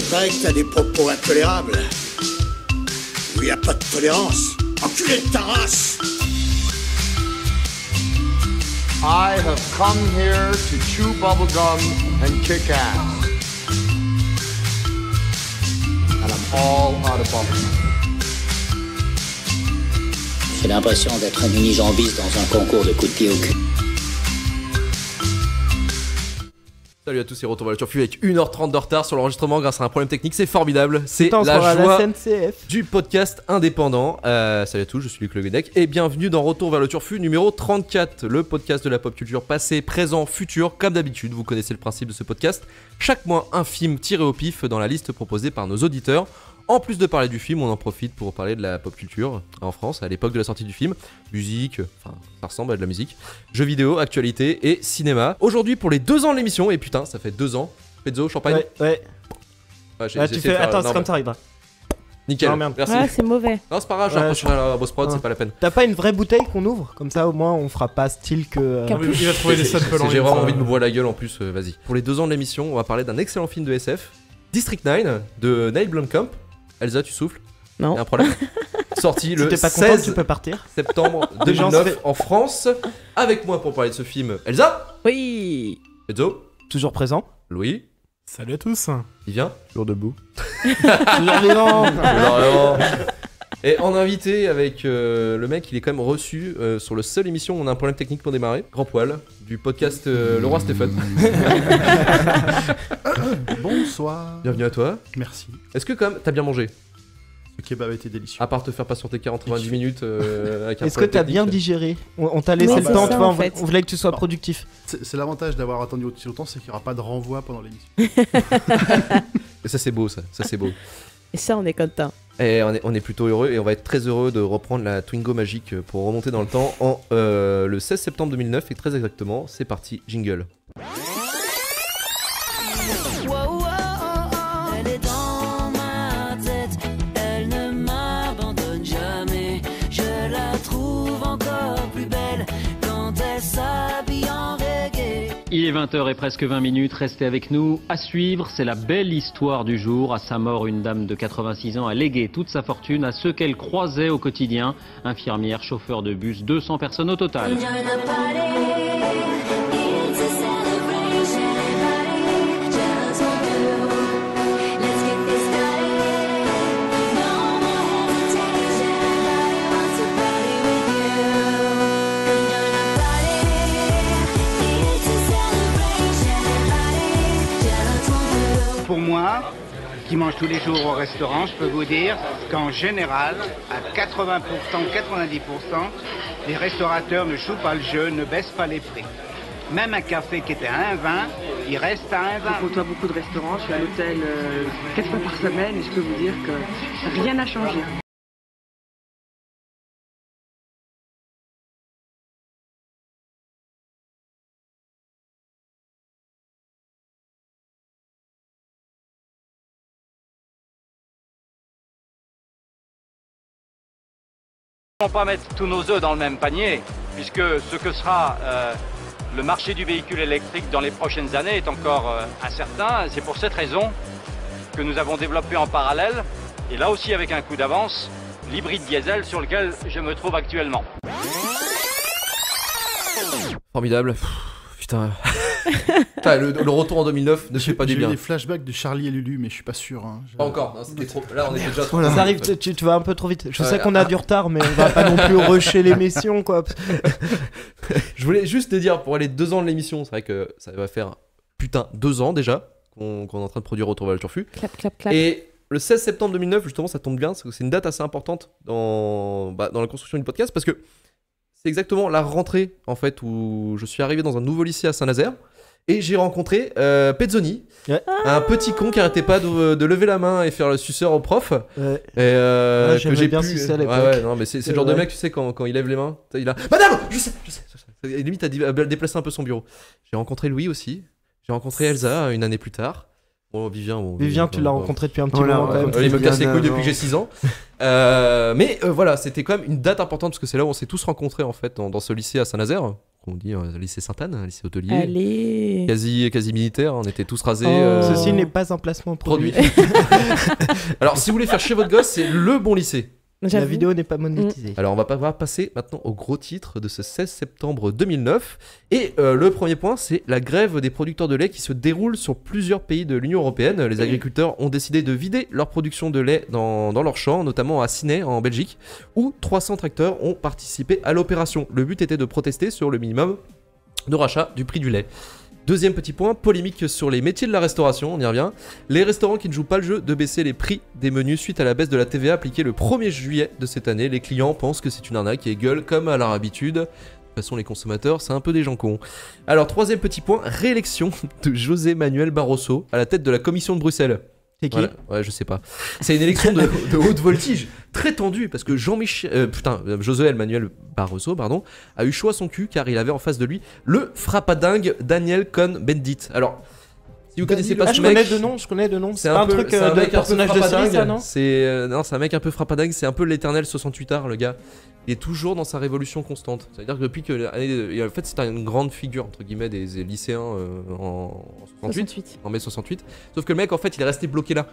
Il paraît que t'as des propos intolérables. Où y a pas de tolérance. Enculé de ta race! I have come here to chew bubblegum and kick ass. And I'm all out of bubblegum. J'ai l'impression d'être un unijambiste dans un concours de coups de pied au cul. Salut à tous et retour vers le Turfu avec 1h30 de retard sur l'enregistrement grâce à un problème technique, c'est formidable, c'est Putain, la joie SNCF. du podcast indépendant. Salut à tous, je suis Luc Le Guedec et bienvenue dans Retour vers le Turfu numéro 34, le podcast de la pop culture passé, présent, futur, comme d'habitude, vous connaissez le principe de ce podcast. Chaque mois, un film tiré au pif dans la liste proposée par nos auditeurs. En plus de parler du film, on en profite pour parler de la pop culture en France, à l'époque de la sortie du film. Musique, enfin, ça ressemble à de la musique. Jeux vidéo, actualité et cinéma. Aujourd'hui, pour les 2 ans de l'émission, et putain, ça fait 2 ans. Pezzo, champagne. Ouais. J'ai Tu fais. Attends, c'est comme ça arrive. Nickel, Non, merde. merci. Ouais, c'est mauvais. Non, c'est pas grave, j'ai Ouais, l'impression à la Boss Prod, Ouais. c'est pas la peine. T'as pas une vraie bouteille qu'on ouvre? Comme ça, au moins, on fera pas style que. Capuche. Il va trouver des samples en J'ai ligne. vraiment envie de me boire la gueule en plus, vas-y. Pour les 2 ans de l'émission, on va parler d'un excellent film de SF, District 9, de Neil Blomkamp. Elsa, tu souffles? Non. Y a un problème? Sorti Si le t'es pas content, 16 tu peux partir. septembre Les gens 2009 se en France. Avec moi pour parler de ce film, Elsa, Oui. Pezzo, Toujours présent. Louis, Salut à tous. il vient. Toujours debout. Toujours vivant. Et en invité avec le mec, il est quand même reçu sur le seul émission où on a un problème technique pour démarrer. Grand poil, du podcast Le Roi Stéphane. Bonsoir. Bienvenue à toi. Merci. Est-ce que quand même t'as bien mangé? Le kebab était délicieux. À part te faire patienter 90 minutes avec un Est-ce que problème t'as bien technique. digéré? On t'a laissé Oui, le c'est temps, ça, tu vois. en fait. On voulait que tu sois productif. C'est l'avantage d'avoir attendu aussi longtemps, c'est qu'il n'y aura pas de renvoi pendant l'émission. Et ça c'est beau, ça c'est beau. Et ça, on est content. Et on est plutôt heureux et on va être très heureux de reprendre la Twingo magique pour remonter dans le temps en le 16 septembre 2009 et très exactement, c'est parti, jingle. Elle est dans ma tête, elle ne m'abandonne jamais. Je la trouve encore plus belle quand elle s'habille en reggae. Il est 20h et presque 20 minutes, restez avec nous. À suivre, c'est la belle histoire du jour. À sa mort, une dame de 86 ans a légué toute sa fortune à ceux qu'elle croisait au quotidien. Infirmière, chauffeur de bus, 200 personnes au total. Pour moi, qui mange tous les jours au restaurant, je peux vous dire qu'en général, à 80%, 90%, les restaurateurs ne jouent pas le jeu, ne baissent pas les prix. Même un café qui était à 1,20, il reste à 1,20. Je côtoie beaucoup de restaurants, je suis à l'hôtel 4 fois par semaine et je peux vous dire que rien n'a changé. On ne va pas mettre tous nos œufs dans le même panier, puisque ce que sera le marché du véhicule électrique dans les prochaines années est encore incertain. C'est pour cette raison que nous avons développé en parallèle, et là aussi avec un coup d'avance, l'hybride diesel sur lequel je me trouve actuellement. Formidable. Putain. Putain, le retour en 2009 ne fait pas du J'ai eu bien. des flashbacks de Charlie et Lulu, mais je suis pas sûr. Hein. Pas encore, non, c'était trop. Là on était déjà trop. Ça arrive, tu vas un peu trop vite. Je Ouais, sais qu'on a du retard, mais on va pas non plus rusher l'émission, quoi. Je voulais juste te dire, pour les 2 ans de l'émission, c'est vrai que ça va faire putain 2 ans déjà qu'on est en train de produire Retour vers le Turfu. Clap, clap, clap. Et le 16 septembre 2009, justement, ça tombe bien, parce que c'est une date assez importante dans la construction du podcast, parce que c'est exactement la rentrée, en fait, où je suis arrivé dans un nouveau lycée à Saint-Nazaire, et j'ai rencontré Pezzoni, un petit con qui arrêtait pas de lever la main et faire le suceur au prof. Ouais. Et j'aimais que j'ai bien pu... sucer à l'époque. Ouais, non, mais c'est le genre de mec, tu sais, quand il lève les mains, il a Madame, je sais. Et limite, a déplacé un peu son bureau. J'ai rencontré Louis aussi. J'ai rencontré Elsa une année plus tard. Bon, Vivien, tu l'as rencontré depuis un petit moment quand même. Il me casse les couilles depuis que j'ai 6 ans. Mais voilà, c'était quand même une date importante parce que c'est là où on s'est tous rencontrés en fait dans ce lycée à Saint-Nazaire. qu'on dit, lycée Sainte-Anne, lycée hôtelier. Allez. Quasi militaire, on était tous rasés. Ceci n'est pas un placement produit. Alors, si vous voulez faire chier votre gosse, c'est le bon lycée. La vidéo n'est pas monétisée. Alors, on va passer maintenant au gros titre de ce 16 septembre 2009. Et le premier point, c'est la grève des producteurs de lait qui se déroule sur plusieurs pays de l'Union européenne. Les agriculteurs ont décidé de vider leur production de lait dans leurs champs, notamment à Ciney, en Belgique, où 300 tracteurs ont participé à l'opération. Le but était de protester sur le minimum de rachat du prix du lait. Deuxième petit point, polémique sur les métiers de la restauration, on y revient. Les restaurants qui ne jouent pas le jeu de baisser les prix des menus suite à la baisse de la TVA appliquée le 1er juillet de cette année. Les clients pensent que c'est une arnaque et gueulent comme à leur habitude. De toute façon, les consommateurs, c'est un peu des gens cons. Alors, troisième petit point, réélection de José Manuel Barroso à la tête de la Commission de Bruxelles. C'est qui ? Voilà. Ouais, je sais pas. C'est une élection de haute voltige, très tendue, parce que José Manuel Barroso, a eu chaud à son cul, car il avait en face de lui le frappadingue Daniel Cohn-Bendit. Alors, si vous connaissez pas ce mec... Je connais de nom. C'est un truc de personnage de série, ça, non ? C'est un mec un peu frappadingue, c'est un peu l'éternel 68 art, le gars. Il est toujours dans sa révolution constante. C'est-à-dire que depuis que... En fait, c'est une grande figure, entre guillemets, des lycéens en 68, en mai 68. Sauf que le mec, en fait, il est resté bloqué là.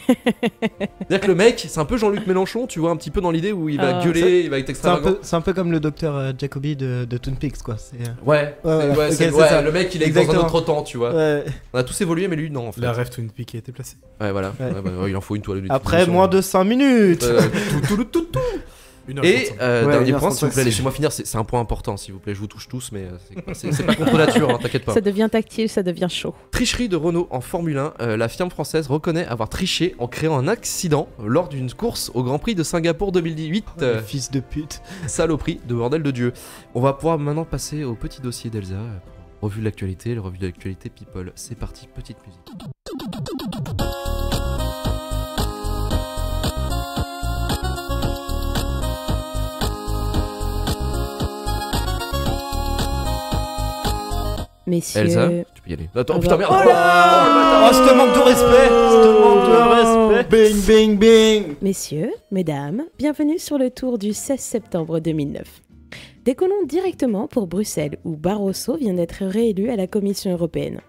C'est-à-dire que le mec, c'est un peu Jean-Luc Mélenchon, tu vois, un petit peu dans l'idée où il va gueuler, il va être extravagant. C'est un peu comme le docteur Jacobi de Twin Peaks, quoi. Ouais, le mec, il est dans un autre temps, tu vois. Ouais. On a tous évolué, mais lui, non, en fait. La rêve Twin Peaks a été placée. Ouais, voilà. Ouais, il en faut une toile. Après moins de 5 minutes. Tout. Et dernier point, s'il vous plaît, laissez-moi finir, c'est un point important, s'il vous plaît, je vous touche tous, mais c'est pas contre nature, hein, t'inquiète pas. Ça devient tactile, ça devient chaud. Tricherie de Renault en Formule 1, la firme française reconnaît avoir triché en créant un accident lors d'une course au Grand Prix de Singapour 2008. Fils de pute. Saloperie de bordel de Dieu. On va pouvoir maintenant passer au petit dossier d'Elsa, revue de l'actualité, le revue de l'actualité People. C'est parti, petite musique. Messieurs... Elsa, tu peux y aller. Attends, putain, merde. Je te manque de respect. Bing, bing, bing. Messieurs, mesdames, bienvenue sur le tour du 16 septembre 2009. Décollons directement pour Bruxelles, où Barroso vient d'être réélu à la Commission européenne.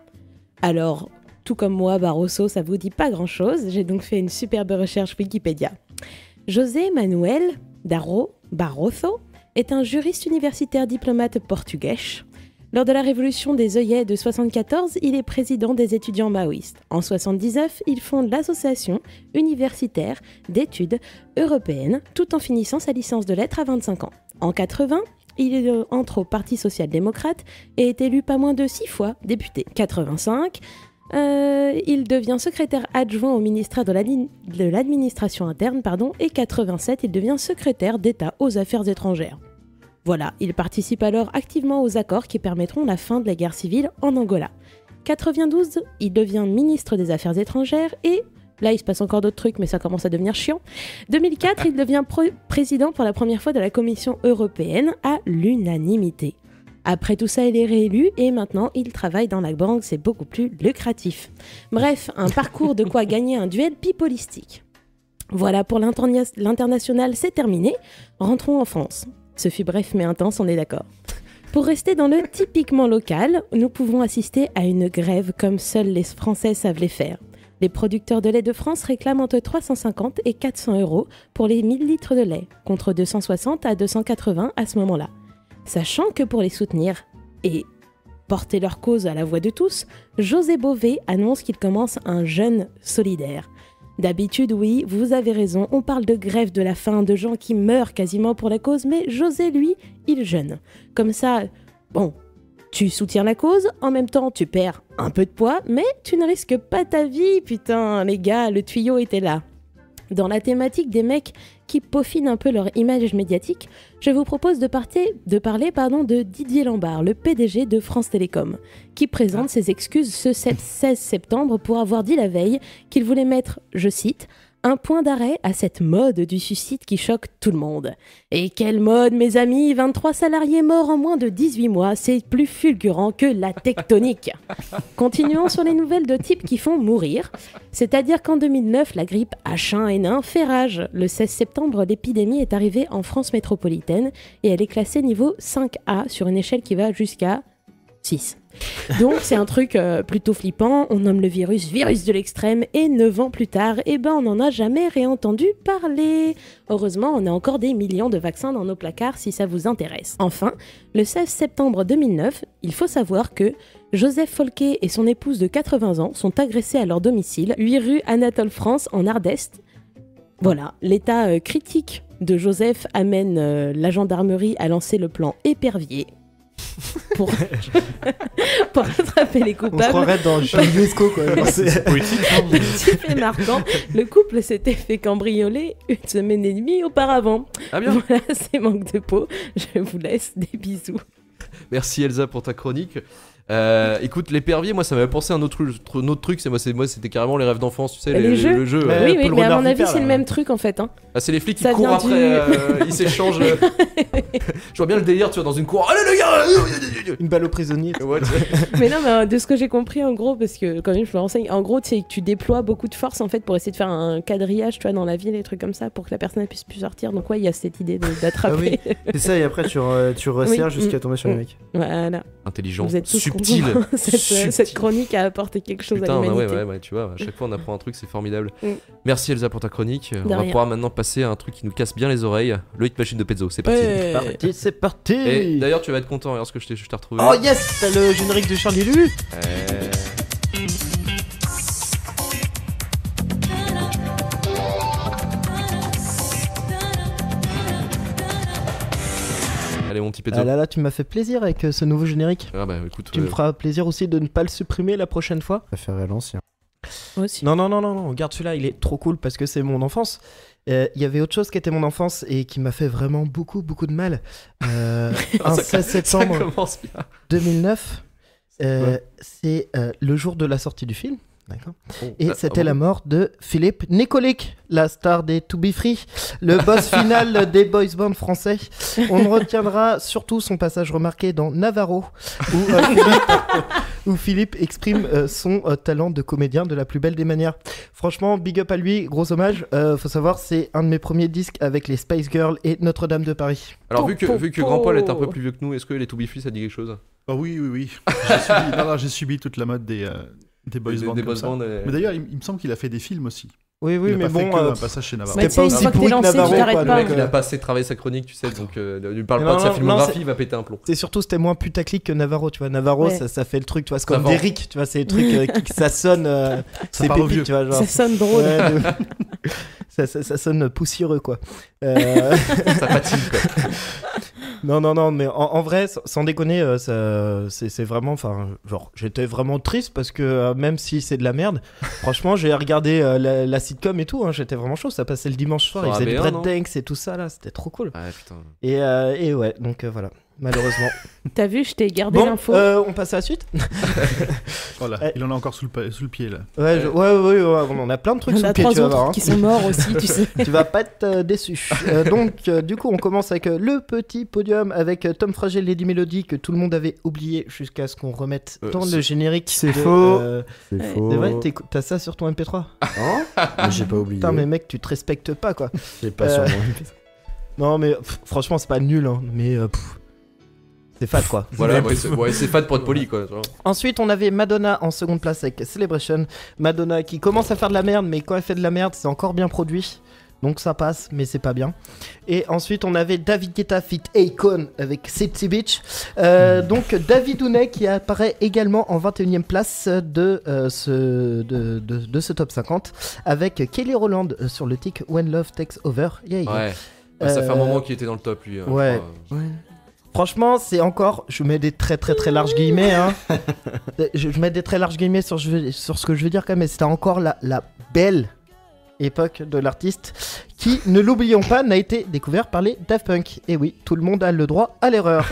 Alors, tout comme moi, Barroso, ça vous dit pas grand-chose, j'ai donc fait une superbe recherche Wikipédia. José Manuel Barroso est un juriste universitaire diplomate portugais. Lors de la révolution des œillets de 1974, il est président des étudiants maoïstes. En 1979, il fonde l'association universitaire d'études européennes, tout en finissant sa licence de lettres à 25 ans. En 1980, il entre au Parti social-démocrate et est élu pas moins de 6 fois député. 1985, il devient secrétaire adjoint au ministère de l'administration interne, et 1987, il devient secrétaire d'État aux affaires étrangères. Voilà, il participe alors activement aux accords qui permettront la fin de la guerre civile en Angola. 92, il devient ministre des Affaires étrangères et, là il se passe encore d'autres trucs mais ça commence à devenir chiant. 2004, il devient président pour la première fois de la Commission européenne à l'unanimité. Après tout ça, il est réélu et maintenant il travaille dans la banque, c'est beaucoup plus lucratif. Bref, un parcours de quoi gagner un duel pipolistique. Voilà, pour l'international, c'est terminé. Rentrons en France. Ce fut bref mais intense, on est d'accord. Pour rester dans le typiquement local, nous pouvons assister à une grève comme seuls les Français savent les faire. Les producteurs de lait de France réclament entre 350 et 400 € pour les 1000 litres de lait, contre 260 à 280 à ce moment-là. Sachant que pour les soutenir et porter leur cause à la voix de tous, José Bové annonce qu'il commence un jeûne solidaire. D'habitude, oui, vous avez raison, on parle de grève de la faim, de gens qui meurent quasiment pour la cause, mais José, lui, il jeûne. Comme ça, bon, tu soutiens la cause, en même temps tu perds un peu de poids, mais tu ne risques pas ta vie, putain, les gars, le tuyau était là. Dans la thématique des mecs qui peaufinent un peu leur image médiatique, je vous propose de parler de Didier Lambard, le PDG de France Télécom, qui présente ses excuses ce 16 septembre pour avoir dit la veille qu'il voulait mettre, je cite, « Un point d'arrêt à cette mode du suicide qui choque tout le monde. Et quelle mode, mes amis, 23 salariés morts en moins de 18 mois, c'est plus fulgurant que la tectonique. Continuons sur les nouvelles de types qui font mourir. C'est-à-dire qu'en 2009, la grippe H1N1 fait rage. Le 16 septembre, l'épidémie est arrivée en France métropolitaine et elle est classée niveau 5A sur une échelle qui va jusqu'à 6. Donc c'est un truc plutôt flippant, on nomme le virus de l'extrême et 9 ans plus tard, on n'en a jamais réentendu parler. Heureusement, on a encore des millions de vaccins dans nos placards si ça vous intéresse. Enfin, le 16 septembre 2009, il faut savoir que Joseph Folquet et son épouse de 80 ans sont agressés à leur domicile, 8 rue Anatole France en Ardèche. Voilà, l'état critique de Joseph amène la gendarmerie à lancer le plan épervier. Pour attraper les coupables. On se croirait dans l'UNESCO quoi. C'est poétique. Petit fait marquant, le couple s'était fait cambrioler une semaine et demie auparavant. Ah bien. Voilà, c'est manque de peau. Je vous laisse, des bisous. Merci Elsa pour ta chronique. Écoute, l'épervier, moi ça m'avait pensé à un autre truc. Moi c'était carrément les rêves d'enfance, tu sais, les jeux. Le jeu. Oui, mais à mon avis c'est le même truc en fait. Hein. Ah, c'est les flics qui Ça courent vient après, ils s'échangent. Je vois bien le délire, tu vois, dans une cour. Allez les gars, une balle aux prisonniers. Ouais, mais non, mais de ce que j'ai compris en gros, parce que quand même je me renseigne, en gros c'est que tu déploies beaucoup de force en fait pour essayer de faire un quadrillage, tu vois, dans la ville et des trucs comme ça, pour que la personne puisse plus sortir. Donc ouais, il y a cette idée d'attraper. Ah oui. C'est ça, et après tu resserres Oui. jusqu'à tomber sur les mecs. Voilà. Intelligent, Vous êtes tous subtil. Cette chronique a apporté quelque chose Putain, à l'humanité. ouais, tu vois, à chaque fois on apprend un truc, c'est formidable. Merci Elsa pour ta chronique. On De va rien. pouvoir maintenant passer à un truc qui nous casse bien les oreilles, le Hit Machine de Pezzo. C'est parti. C'est parti. Et d'ailleurs, tu vas être content, regarde ce que je t'ai retrouvé. Oh yes, t'as le générique de Charlie Lulu. Allez, mon petit Pezzo. Ah là, tu m'as fait plaisir avec ce nouveau générique. Ah bah écoute, Tu me feras plaisir aussi de ne pas le supprimer la prochaine fois. Je préférerais l'ancien. Aussi. Non, regarde celui-là, il est trop cool parce que c'est mon enfance. Il y avait autre chose qui était mon enfance et qui m'a fait vraiment beaucoup de mal. Un 16 septembre 2009, c'est le jour de la sortie du film. D'accord. Et c'était la mort de Philippe Nicolic, la star des To Be Free, le boss final des boys bands français. On retiendra surtout son passage remarqué dans Navarro, où Philippe exprime son talent de comédien de la plus belle des manières. Franchement, big up à lui, gros hommage. Faut savoir, c'est un de mes premiers disques avec les Spice Girls et Notre-Dame de Paris. Alors, vu que Grand Paul est un peu plus vieux que nous, est-ce que les To Be Free ça dit quelque chose? Ah oui. J'ai subi toute la mode des boys bands. Mais d'ailleurs, il me semble qu'il a fait des films aussi. Oui, il a mais pas fait bon, que un passage chez Navarro. C'était pas aussi pourri que Navarro, quoi. Le mec, il a pas assez travaillé sa chronique, tu sais, donc lui parle pas de sa filmographie, il va péter un plomb. C'était moins putaclic que Navarro, tu vois. Navarro, Ouais. ça fait le truc, tu vois, c'est comme Derrick, tu vois, c'est les trucs, ça sonne, c'est pépite, tu vois, genre. Ça sonne drôle. Ouais, ça sonne poussiéreux, quoi. Ça patine, quoi. Non, mais en vrai, sans déconner, c'est vraiment, enfin, genre, j'étais vraiment triste parce que même si c'est de la merde, franchement, j'ai regardé la sitcom et tout, hein, j'étais vraiment chaud, ça passait le dimanche soir, ils faisaient du breakdance et tout ça, là, c'était trop cool. Ouais, putain. Et ouais, donc voilà. Malheureusement. T'as vu, je t'ai gardé l'info. On passe à la suite. Voilà, il en a encore sous le pied là. Ouais, on en a plein de trucs sous le pied, tu vas voir. Qui sont morts aussi, tu sais. Tu vas pas être déçu. Donc, du coup, on commence avec le petit podium avec Tom Frager, Lady Melody que tout le monde avait oublié jusqu'à ce qu'on remette dans le générique. C'est faux. C'est faux. C'est vrai, t'as ça sur ton MP3. Mais j'ai pas oublié. Putain, mais mec, tu te respectes pas, quoi. J'ai pas sur mon MP3. Non, mais franchement, c'est pas nul, hein, mais. C'est fat, quoi. Voilà, c'est fat pour être poli, quoi. Ensuite, on avait Madonna en seconde place avec Celebration. Madonna qui commence à faire de la merde, mais quand elle fait de la merde, c'est encore bien produit. Donc ça passe, mais c'est pas bien. Et ensuite, on avait David Guetta feat. Akon avec Sexy Bitch. Donc David Dounet qui apparaît également en 21e place de ce top 50 avec Kelly Rowland sur le titre When Love Takes Over. Yeah. Ouais. Ça fait un moment qu'il était dans le top, lui. Ouais. Franchement, c'est encore. Je mets des très larges guillemets. Hein. je mets des très larges guillemets sur ce que je veux dire quand même. Mais c'était encore la belle époque de l'artiste qui, ne l'oublions pas, n'a été découvert par les Daft Punk. Et oui, tout le monde a le droit à l'erreur.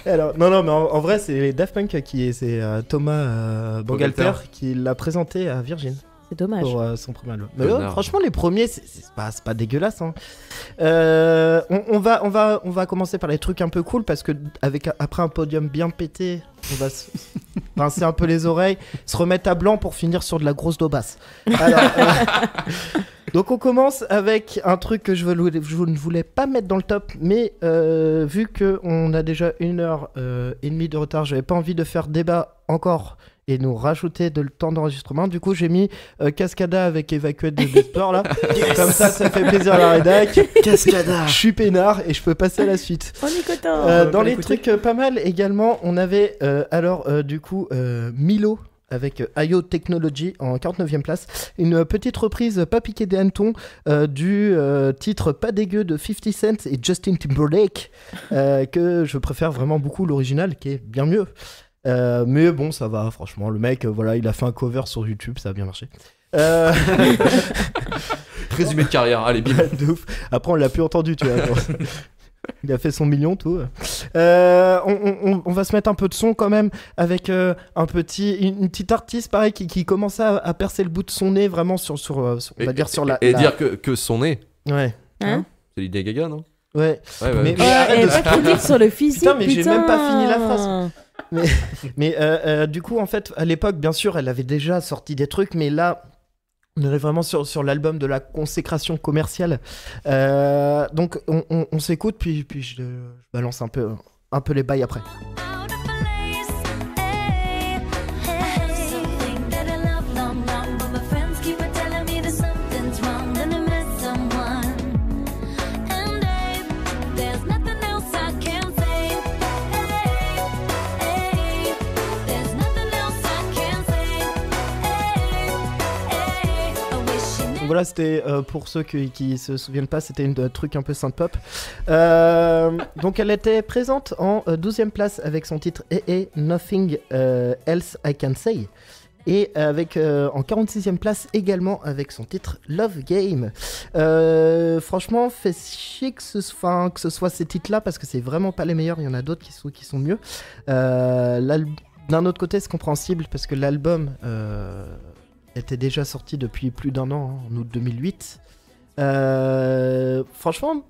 Alors, non, mais en vrai, c'est les Daft Punk c'est Thomas Bangalter qui l'a présenté à Virgin. C'est dommage. Pour son premier album. Mais franchement, les premiers, c'est pas dégueulasse. Hein. On va commencer par les trucs un peu cool parce que après un podium bien pété, on va se pincer un peu les oreilles, se remettre à blanc pour finir sur de la grosse daubasse. Alors, donc on commence avec un truc que je ne voulais pas mettre dans le top, mais vu qu'on a déjà 1h30 de retard, j'avais pas envie de faire débat encore et nous rajouter de le temps d'enregistrement. Du coup, j'ai mis Cascada avec Evacuate de Sport là. Yes. Comme ça fait plaisir à la rédac. Cascada. Je suis peinard et je peux passer à la suite. On est content. Dans les trucs pas mal également, on avait Milo avec IO Technology en 49e place. Une petite reprise pas piquée des hannetons du titre pas dégueu de 50 Cent et Justin Timberlake que je préfère vraiment beaucoup l'original qui est bien mieux. Mais bon, ça va, franchement. Le mec, il a fait un cover sur YouTube, ça a bien marché. Résumé de carrière, allez, bim. De ouf. Après, on l'a plus entendu, tu vois. Il a fait son million, tout. On va se mettre un peu de son quand même avec une petite artiste, pareil, qui commence à percer le bout de son nez, vraiment sur on va dire sur la... Et dire que son nez. Ouais. Hein c'est l'idée Gaga, non? Ouais. Mais pas critique sur le physique. Putain, mais j'ai même pas fini la phrase. Mais du coup, en fait, à l'époque, bien sûr, elle avait déjà sorti des trucs, mais là, on est vraiment sur l'album de la consécration commerciale. Donc, on s'écoute, puis je balance un peu les bails après. Voilà, c'était pour ceux qui se souviennent pas, c'était un truc un peu synth-pop. Donc elle était présente en 12e place avec son titre Nothing Else I Can Say. Et avec en 46e place également avec son titre Love Game. Franchement, fait chier que ce soit ces titres-là parce que c'est vraiment pas les meilleurs. Il y en a d'autres qui sont mieux. D'un autre côté, c'est compréhensible parce que l'album était déjà sorti depuis plus d'1 an, en août 2008. Franchement,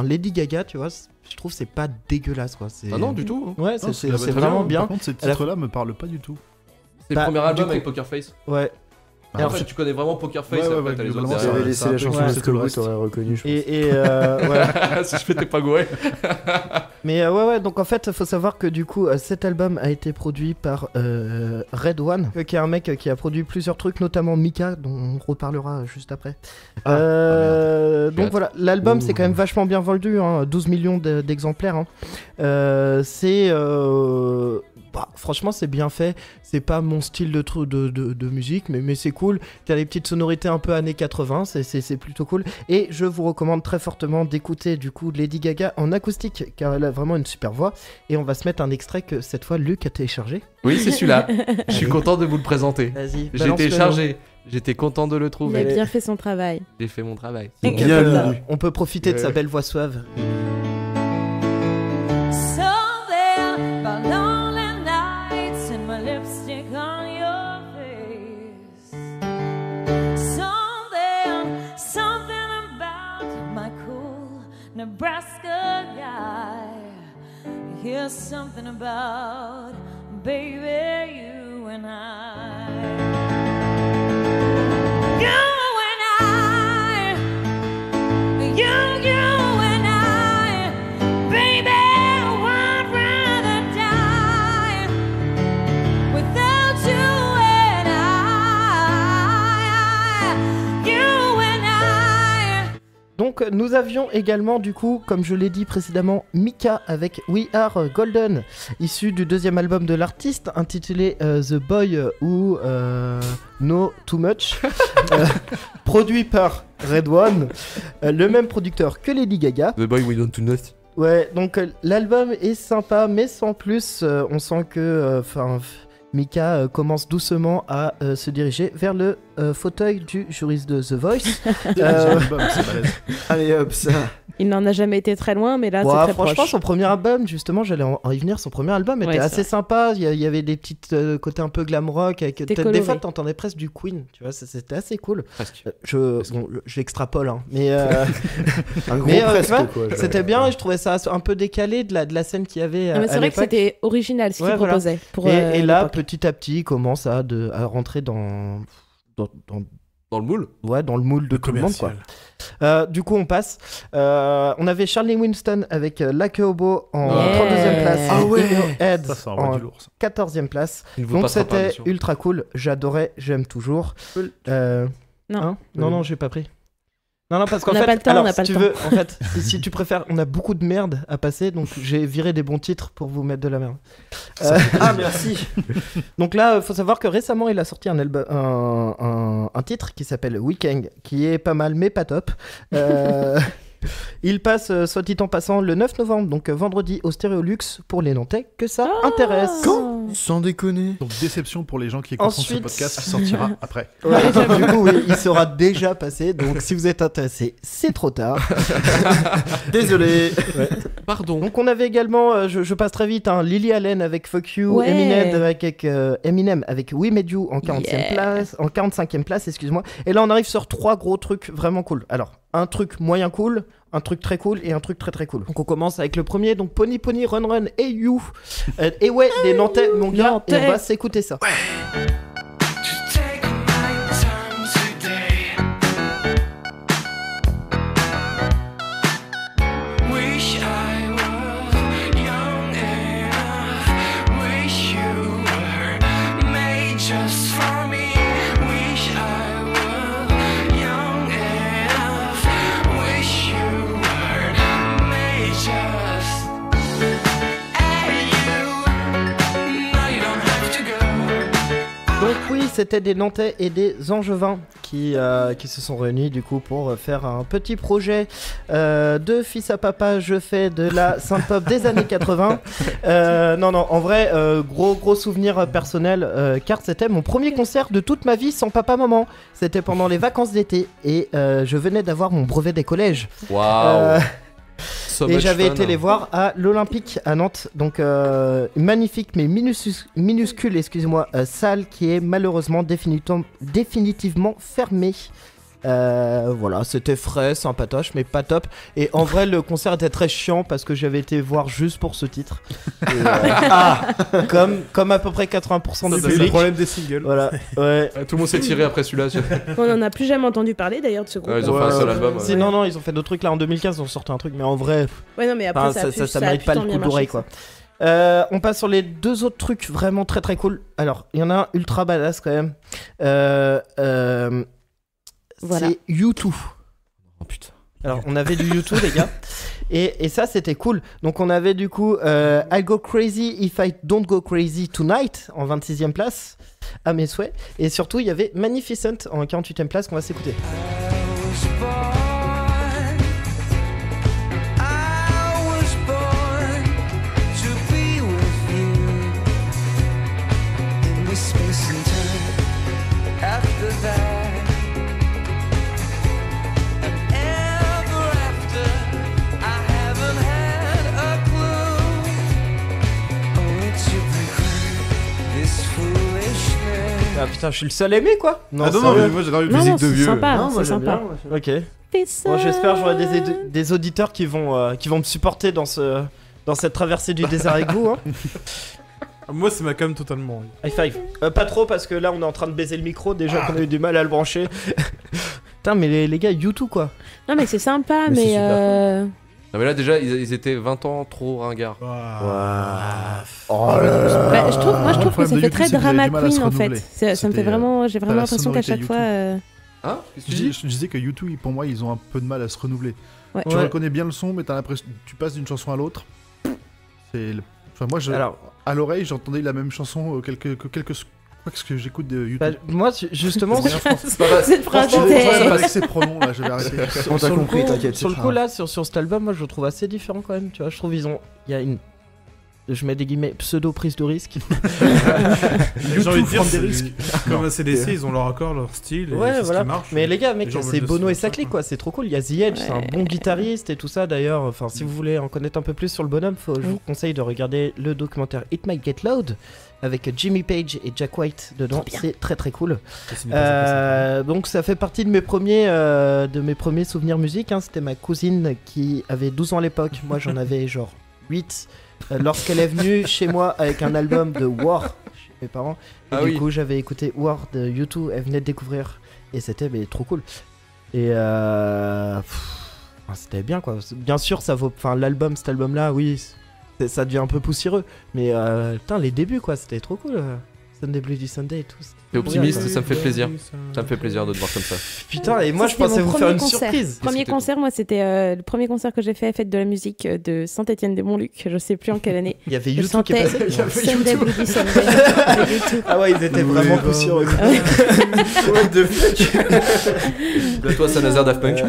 Lady Gaga, tu vois, je trouve que c'est pas dégueulasse, quoi. Ah non, du tout. Ouais, c'est vraiment bien. Par contre, ces titres-là me parlent pas du tout. C'est le premier album avec Poker Face. Ouais. Et en fait, tu connais vraiment Poker Face, après t'as les autres. Si j'avais laissé la chanson de Screwball, t'aurais reconnu, je pense. Ouais. Si je m'étais pas gouré. Mais ouais, donc en fait, il faut savoir que du coup, cet album a été produit par Red One, qui est un mec qui a produit plusieurs trucs, notamment Mika, dont on reparlera juste après. Donc voilà, l'album c'est quand même vachement bien vendu, 12 millions d'exemplaires. Franchement, c'est bien fait. C'est pas mon style de musique, mais c'est cool. T'as des petites sonorités un peu années 80, c'est plutôt cool. Et je vous recommande très fortement d'écouter du coup Lady Gaga en acoustique, car elle a vraiment une super voix. Et on va se mettre un extrait que cette fois Luc a téléchargé. Oui, c'est celui-là. Je suis content de vous le présenter. Vas-y. J'ai téléchargé. J'étais content de le trouver. Il a bien fait son travail. J'ai fait mon travail. On peut profiter de sa belle voix suave. Nebraska guy. Here's something about baby you and I. You and I. You and I. Baby, I'd rather die without you and I. You and I. Donc nous avions également du coup, comme je l'ai dit précédemment, Mika avec We Are Golden, issu du deuxième album de l'artiste intitulé The Boy Who Know Too Much, produit par Red One, le même producteur que Lady Gaga. The Boy Who Know Too Much. Ouais, donc l'album est sympa, mais sans plus, on sent que Mika commence doucement à se diriger vers le fauteuil du juriste de The Voice. C'est balèze. Allez hop, ça. Il n'en a jamais été très loin, mais là, c'est très franchement, proche. son premier album, justement, j'allais en y venir, son premier album était assez sympa. Il y avait des petites côtés un peu glam rock. Avec des fois, t'entendais presque du Queen. Tu vois, c'était assez cool. J'extrapole, hein, mais un gros presque, c'était bien et je trouvais ça un peu décalé de la scène qu'il y avait à l'époque. C'est vrai que c'était original ce qu'il proposait. Et là, petit à petit, il commence à rentrer dans le moule. Ouais, dans le moule de tout le monde, quoi. Du coup, on passe. On avait Charlie Winston avec Like a Hobo en 32e place. Ah ouais. Head Ça en 14e place. Donc c'était ultra cool. J'adorais, j'aime toujours. Non, j'ai pas pris. Non, parce qu'en fait, en fait, si tu préfères, on a beaucoup de merde à passer, donc j'ai viré des bons titres pour vous mettre de la merde. Merci. Donc là, faut savoir que récemment, il a sorti un titre qui s'appelle Weekend, qui est pas mal, mais pas top. Il passe, soit dit en passant, le 9 novembre, donc vendredi, au Stéréolux pour les Nantais, que ça intéresse. Quand ? Sans déconner. Donc déception pour les gens qui écouteront ce podcast qui sortira après. Ouais, du coup, oui, il sera déjà passé, donc si vous êtes intéressé, c'est trop tard. Désolé. Ouais. Pardon. Donc on avait également, je passe très vite, Lily Allen avec Fuck You, Eminem avec We Made You en 45e place, excuse-moi. Et là on arrive sur 3 gros trucs vraiment cool. Alors, un truc moyen cool, un truc très cool et un truc très très cool. Donc on commence avec le premier, donc Pony Pony Run Run et You. Et ouais, des Nantais, mon gars, et on va s'écouter ça. Ouais. C'était des Nantais et des Angevins qui se sont réunis du coup pour faire un petit projet de fils à papa. Je fais de la synth-pop des années 80. Non, en vrai, gros souvenir personnel car c'était mon premier concert de toute ma vie sans papa-maman. C'était pendant les vacances d'été et je venais d'avoir mon brevet des collèges. Waouh. Et j'avais été les voir à l'Olympique à Nantes, donc magnifique mais minuscule, salle qui est malheureusement définitivement fermée. Voilà, c'était frais, sympatoche, mais pas top. Et en vrai, le concert était très chiant parce que j'avais été voir juste pour ce titre. Et, comme à peu près 80% du public. C'est le problème des singles. Voilà. Ouais. Tout le monde s'est tiré après celui-là. On n'en a plus jamais entendu parler d'ailleurs de ce groupe. Ils ont fait un seul album. Non, ils ont fait d'autres trucs là en 2015. Ils ont sorti un truc, mais en vrai. Ouais, non, mais après ça mérite pas le coup d'oreille quoi. On passe sur les 2 autres trucs vraiment très très cool. Alors, il y en a un ultra badass quand même. Voilà. C'est U2. Oh putain. Alors on avait du U2 les gars et ça c'était cool. Donc on avait du coup I'll Go Crazy If I Don't Go Crazy Tonight en 26e place à mes souhaits. Et surtout il y avait Magnificent en 48e place qu'on va s'écouter. Ah putain, je suis le seul aimé quoi. Non, mais moi j'adore une musique de vieux. Sympa, non, moi c'est sympa. Bien, ok. Bon, j'espère que j'aurai des auditeurs qui vont me supporter dans cette traversée du désert avec vous. Hein. Moi c'est ma cam totalement. High five. Pas trop parce que là on est en train de baiser le micro déjà qu'on a eu du mal à le brancher. Putain mais les gars YouTube quoi. Non mais c'est sympa mais non mais là déjà ils étaient 20 ans trop ringards. Wow. Oh bah, je trouve que ça fait très drama queen en fait. Ça me fait vraiment, j'ai vraiment l'impression qu'à chaque fois. Hein je disais que U2 pour moi ils ont un peu de mal à se renouveler. Ouais. Tu reconnais bien le son mais t'as l'impression tu passes d'une chanson à l'autre. Enfin moi à l'oreille j'entendais la même chanson quelques ce que j'écoute de YouTube. Bah, moi, justement, cette phrase avec ces pronoms là, je vais arrêter. On t'a compris, t'inquiète. Sur le coup, là, sur cet album, moi, je le trouve assez différent quand même. Tu vois, je trouve il y a une je mets des guillemets, pseudo prise de risque. J'ai envie de dire, des risques. Comme ACDC, ils ont leur accord, leur style, ouais, et voilà. ce qui marche. Mais les gars, mec, c'est Bono et sa clique, quoi. C'est trop cool. Il y a The Edge, c'est un bon guitariste et tout ça. D'ailleurs, enfin, si vous voulez en connaître un peu plus sur le bonhomme, je vous conseille de regarder le documentaire It Might Get Loud avec Jimmy Page et Jack White dedans. C'est très très cool. Donc ça fait partie de mes premiers souvenirs musique. Hein. C'était ma cousine qui avait 12 ans à l'époque. Moi, j'en avais genre 8. Lorsqu'elle est venue chez moi avec un album de War chez mes parents, et du coup j'avais écouté War de U2, elle venait de découvrir et c'était trop cool. Et c'était bien quoi. Bien sûr ça vaut, enfin l'album, cet album là, oui, ça devient un peu poussiéreux, mais putain les débuts quoi, c'était trop cool. Sunday Bloody Sunday et tout. T'es optimiste, ça me fait plaisir. Ça me fait plaisir de te voir comme ça. Putain, et moi je pensais vous faire une surprise. Premier concert, moi c'était le premier concert que j'ai fait à Fête de la musique de Saint-Étienne-des-Montluc, je sais plus en quelle année. Il y avait YouTube qui est passé. Sunday Bloody Sunday. Ah ouais, ils étaient vraiment poussiéreux. What the fuck. De toi, Saint-Nazaire Daft Punk.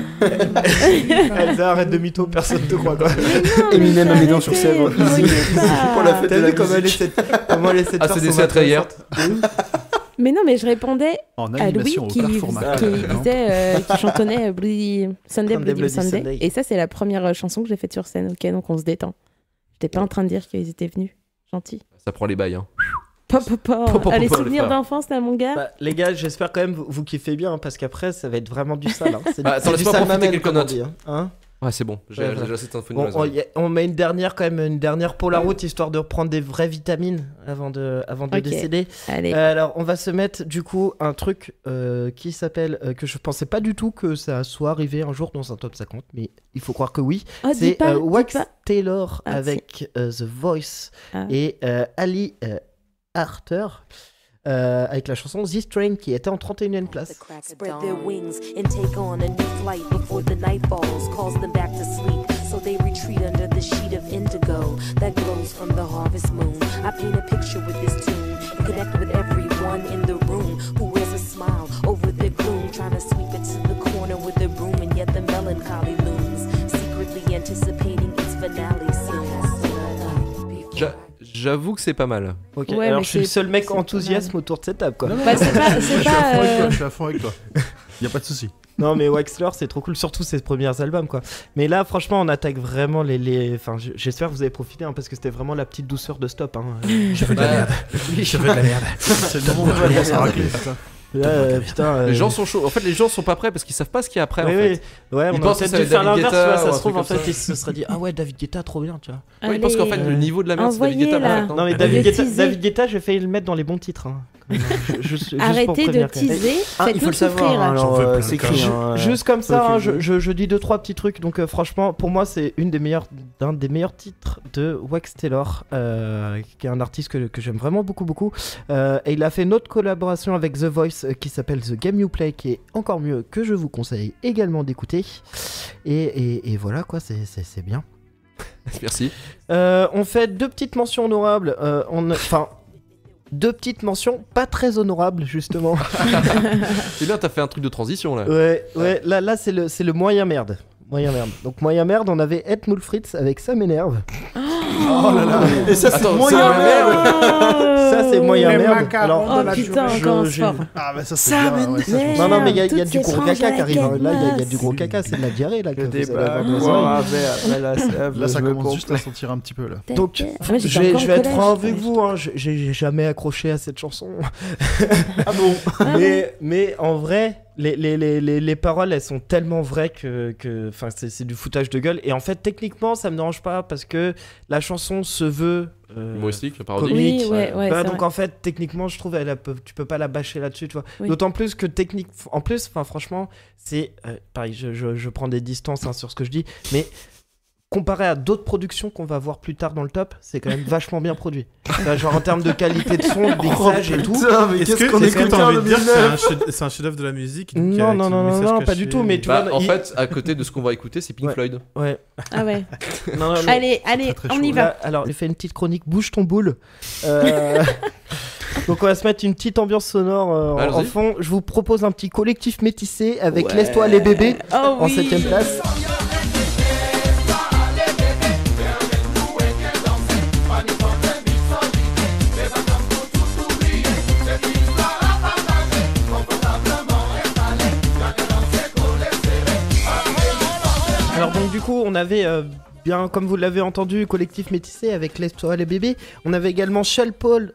Arrête de mytho, personne te croit quoi. Eminem a mis dans sur Sèvres. Pour la fête de la musique. Comment elle essaie de faire ACDC après hier. Mais non, mais je répondais à Louis qui chantonnait Sunday Bloody Sunday. Et ça, c'est la première chanson que j'ai faite sur scène. Ok, donc on se détend. J'étais pas en train de dire qu'ils étaient venus. Gentil. Ça prend les bails, hein. Les souvenirs d'enfance, là, mon gars. Les gars, j'espère quand même vous kiffez bien, parce qu'après, ça va être vraiment du sale. C'est du sale mamel, quelques notes. Hein. Ouais, c'est bon, j'ai déjà cette info. On met une dernière pour la route, histoire de reprendre des vraies vitamines avant de décéder. Allez. Alors, on va se mettre du coup un truc qui s'appelle, que je pensais pas du tout que ça soit arrivé un jour dans un top 50, mais il faut croire que oui. C'est Wax Taylor avec The Voice et Ali Arthur. Avec la chanson This Train qui était en 31e place. Spread their wings and take on a new flight before the night falls, calls them back to sleep. So they retreat under the sheet of indigo that glows from the harvest moon. I paint a picture with this tune and connect with everyone in the room who wears a smile over their gloom, trying to sweep it to the corner with their broom, and yet the melancholy looms, secretly anticipating its finale soon. J'avoue que c'est pas mal. Ok, ouais, alors je suis le seul mec enthousiasme autour de cette table quoi. Bah, je suis à fond avec toi. Y a pas de souci. Non mais Wax Taylor c'est trop cool, surtout ses premiers albums quoi. Mais là franchement on attaque vraiment les... Enfin j'espère que vous avez profité hein, parce que c'était vraiment la petite douceur de Stop hein. Je veux de la merde. Je veux de la merde. C'est le moment où je commence à racler. Putain, les gens sont chauds. En fait, les gens sont pas prêts parce qu'ils savent pas ce qu'il y a après. Oui, en fait. Ouais, ils on pensent peut peut-être faire l'inverse. Ça se trouve, en fait, ils se seraient dit ah ouais, David Guetta, trop bien, tu vois. Oui, parce qu'en fait, le niveau de la merde, c'est David Guetta. Non, mais David Guetta, j'ai failli le mettre dans les bons titres. Arrêtez de teaser. Il faut le savoir. Alors, c'est écrit. Juste comme ça, je dis 2-3 petits trucs. Donc, franchement, pour moi, c'est un des meilleurs titres de Wax Taylor, qui est un artiste que j'aime vraiment beaucoup. Et il a fait une autre collaboration avec The Voice qui s'appelle The Game You Play, qui est encore mieux, que je vous conseille également d'écouter. Et voilà quoi, c'est bien. Merci. On fait 2 petites mentions honorables. Enfin, 2 petites mentions pas très honorables justement. C'est bien, t'as fait un truc de transition là. Ouais. Là c'est le moyen merde. Donc moyen merde, on avait Ed Mulfritz avec Ça m'énerve. Oh là là. Et ça c'est moyen merde. Ça c'est moyen merde. Alors putain, encore fort. Ah bah ça c'est bien. Non mais il y a du gros caca qui arrive. Là il y a du gros caca, c'est de la diarrhée là. Là ça commence juste à sentir un petit peu là. Donc je vais être franc avec vous, j'ai jamais accroché à cette chanson. Ah bon. Mais en vrai. Les paroles elles sont tellement vraies que c'est du foutage de gueule, et en fait techniquement ça me dérange pas parce que la chanson se veut humoristique, la parodie. Comique. Oui, Donc en fait techniquement je trouve tu peux pas la bâcher là-dessus, tu vois. Oui. D'autant plus que franchement c'est pareil, je prends des distances sur ce que je dis, mais comparé à d'autres productions qu'on va voir plus tard dans le top, c'est quand même vachement bien produit. Là, genre en termes de qualité de son, de mixage et tout. Est-ce qu'on écoute envie de dire que c'est un chef-d'œuvre de la musique? Non, pas du tout. Mais tu vois, en fait, à côté de ce qu'on va écouter, c'est Pink Floyd. Ouais. Ah ouais. Allez, on y va. Là, alors, j'ai fait une petite chronique Bouge ton boule. Donc on va se mettre une petite ambiance sonore en fond. Je vous propose un petit collectif métissé avec Laisse-toi les bébés en 7ème place. coup, on avait bien, comme vous l'avez entendu, Collectif Métissé avec Laisse-toi les bébés. On avait également Sean Paul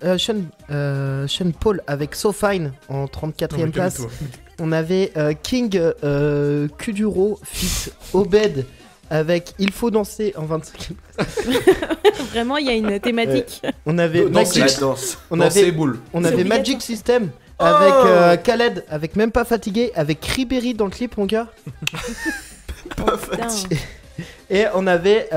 avec So Fine en 34e place. On avait King Kuduro feat. Obed avec Il faut danser en 25e place. Vraiment, il y a une thématique. On avait Magic System avec Khaled, avec Même pas fatigué, avec Ribéry dans le clip, mon gars. Pas fatigué. Et on avait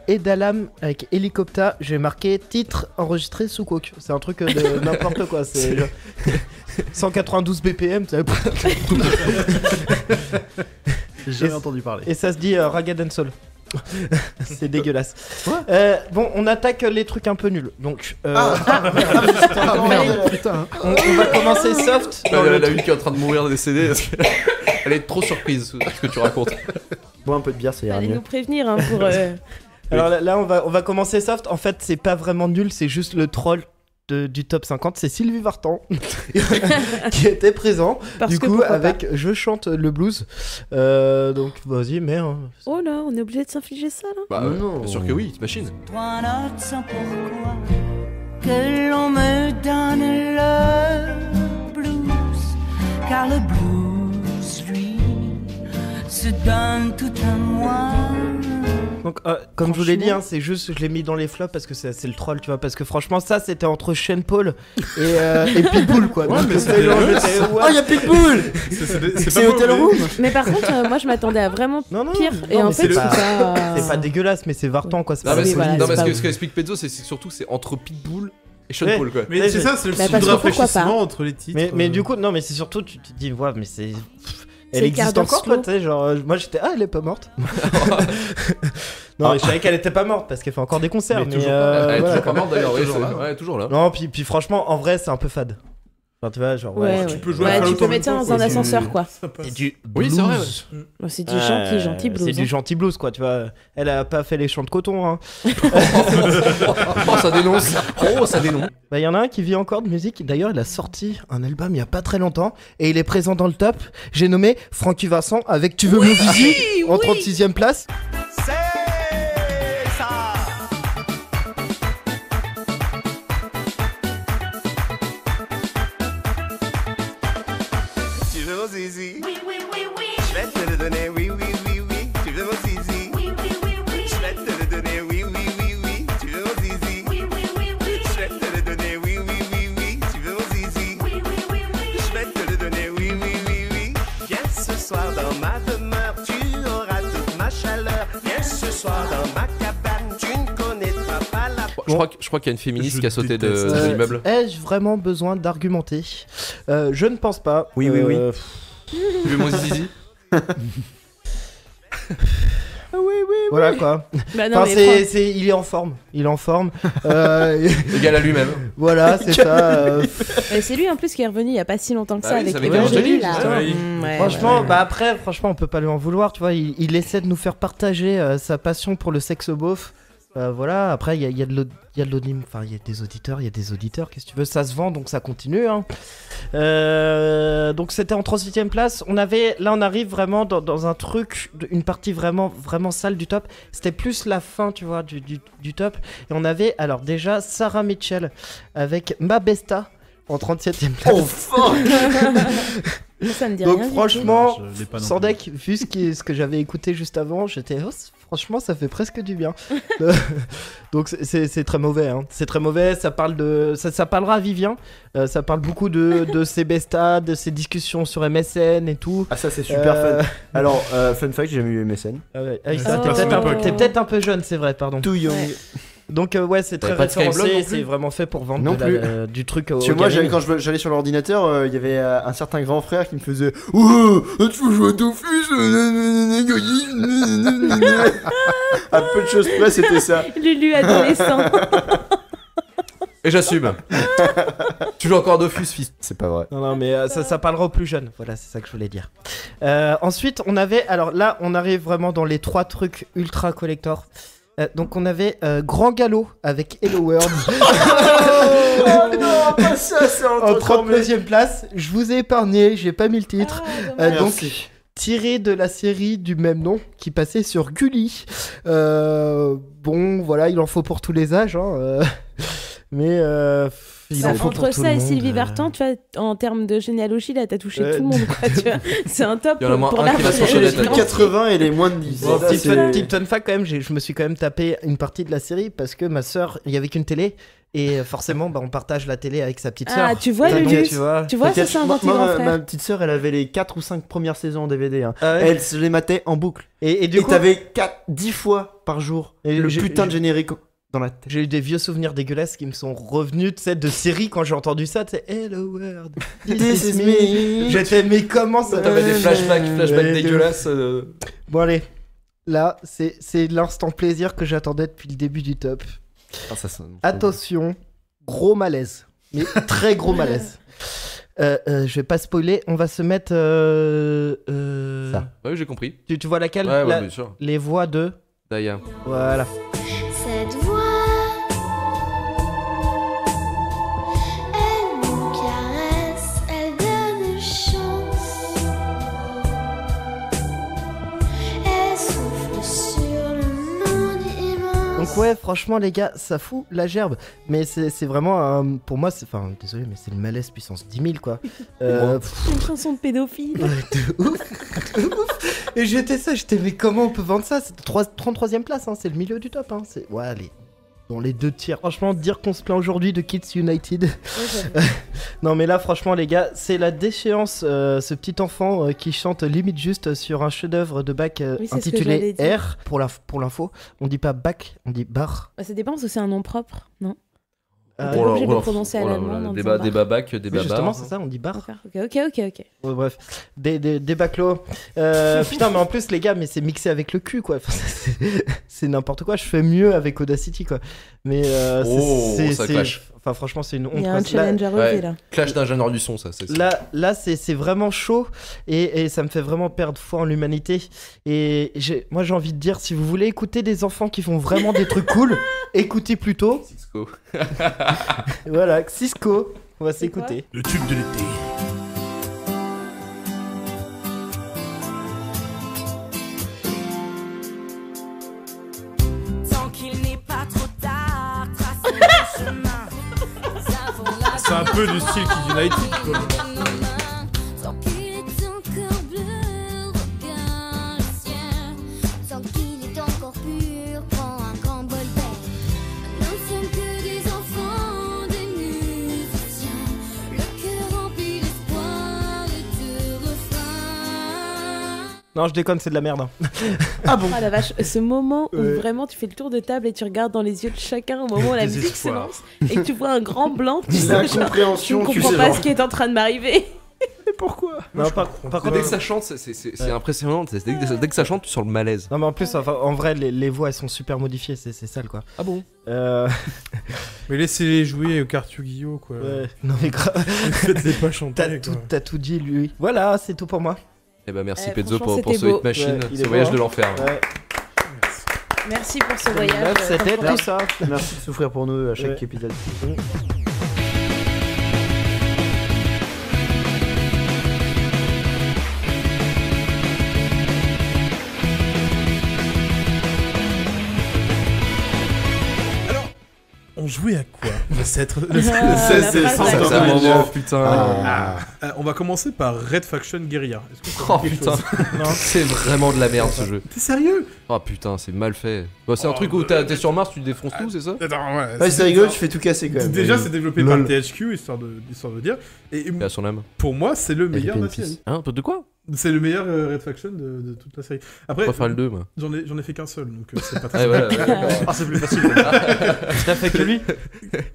Edalam avec Helicopta. J'ai marqué titre enregistré sous coke. C'est un truc de n'importe quoi. C'est genre 192 BPM. J'ai jamais entendu parler. Et ça se dit Ragged and Soul. C'est dégueulasse. Bon, on attaque les trucs un peu nuls. Donc, on va commencer soft. La une qui est en train de mourir décédée. Parce elle est trop surprise de ce que tu racontes. Bois un peu de bière, ça ira mieux. Allez nous prévenir hein, pour. Alors là, on va commencer soft. En fait, c'est pas vraiment nul, c'est juste le troll du top 50. C'est Sylvie Vartan qui était présent. Du coup, avec Je chante le blues. Donc, vas-y, mais. Oh là, on est obligé de s'infliger ça là. Bah non, bien sûr que oui, t'imagines. Toi note sans pourquoi que l'on me donne le blues, car le blues, lui, se donne tout à moi. Donc, comme je vous l'ai dit, hein, c'est juste, je l'ai mis dans les flops parce que c'est le troll, tu vois. Parce que franchement, ça c'était entre Sean Paul et Pitbull, quoi. Ouais, mais c'est oh, il y a Pitbull. C'est Hotel Room. Mais par contre, moi je m'attendais à vraiment pire. Non, et en fait, c'est pas dégueulasse, mais c'est Vartan, quoi. Non, mais ce qu'explique Pezzo, c'est surtout c'est entre Pitbull et Sean Paul, quoi. Mais c'est ça, c'est le petit de rafraîchissement entre les titres. Mais du coup, non, mais c'est surtout, tu te dis, ouais, mais c'est. Elle existe encore, quoi, tu sais, genre, moi j'étais, elle est pas morte. Non, mais je savais qu'elle était pas morte parce qu'elle fait encore des concerts, mais elle est toujours pas morte d'ailleurs, ouais, toujours là. Non, puis franchement, en vrai, c'est un peu fade. Enfin, tu vois, genre, tu peux mettre ça dans un ascenseur, quoi. C'est du blues. Oui, c'est vrai. C'est du gentil blues. C'est du gentil blues, quoi, tu vois. Elle a pas fait les champs de coton, hein. Oh, ça dénonce. Oh, ça dénonce. Bah, y en a un qui vit encore de musique. D'ailleurs, il a sorti un album il y a pas très longtemps et il est présent dans le top. J'ai nommé Francky Vincent avec Tu veux mon zizi en 36e place. Zizi. Oui, oui, oui, oui. Je vais te le donner, oui, oui, oui, oui. Tu veux mon zizi? Oui, oui, oui, oui. Je vais te le donner, oui, oui, oui, oui. Tu veux mon zizi? Oui, oui, oui, oui. Je vais te le donner, oui, oui, oui, oui. Tu veux mon zizi? Oui, oui, oui, oui. Je vais te le donner, oui, oui, oui, oui. Viens ce soir dans ma demeure, tu auras toute ma chaleur. Viens ce soir dans ma cabane, tu ne connaîtras pas la. Je crois qu'il y a une féministe qui a sauté de l'immeuble. Ai-je vraiment besoin d'argumenter? Je ne pense pas. Oui, oui, oui. Tu veux mon zizi? Voilà quoi. Bah non, enfin, il est en forme. Il est en forme. Égal à lui-même. Voilà, c'est ça. C'est lui en plus qui est revenu il y a pas si longtemps que ça avec les Angélique. Franchement, après, franchement, on peut pas lui en vouloir. Tu vois, il essaie de nous faire partager sa passion pour le sexe beauf. Voilà, après il y a de l'audimat, enfin il y a des auditeurs, qu'est-ce que tu veux, ça se vend donc ça continue hein. Donc c'était en 38e place, on arrive vraiment dans un truc, une partie vraiment sale du top, c'était plus la fin tu vois du top, et on avait alors déjà Sarah Mitchell avec Ma Besta en 37e place. Oh fuck. Ça me dit donc rien franchement, Sandek, vu ce que j'avais écouté juste avant, j'étais franchement ça fait presque du bien. Donc c'est très mauvais hein. C'est très mauvais, ça parlera à Vivien, ça parle beaucoup de ses bestas, de ses discussions sur MSN et tout. Ah ça c'est super fun. Alors fun fact, j'ai jamais eu MSN. T'es peut-être un peu jeune, c'est vrai, pardon. Too young. Donc ouais, c'est très référencé, c'est vraiment fait pour vendre du truc. Parce que moi, quand j'allais sur l'ordinateur, il y avait un certain grand frère qui me faisait « Oh, tu veux jouer à ton fils ?» À peu de choses près, c'était ça. Lulu adolescent. Et j'assume. Tu joues encore Dofus, fils. C'est pas vrai. Non, mais ça parlera aux plus jeunes. Voilà, c'est ça que je voulais dire. Ensuite, alors là, on arrive vraiment dans les 3 trucs ultra collector. Donc on avait Grand Galop avec Hello World. Oh non, pas ça, c'est en 39e place. Je vous ai épargné, j'ai pas mis le titre. Donc tiré de la série du même nom qui passait sur Gulli. Bon, voilà, il en faut pour tous les âges, hein, mais il en faut entre pour tout ça le et monde. Sylvie Vartan, tu vois, en termes de généalogie, là, t'as touché tout le monde, quoi, tu vois. C'est un top. Il y en a moins pour un qui va s'enchaîner. Les 80 et les moins de 10. Bon, Ça, petite fun fact quand même, je me suis quand même tapé une partie de la série parce que ma sœur, il y avait qu'une télé et forcément bah, on partage la télé avec sa petite sœur. Ah, tu vois, Lulu, tu vois, ça c'est un gentil grand frère. Ma petite sœur, elle avait les 4 ou 5 premières saisons en DVD. Hein. Ah ouais. Elle se les matait en boucle. Et du coup, t'avais 10 fois par jour le putain de générique dans la tête. J'ai eu des vieux souvenirs dégueulasses qui me sont revenus, tu sais, de séries quand j'ai entendu ça, tu sais, Hello World, this is me. J'étais, mais comment ça? T'avais des flashbacks dégueulasses. Bon, allez, là, c'est l'instant plaisir que j'attendais depuis le début du top. Ah, ça sonne. Attention, gros malaise, mais très gros malaise. Je vais pas spoiler, on va se mettre. Ça. Ouais, j'ai compris. Tu vois laquelle? Ouais, bien sûr. Les voix de. Daya. Voilà. Cette voix, elle nous caresse, elle donne chance. Elle souffle sur le monde immense. Donc ouais, franchement les gars, ça fout la gerbe. Mais c'est vraiment, pour moi, enfin désolé, mais c'est le malaise puissance 10 000 quoi. C'est une chanson de pédophile. De ouf. Et j'étais mais comment on peut vendre ça? C'est 33ème place, hein, c'est le milieu du top. Hein. Ouais, allez, dans les 2 tiers. Franchement, dire qu'on se plaint aujourd'hui de Kids United. Non mais là, franchement les gars, c'est la déchéance. Ce petit enfant qui chante limite juste sur un chef-d'œuvre de Bach intitulé R. Pour l'info, on dit pas Bach, on dit Bach. Ça dépend parce que c'est un nom propre, non? On est obligé de le prononcer à l'allemand. Des bacs, des babars. Justement, c'est ça, on dit bar. Ok. Ouais, bref, des baclos. Putain, mais en plus, les gars, mais c'est mixé avec le cul, quoi. Enfin, c'est n'importe quoi. Je fais mieux avec Audacity, quoi. Mais ça clash. Enfin, franchement, c'est une honte. Il y a un challenge à relever, là. Clash d'ingénieur du son, ça. Là, c'est vraiment chaud et ça me fait vraiment perdre foi en l'humanité. Et moi, j'ai envie de dire, si vous voulez écouter des enfants qui font vraiment des trucs cool, écoutez plutôt. Cisco. Voilà, Cisco. On va s'écouter. Le tube de l'été. C'est un peu du style Kids United, quoi. Non, je déconne, c'est de la merde. Ah bon? Ah la vache, ce moment où vraiment tu fais le tour de table et tu regardes dans les yeux de chacun au moment où la musique se lance et que tu vois un grand blanc, tu sais, l'incompréhension, tu comprends pas ce qui est en train de m'arriver. Mais pourquoi? Non, par contre, dès que ça chante, c'est impressionnant. Dès que ça chante, tu sens le malaise. Non, mais en plus, enfin, en vrai, les voix elles sont super modifiées, c'est sale quoi. Ah bon? Mais laissez-les jouer au cartes Yu-Gi-Oh quoi. Ouais. Non mais grave. Faites-les pas chanter. T'as tout dit, lui. Voilà, c'est tout pour moi. Eh ben merci Pezzo pour ce beau. Hit Machine, ce voyage de l'enfer. Ouais. Merci pour ce voyage. C'était tout ça. Merci de souffrir pour nous à chaque épisode. On jouait à quoi? Le 16, c'est un moment, putain. On va commencer par Red Faction Guerrilla. Oh putain, c'est vraiment de la merde ce jeu. T'es sérieux? Oh putain, c'est mal fait. Bon, c'est un truc où t'es sur Mars, tu défonces tout, c'est ça? Ouais, c'est rigolo, tu fais tout casser quand même. Déjà, c'est développé par le THQ, histoire de dire. Et à son âme. Pour moi, c'est le meilleur de la série. Hein, de quoi? C'est le meilleur Red Faction de toute la série. Après, on va faire le 2, moi. J'en ai fait qu'un seul, donc c'est pas très Ah, c'est plus facile. T'as fait que lui?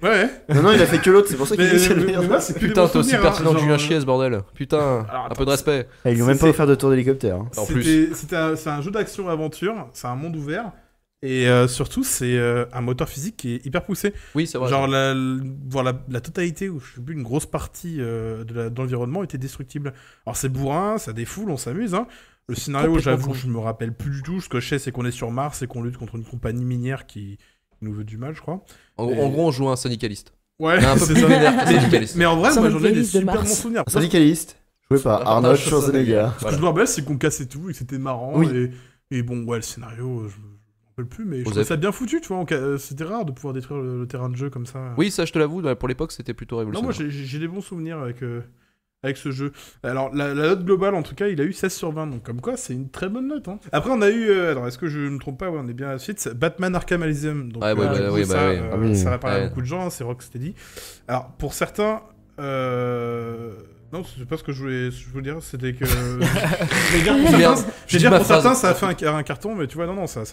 Ouais. Non, il a fait que l'autre, c'est pour ça qu'il est le meilleur. Putain, t'es aussi pertinent que Julien Chiez, bordel. Putain, un peu de respect. Ils lui ont même pas offert de tour d'hélicoptère. En plus. C'est un jeu d'action-aventure, c'est un monde ouvert. Et surtout, c'est un moteur physique qui est hyper poussé. Oui, c'est vrai. Genre, voir la totalité, ou je sais plus, une grosse partie de l'environnement était destructible. Alors, c'est bourrin, ça défoule, on s'amuse. Hein. Le scénario, j'avoue, je me rappelle plus du tout. Ce que je sais, c'est qu'on est sur Mars et qu'on lutte contre une compagnie minière qui nous veut du mal, je crois. En gros, on joue un syndicaliste. Ouais, un peu plus vénère qu'un syndicaliste. Mais en vrai, moi, j'en ai des super bons souvenirs. Syndicaliste. Joué par Arnold Schwarzenegger. Ce que je me rappelle, c'est qu'on cassait tout et que c'était marrant. Oui. Et bon, ouais, le scénario, je me rappelle plus, mais je trouvais ça bien foutu, tu vois. C'était rare de pouvoir détruire le terrain de jeu comme ça. Oui, ça, je te l'avoue, pour l'époque, c'était plutôt Non, révolutionnaire. moi, j'ai des bons souvenirs avec ce jeu. Alors, la note globale, en tout cas, il a eu 16 sur 20, donc comme quoi, c'est une très bonne note. Hein. Après, on a eu, alors, est-ce que je ne me trompe pas, ouais, on est bien à la suite, Batman Arkham Asylum. Donc, ça va parler à beaucoup de gens, hein, c'est Rocksteady. Alors, pour certains... Non, c'est pas ce que je voulais dire, c'était que... pour certains, ça a fait un carton, mais tu vois, non, ça a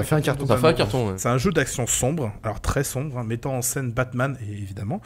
fait un carton. C'est un jeu d'action sombre, alors très sombre, hein, mettant en scène Batman, évidemment.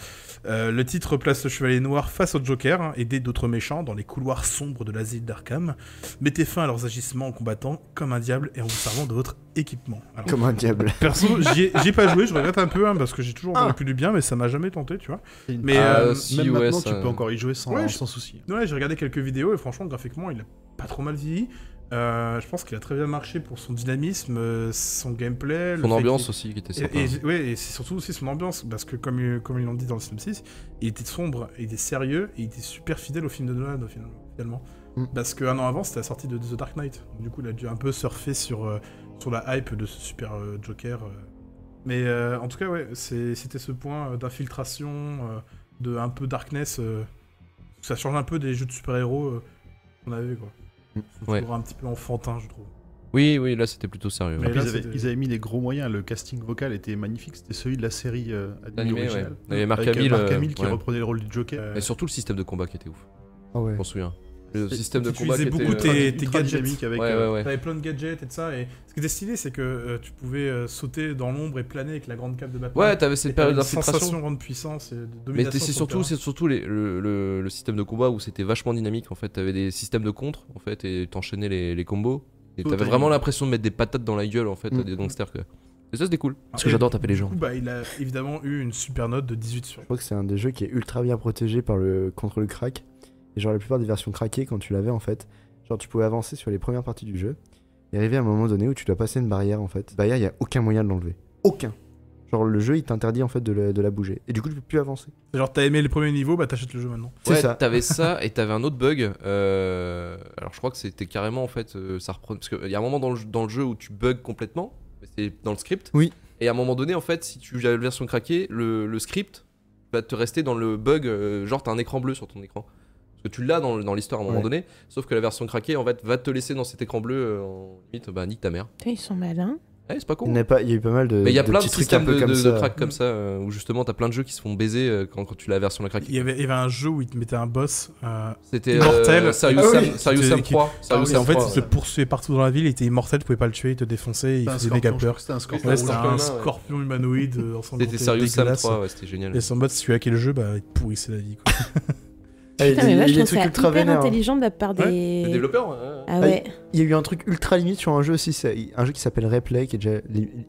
Le titre place le Chevalier Noir face au Joker, hein, aidé d'autres méchants dans les couloirs sombres de l'asile d'Arkham. Mettez fin à leurs agissements en combattant comme un diable et en vous servant de votre équipement. Alors, comme un diable. Perso, j'y ai pas joué, je regrette un peu, hein, parce que j'ai toujours entendu plus du bien, mais ça m'a jamais tenté, tu vois. Mais même maintenant, tu peux encore y jouer sans souci. Ouais, j'ai regardé quelques vidéos et franchement, graphiquement, il a pas trop mal vieilli. Je pense qu'il a très bien marché pour son dynamisme, son gameplay. Son ambiance aussi qui était sympa. Et c'est surtout aussi son ambiance, parce que comme ils l'ont dit dans le synopsis, il était sombre, il était sérieux, et il était super fidèle au film de Nolan, finalement. Parce qu'un an avant, c'était la sortie de The Dark Knight. Du coup, il a dû un peu surfer sur la hype de ce super Joker. Mais en tout cas, ouais, c'était ce point d'infiltration, de un peu darkness. Ça change un peu des jeux de super-héros qu'on avait, quoi. C'est toujours un petit peu enfantin, je trouve. Oui, là c'était plutôt sérieux. Là, ils avaient mis des gros moyens, le casting vocal était magnifique, c'était celui de la série animée originale. Il y avait Mark Hamill qui reprenait le rôle du Joker. Et surtout le système de combat qui était ouf. Ah ouais. Je m'en souviens. Le système de combat qui était... beaucoup tes gadgets. Avec, t'avais plein de gadgets et de ça, et ce qui était stylé, c'est que tu pouvais sauter dans l'ombre et planer avec la grande cape de Batman. Ouais, t'avais cette période d'infiltration. Sensation de grande puissance et de domination. Mais c'est surtout le système de combat où c'était vachement dynamique, en fait. T'avais des systèmes de contre, en fait, et t'enchaînais les combos. Et t'avais vraiment l'impression de mettre des patates dans la gueule, en fait, à des gangsters, quoi. Et ça, c'était cool. Parce que j'adore taper les gens. Du coup, il a évidemment eu une super note de 18 sur 20. Je crois que c'est un des jeux qui est ultra bien protégé contre le crack. Et genre la plupart des versions craquées, quand tu l'avais en fait, genre tu pouvais avancer sur les premières parties du jeu et arriver à un moment donné où tu dois passer une barrière en fait. Barrière, il y a aucun moyen de l'enlever. Aucun. Genre le jeu il t'interdit en fait de la bouger. Et du coup tu peux plus avancer. Genre t'as aimé les premiers niveaux, bah t'achètes le jeu maintenant. C'est ça. T'avais ça et t'avais un autre bug. Alors je crois que c'était carrément en fait ça reprend parce qu'il y a un moment dans le jeu où tu bugs complètement. C'est dans le script. Oui. Et à un moment donné en fait si tu as la version craquée, le script va te rester dans le bug. Genre t'as un écran bleu sur ton écran. Parce que tu l'as dans l'histoire à un moment donné, sauf que la version craquée en fait va te laisser dans cet écran bleu en limite nique ta mère. Ils sont malins. Ouais, c'est pas con. Il y a eu pas mal de. Mais il y a plein de petits trucs systèmes un peu de crack comme ça où justement t'as plein de jeux qui se font baiser quand tu l'as la version craquée. Il y avait un jeu où il te mettait un boss c'était immortel. Serious Sam 3. En fait, il te poursuivait partout dans la ville, il était immortel, tu pouvais pas le tuer, il te défonçait, il faisait méga peur. C'était un scorpion humanoïde ensanglanté. C'était Serious Sam 3, c'était génial. Et son mode, si tu hackais le jeu, bah il te pourrissait la vie. Putain, mais moi je trouve ça hyper intelligent de la part des développeurs. Ah ouais. Il y a eu un truc ultra limite sur un jeu aussi, un jeu qui s'appelle Replay, qui est déjà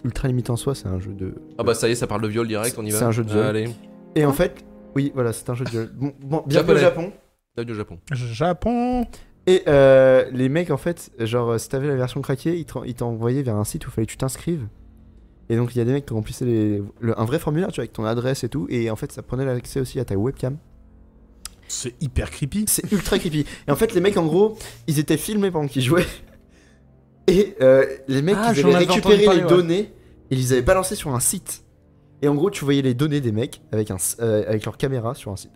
ultra limite en soi, c'est un jeu de... Ah bah ça y est, ça parle de viol direct, on y va. C'est un jeu de viol. Allez. Et en fait, oui, voilà, c'est un jeu de viol. Bon, bienvenue au Japon. Bienvenue au Japon. Japon. Et les mecs, en fait, genre, si t'avais la version craquée, ils t'envoyaient vers un site où il fallait que tu t'inscrives. Et donc il y a des mecs qui remplissaient un vrai formulaire, tu vois, avec ton adresse et tout, et en fait ça prenait l'accès aussi à ta webcam. C'est hyper creepy. C'est ultra creepy. Et en fait, les mecs, en gros, ils étaient filmés pendant qu'ils jouaient. Et les mecs, ils avaient récupéré les données et ils les avaient balancées sur un site. Et en gros, tu voyais les données des mecs avec leur caméra sur un site.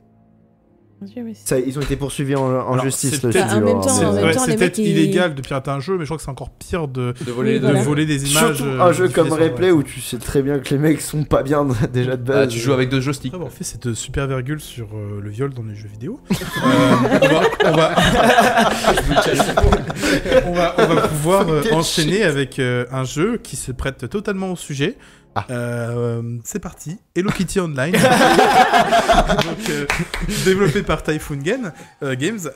Ça, ils ont été poursuivis en justice. C'est peut-être illégal de pirater un jeu, mais je crois que c'est encore pire de voler des images. Surtout un jeu comme Replay où tu sais très bien que les mecs sont pas bien déjà de base. Ah, tu joues avec deux joysticks. On fait cette super virgule sur le viol dans les jeux vidéo. On va pouvoir enchaîner avec un jeu qui se prête totalement au sujet. C'est parti, Hello Kitty Online, donc, développé par Typhoon Games.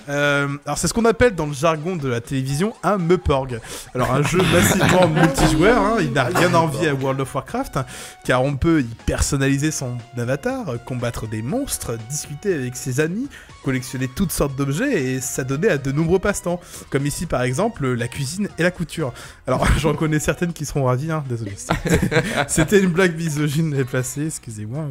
Alors c'est ce qu'on appelle dans le jargon de la télévision un Meuporg. Alors un jeu massivement multijoueur, hein, il n'a rien à envier à World of Warcraft, car on peut y personnaliser son avatar, combattre des monstres, discuter avec ses amis, collectionner toutes sortes d'objets et s'adonner à de nombreux passe-temps, comme ici par exemple la cuisine et la couture. Alors j'en connais certaines qui seront ravies, hein, désolé. C'était une blague misogyne déplacée, excusez-moi.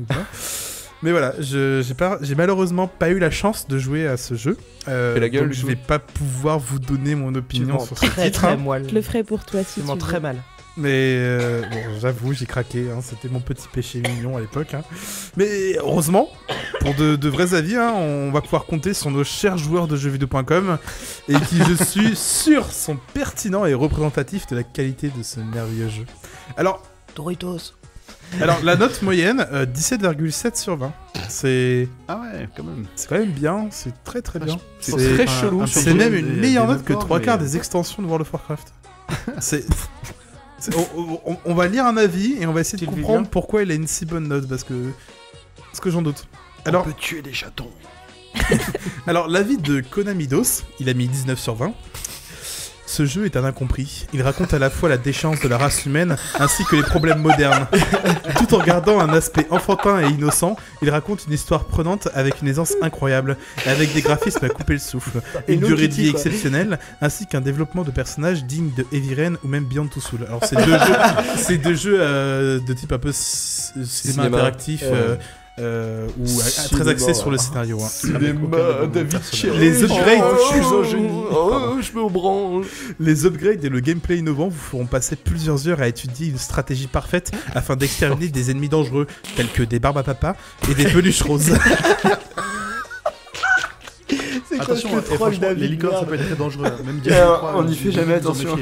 Mais voilà, j'ai malheureusement pas eu la chance de jouer à ce jeu. La gueule, donc je vais pas pouvoir vous donner mon opinion sur ce titre. Très moelle. Je le ferai pour toi si tu veux. très mal. Mais bon, j'avoue, j'ai craqué. Hein, c'était mon petit péché mignon à l'époque. Hein. Mais heureusement, pour de vrais avis, hein, on va pouvoir compter sur nos chers joueurs de jeuxvideo.com et qui, je suis sûr, sont pertinents et représentatifs de la qualité de ce merveilleux jeu. Alors, Doritos. Alors, la note moyenne, 17,7 sur 20. C'est... Ah ouais, quand même. C'est quand même bien, c'est très très bien. C'est très chelou. C'est même une meilleure note que 3/4 des extensions de World of Warcraft. On va lire un avis et on va essayer de comprendre pourquoi il a une si bonne note, parce que j'en doute. Alors, on peut tuer des chatons. Alors, l'avis de Konamidos, il a mis 19 sur 20. Ce jeu est un incompris. Il raconte à la fois la déchéance de la race humaine ainsi que les problèmes modernes. Tout en gardant un aspect enfantin et innocent, il raconte une histoire prenante avec une aisance incroyable, et avec des graphismes à couper le souffle, une durée de vie exceptionnelle, ainsi qu'un développement de personnages digne de Heavy Rain ou même Beyond Two Souls. Alors c'est deux jeux de type un peu cinéma interactif. Ou très axé sur le scénario. Les upgrades, je me branche. Les upgrades et le gameplay innovant vous feront passer plusieurs heures à étudier une stratégie parfaite afin d'exterminer des ennemis dangereux tels que des barbes à papa et des peluches roses. Attention, les licornes ça peut être très dangereux. Même on n'y fait jamais attention.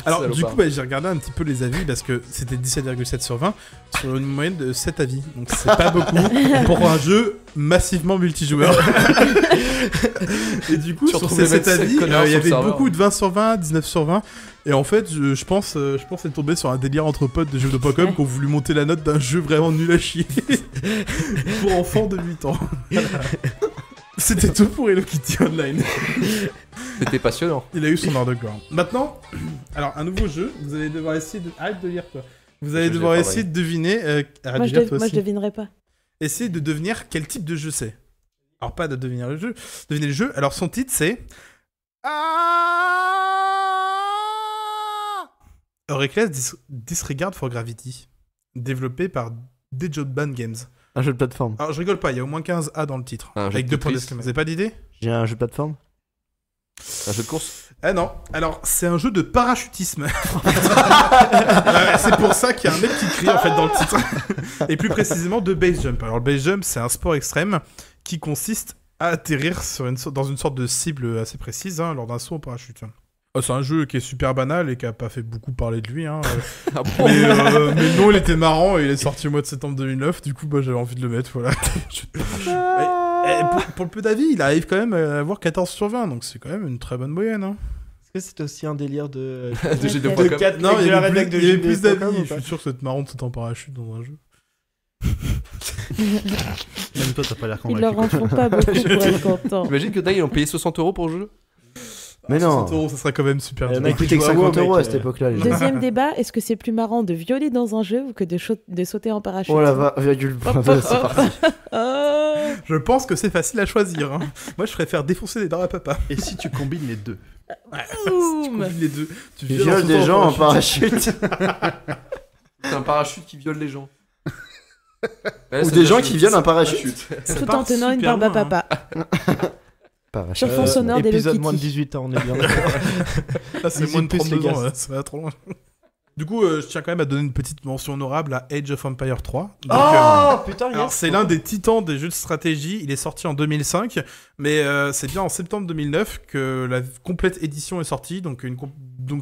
Alors du coup j'ai regardé un petit peu les avis parce que c'était 17,7 sur 20 sur une moyenne de 7 avis. Donc c'est pas beaucoup pour un jeu massivement multijoueur. Et du coup sur ces 7 avis, il y avait beaucoup de 20 sur 20, 19 sur 20. Et en fait je pense être tombé sur un délire entre potes de jeuxvideo.com qui ont voulu monter la note d'un jeu vraiment nul à chier pour enfants de 8 ans. C'était tout pour Hello Kitty Online. C'était passionnant. Il a eu son underground. Maintenant, alors un nouveau jeu, vous allez devoir essayer de... Arrête de lire toi. Vous allez devoir essayer de deviner... Moi je devinerai pas. Essayez de deviner quel type de jeu c'est. Alors pas de deviner le jeu. Devinez le jeu. Alors son titre c'est... A Reckless Disregard for Gravity. Développé par Dejoban Games. Un jeu de plateforme. Alors je rigole pas, il y a au moins 15 A dans le titre. Avec 2 points d'exclamation. Vous avez pas d'idée ? J'ai un jeu de plateforme. Un jeu de course ? Ah non, alors c'est un jeu de parachutisme. C'est pour ça qu'il y a un mec qui crie en fait dans le titre. Et plus précisément de base jump. Alors le base jump c'est un sport extrême qui consiste à atterrir dans une sorte de cible assez précise lors d'un saut en parachute. C'est un jeu qui est super banal et qui a pas fait beaucoup parler de lui. Mais non, il était marrant et il est sorti au mois de septembre 2009. Du coup, j'avais envie de le mettre. Voilà. Pour le peu d'avis, il arrive quand même à avoir 14 sur 20. Donc c'est quand même une très bonne moyenne. Est-ce que c'était aussi un délire de G2.com? Non, il y avait plus d'avis. Je suis sûr que c'est marrant de sauter en parachute dans un jeu. Même toi, t'as pas l'air convaincu. Ils leur en font pas beaucoup pour être contents. Imagine que ils ont payé 60 € pour le jeu. Mais non, 60 €, ça serait quand même super. Il y en a qui coûtaient 50 € à cette époque-là. Deuxième débat, est-ce que c'est plus marrant de violer dans un jeu ou que de sauter en parachute? Oh la virgule. C'est parti. Je pense que c'est facile à choisir. Moi, je préfère défoncer des dents à papa. Et si tu combines les deux? Ouais, si tu combines les deux, tu violes des gens en parachute. C'est un parachute qui viole les gens. Ou des gens qui violent un parachute. Tout en tenant une barbe à papa. Sur fond sonore des épisode moins de 18 ans, on est bien. Là, c'est moins de 32 ans, ça va trop loin. Du coup, je tiens quand même à donner une petite mention honorable à Age of Empires 3. Donc, putain, alors, c'est l'un des titans des jeux de stratégie. Il est sorti en 2005, mais c'est bien en septembre 2009 que la complète édition est sortie. Donc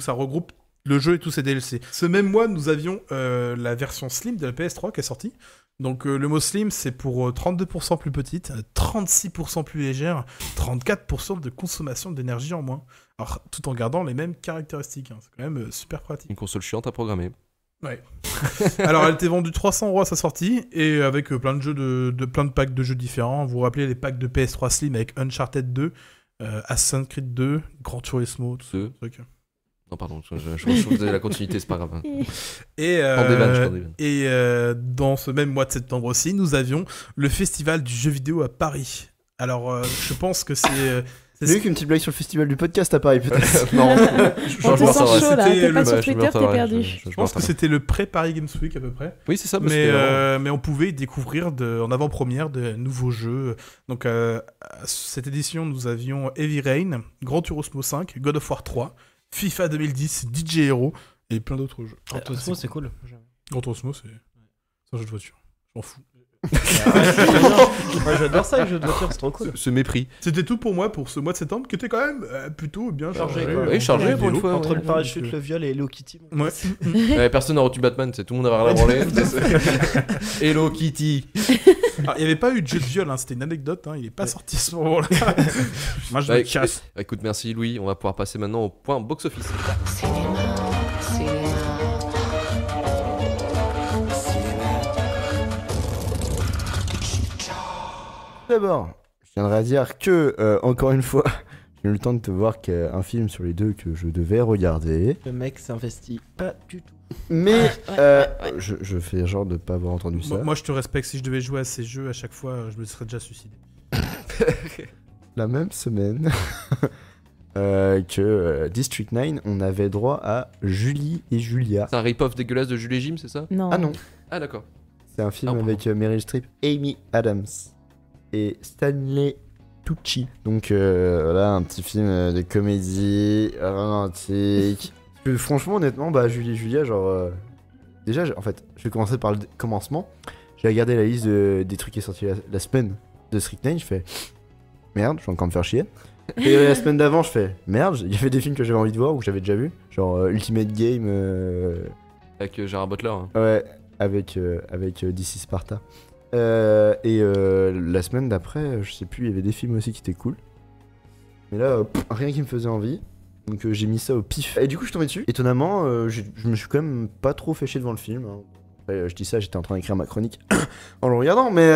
ça regroupe le jeu et tous ses DLC. Ce même mois, nous avions la version Slim de la PS3 qui est sortie. Donc le mot Slim, c'est pour 32% plus petite, 36% plus légère, 34% de consommation d'énergie en moins. Alors tout en gardant les mêmes caractéristiques. C'est quand même super pratique. Une console chiante à programmer. Ouais. Alors elle était vendue 300 € à sa sortie et avec plein de jeux plein de packs de jeux différents. Vous vous rappelez les packs de PS3 Slim avec Uncharted 2, Assassin's Creed 2, Gran Turismo, tout ce truc. Non, pardon, je faisais la continuité, c'est pas grave. Et dans ce même mois de septembre aussi, nous avions le festival du jeu vidéo à Paris. Alors, je pense que c'est J'ai vu qu'une petite blague sur le festival du podcast à Paris, peut-être. Non, On te sent chaud là, t'es pas sur Twitter, t'es perdu. Je pense que c'était le pré-Paris Games Week à peu près. Oui, c'est ça. Mais on pouvait y découvrir en avant-première de nouveaux jeux. Donc, à cette édition, nous avions Heavy Rain, Gran Turismo 5, God of War 3, FIFA 2010, DJ Hero et plein d'autres jeux. Gran Turismo, c'est cool. Gran Turismo, c'est un jeu de voiture. Je m'en fous. Moi j'adore ça, les jeux de voiture, c'est trop cool. Ce mépris. C'était tout pour moi pour ce mois de septembre qui était quand même plutôt bien chargé. Oui, chargé pour une fois. Entre le parachute, le viol et Hello Kitty. Ouais. Personne n'a reçu Batman, tout le monde avait rien à branler. Hello Kitty. Il n'y avait pas eu de jeu de viol, c'était une anecdote, il n'est pas sorti à ce moment-là. Moi je me casse. Écoute, merci Louis, on va pouvoir passer maintenant au point box-office. D'abord, je tiendrai à dire que, encore une fois, j'ai eu le temps de te voir qu'un film sur les deux que je devais regarder. Le mec s'investit pas du tout. Mais je fais genre de pas avoir entendu ça. Moi je te respecte, si je devais jouer à ces jeux à chaque fois, je me serais déjà suicidé. La même semaine que District 9, on avait droit à Julie et Julia. C'est un rip-off dégueulasse de Jules et Jim, c'est ça? Non. Ah non. Ah d'accord. C'est un film avec Meryl Streep, Amy Adams et Stanley Tucci. Donc voilà, un petit film de comédie romantique. Franchement, honnêtement, Julie et Julia, genre... déjà, en fait, je vais commencer par le commencement. J'ai regardé la liste des trucs qui est sorti la semaine de District 9, je fais... Merde, je vais encore me faire chier. Et la semaine d'avant, je fais... Merde, il y avait des films que j'avais envie de voir ou que j'avais déjà vu. Genre Ultimate Game... Avec Gerard Butler. Hein. Ouais, avec DC Sparta. Et la semaine d'après, je sais plus, il y avait des films aussi qui étaient cool. Mais là, rien qui me faisait envie. Donc j'ai mis ça au pif. Et du coup, je suis tombé dessus. Étonnamment, je me suis quand même pas trop fait chier devant le film. Hein. Après, je dis ça, j'étais en train d'écrire ma chronique en le regardant, mais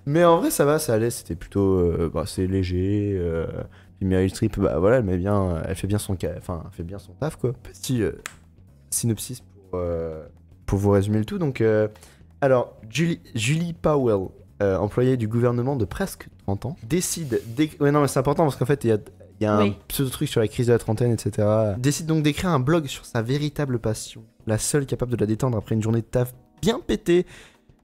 mais en vrai, ça va, ça allait. C'était plutôt, c'est léger. Puis Meryl Streep, voilà, elle fait bien son taf, quoi. Petit synopsis pour vous résumer le tout. Donc alors, Julie Powell, employée du gouvernement de presque 30 ans, décide... Ouais, non, mais c'est important parce qu'en fait, il y a un pseudo-truc sur la crise de la trentaine, etc. Décide donc d'écrire un blog sur sa véritable passion, la seule capable de la détendre après une journée de taf bien pétée,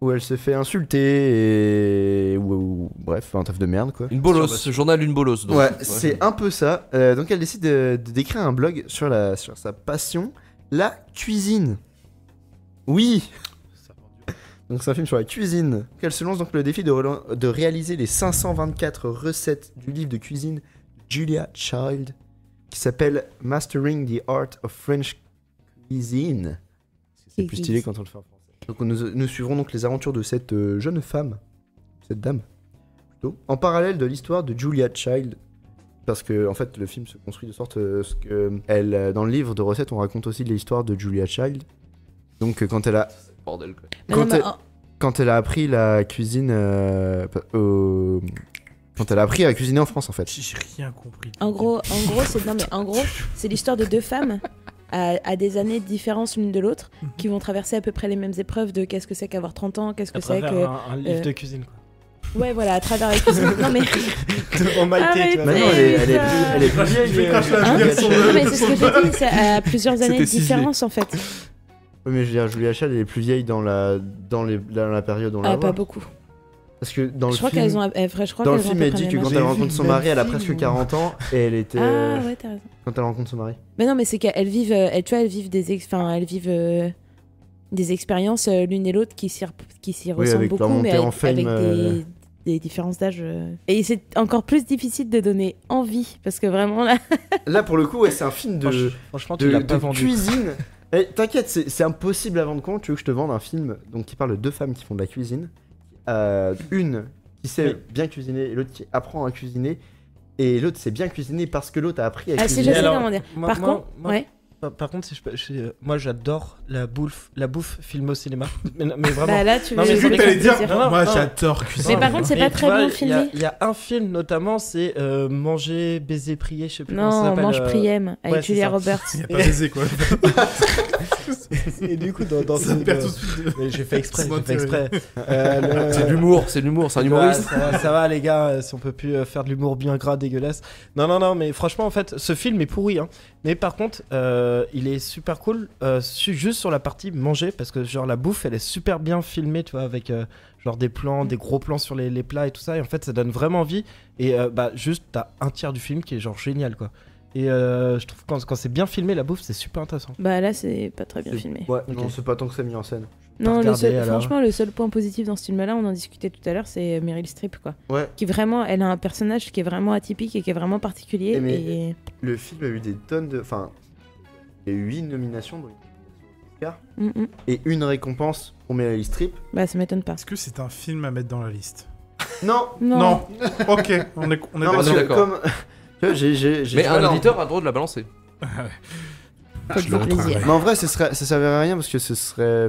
où elle se fait insulter et... bref, un taf de merde, quoi. Une bolosse, journal d'une bolosse. Donc. Ouais, c'est un peu ça. Donc elle décide d'écrire un blog sur sa passion, la cuisine. Oui. Donc c'est un film sur la cuisine. Elle se lance donc le défi de réaliser les 524 recettes du livre de cuisine Julia Child, qui s'appelle Mastering the Art of French Cuisine. C'est plus stylé quand on le fait en français. Donc nous suivrons donc les aventures de cette jeune femme, cette dame, plutôt, en parallèle de l'histoire de Julia Child. Parce que en fait le film se construit de sorte que dans le livre de recettes on raconte aussi l'histoire de Julia Child. Donc quand elle a... Bordel, quoi. Quand elle a appris la cuisine quand elle a appris à cuisiner en France, en fait. J'ai rien compris. En gros, c'est l'histoire de deux femmes à des années de différence l'une de l'autre qui vont traverser à peu près les mêmes épreuves de qu'est-ce que c'est qu'avoir 30 ans, qu'est-ce que c'est que... un livre de cuisine, quoi. Ouais, voilà, à travers la cuisine. Non, mais... Devant Maïté, tu vois. Maintenant, elle est plus vieille. Non, mais c'est ce que j'ai dit, c'est à plusieurs années de différence, en fait. Oui, mais je veux dire, Julia Child, elle est plus vieille dans la période où on la voit. Pas beaucoup. Parce que dans le film, dans le film, elle dit que quand elle rencontre son mari, elle a presque 40 ans et elle était. Ah ouais, t'as raison. Quand elle rencontre son mari. Mais non, mais c'est qu'elles vivent, des expériences l'une et l'autre qui s'y ressemblent beaucoup, mais avec des différences d'âge. Et c'est encore plus difficile de donner envie parce que vraiment là. Là pour le coup, c'est un film de cuisine. T'inquiète, c'est impossible à vendre compte. Tu veux que je te vende un film donc qui parle de deux femmes qui font de la cuisine. Une qui sait bien cuisiner et l'autre qui apprend à cuisiner et l'autre sait bien cuisiner parce que l'autre a appris à cuisiner. C'est comment dire. Par contre, moi j'adore la bouffe filmée au cinéma. Mais vraiment. Bah là, tu j'ai vu que t'allais dire. Moi j'adore cuisiner. Mais par contre, c'est pas très bien filmé. Il y a un film notamment, c'est Manger, baiser, prier, je sais plus comment ça Non, s'appelle. Mange, Priem avec Julia Roberts. Il y a pas baiser quoi. Et du coup, dans Ça ce perd tout de suite. Mais j'ai fait exprès, C'est j'ai fait intérêt. exprès. C'est de l'humour, c'est un humoriste. Ça va les gars, si on peut plus faire de l'humour bien gras, dégueulasse. Non, mais franchement, en fait, ce film est pourri. Hein. Mais par contre, il est super cool, juste sur la partie manger, parce que genre la bouffe, elle est super bien filmée, tu vois, avec genre des plans, des gros plans sur les plats et tout ça. Et en fait, ça donne vraiment envie. Et juste, t'as un tiers du film qui est genre génial, quoi. Et je trouve que quand c'est bien filmé, la bouffe, c'est super intéressant. Bah là, c'est pas très bien filmé. Ouais, Okay. non, c'est pas tant que ça mis en scène. Non, franchement, le seul point positif dans ce film-là, on en discutait tout à l'heure, c'est Meryl Streep, quoi. Ouais. Qui vraiment, elle a un personnage qui est vraiment atypique et qui est vraiment particulier. Et le film a eu des tonnes de... Enfin, il y a eu 8 nominations dans Oscar et une récompense pour Meryl Streep. Bah, ça m'étonne pas. Est-ce que c'est un film à mettre dans la liste? Non. Ok, on est d'accord. Comme... Mais un auditeur a le droit de la balancer. Faut du plaisir. Mais en vrai, ça servirait à rien parce que ce serait...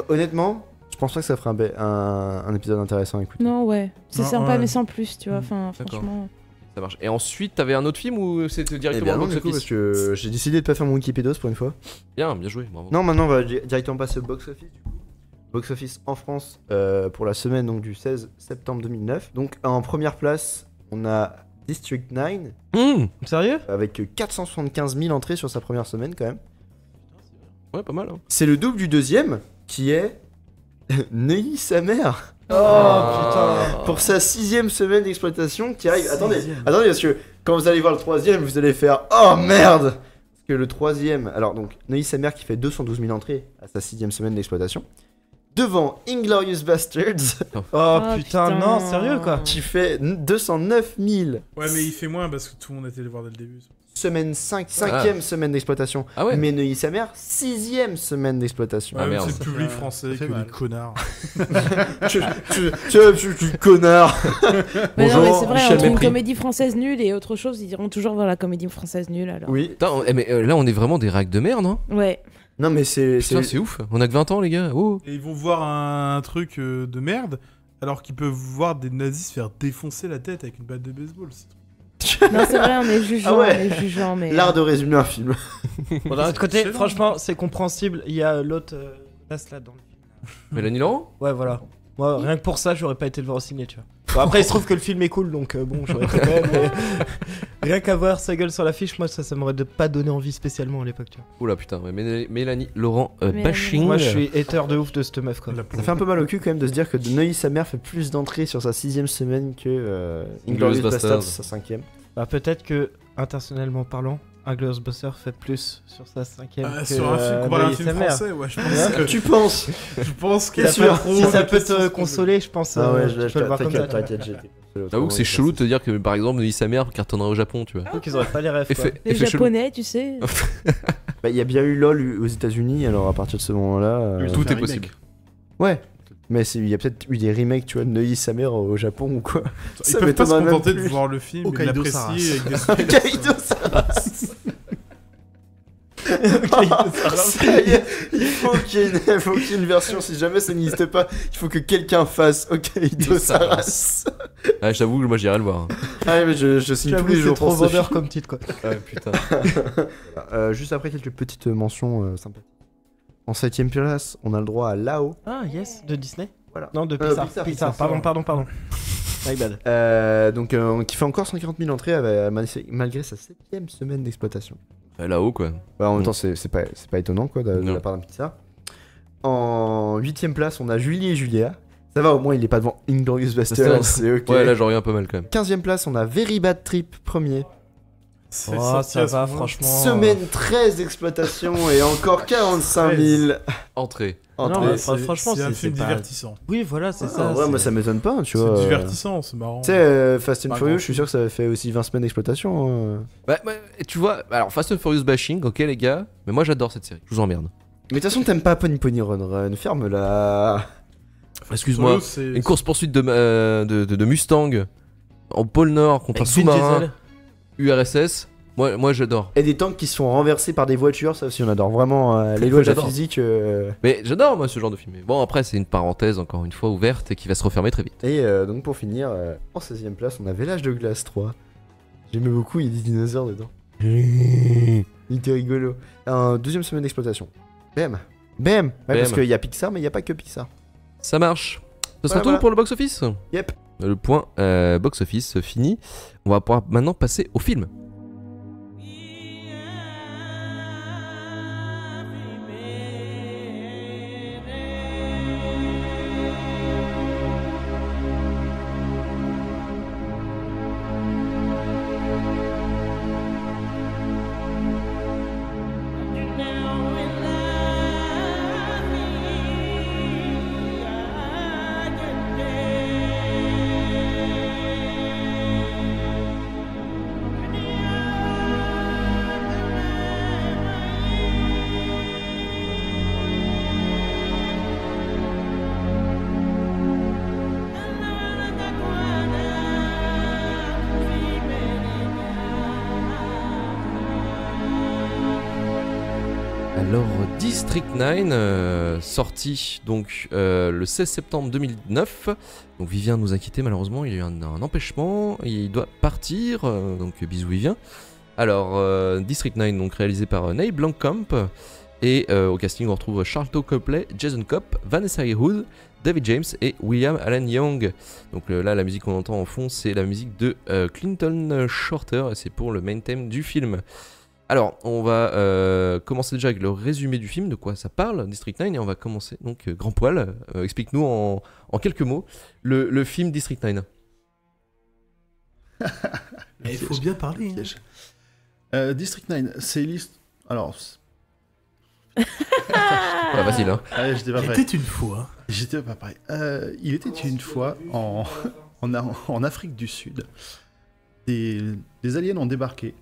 Honnêtement, je pense pas que ça ferait un épisode intéressant à écouter. Non, ouais. C'est sympa, mais sans plus, tu vois. Enfin, franchement... Ça marche. Et ensuite, t'avais un autre film ou c'était directement au box-office? Parce que j'ai décidé de pas faire mon Wikipédia pour une fois. Bien joué, bravo. Non, maintenant on va directement passer au box-office. Box-office en France pour la semaine donc, du 16 septembre 2009. Donc en première place, on a District 9. Sérieux? Avec 475 000 entrées sur sa première semaine quand même. Ouais, pas mal. Hein. C'est le double du deuxième qui est Neuilly sa mère. Oh putain. Pour sa 6ème semaine d'exploitation qui arrive. Attendez, parce que quand vous allez voir le troisième, vous allez faire oh merde. Parce que le troisième, alors donc Neuilly sa mère qui fait 212 000 entrées à sa 6ème semaine d'exploitation. Devant Inglourious Bastards. Oh putain, non, sérieux quoi. Qui fait 209 000. Ouais, mais il fait moins parce que tout le monde était le voir dès le début. Semaine 5ème semaine d'exploitation. Ah ouais. Mais Neuilly sa mère, 6ème semaine d'exploitation. Ouais, merde. C'est le public français que des connards. tu connard. Mais non, mais c'est vrai, entre une comédie française nulle et autre chose, ils iront toujours voir la comédie française nulle alors. Oui. Putain, mais là, on est vraiment des racks de merde, hein. Ouais. Non, mais c'est ouf. On a que 20 ans, les gars. Oh. Et ils vont voir un truc de merde alors qu'ils peuvent voir des nazis se faire défoncer la tête avec une batte de baseball. Non, c'est vrai, on est jugeant, mais... L'art de résumer un film. Bon, d'un autre côté, franchement, c'est compréhensible. Il y a l'autre place là dans le film. Mélanie Laurent? Ouais, voilà. Moi, rien que pour ça, j'aurais pas été le voir au ciné, tu vois. Bon, après, il se trouve que le film est cool, donc bon, j'aurais été quand même. Mais... rien qu'à voir sa gueule sur l'affiche, moi, ça m'aurait pas donné envie spécialement à l'époque, tu vois. Oula, putain, ouais, Mélanie Laurent bashing. Moi, je suis hater de ouf de cette meuf, quoi. Ça fait un peu mal au cul quand même de se dire que Neuilly sa mère fait plus d'entrées sur sa 6ème semaine que Inglourious Bastards sa 5ème. Bah, peut-être que, intentionnellement parlant, Inglourious Basterds fait plus sur sa 5ème que sur un film, comparé à un film français, ouais, je pense que... Tu penses? Je pense que... Si ça peut te consoler, je pense ah ouais, tu peux le voir comme ça. J'avoue que c'est chelou de te dire que, par exemple, Neuilly sa mère cartonnerait au Japon, tu vois. Donc ils auraient pas les rêves, quoi. Les Japonais, tu sais. Bah, il y a bien eu LOL aux États-Unis, alors à partir de ce moment-là... Tout est possible. Ouais. Mais il y a peut-être eu des remakes, tu vois, de Neuilly sa mère au Japon ou quoi. Ils peuvent pas se contenter de voir le film et de l'apprécier avec des Hokkaido Saras. Il faut qu'il y ait une version, si jamais ça n'existe pas, il faut que quelqu'un fasse Hokkaido Saras. Ah, j'avoue que moi j'irai le voir. Ah mais je signe tous les jours. C'est trop vendeur comme titre, quoi. Ouais, putain. Juste après quelques petites mentions sympathiques. En 7ème place, on a le droit à Lao. Ah yes, de Disney. Voilà. Non, de Pixar. Pardon. My bad. Donc qui fait encore 140 000 entrées malgré sa 7ème semaine d'exploitation. Là-haut quoi. En même temps c'est pas étonnant quoi de la part d'un Pixar. En 8ème place, on a Julie et Julia. Ça va, au moins il est pas devant Inglourious Basterds, c'est ok. Ouais, là j'en reviens pas mal quand même. 15ème place, on a Very Bad Trip, premier. Oh, ça va, franchement. Semaine 13 d'exploitation et encore 45 000 entrées. Non, mais franchement, c'est un film divertissant. Oui, voilà, c'est ça. Ouais, moi ça m'étonne pas, tu vois. C'est divertissant, c'est marrant. Tu sais, Fast and Furious, je suis sûr que ça fait aussi 20 semaines d'exploitation. Bah, tu vois, alors Fast and Furious bashing, ok les gars, mais moi j'adore cette série, je vous emmerde. Mais de toute façon, t'aimes pas Pony Pony Run Run, ferme-la. Excuse-moi, une course-poursuite de Mustang en pôle Nord contre un sous-marin URSS. Moi j'adore. Et des tanks qui se font renverser par des voitures, ça aussi on adore vraiment les lois de la physique. Mais j'adore moi ce genre de film. Bon après c'est une parenthèse encore une fois ouverte et qui va se refermer très vite. Et donc pour finir, en 16ème place on avait l'âge de glace 3. J'aimais beaucoup, il y a des dinosaures dedans. Il était rigolo. Un 2e semaine d'exploitation. Bam. Ouais, parce qu'il y a Pixar, mais il n'y a pas que Pixar. Ça marche. Ce sera tout pour le box-office. Yep. Le point box-office fini. On va pouvoir maintenant passer au film. Alors, District 9, sorti donc le 16 septembre 2009. Donc Vivien nous a quitté malheureusement, il y a eu un empêchement, il doit partir, donc bisous Vivien. Alors, District 9, donc réalisé par Neil Blomkamp, et au casting on retrouve Charlton Copley, Jason Kopp, Vanessa Hood, David James et William Allen Young. Donc là, la musique qu'on entend en fond, c'est la musique de Clinton Shorter, et c'est pour le main theme du film. Alors, on va commencer déjà avec le résumé du film, de quoi ça parle, District 9, et on va commencer, donc Grand Poil, explique-nous en quelques mots le film District 9. Il faut bien parler. District 9, c'est l'histoire... Alors... Pas facile, hein. Allez, j'étais pas prêt. Il était une fois. J'étais pas prêt. Il était une fois en Afrique du Sud. Des aliens ont débarqué.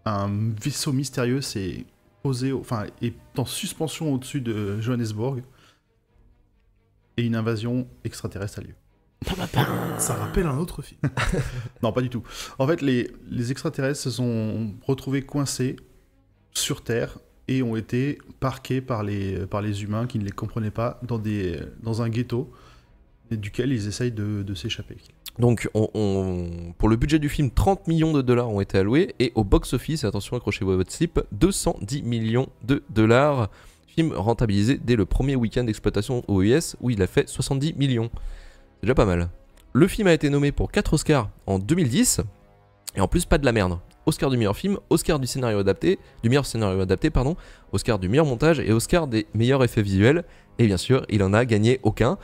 Un vaisseau mystérieux s'est posé, est en suspension au-dessus de Johannesburg. Et une invasion extraterrestre a lieu. Ça rappelle un autre film. Non, pas du tout. En fait, les extraterrestres se sont retrouvés coincés sur Terre et ont été parqués par les humains qui ne les comprenaient pas dans un ghetto duquel ils essayent de s'échapper. Donc, pour le budget du film, 30 millions de dollars ont été alloués, et au box-office, attention, accrochez-vous à votre slip, 210 millions de dollars. Film rentabilisé dès le premier week-end d'exploitation aux US, où il a fait 70 millions. C'est déjà pas mal. Le film a été nommé pour 4 Oscars en 2010, et en plus, pas de la merde. Oscar du meilleur film, Oscar du meilleur scénario adapté, Oscar du meilleur montage et Oscar des meilleurs effets visuels. Et bien sûr, il en a gagné aucun,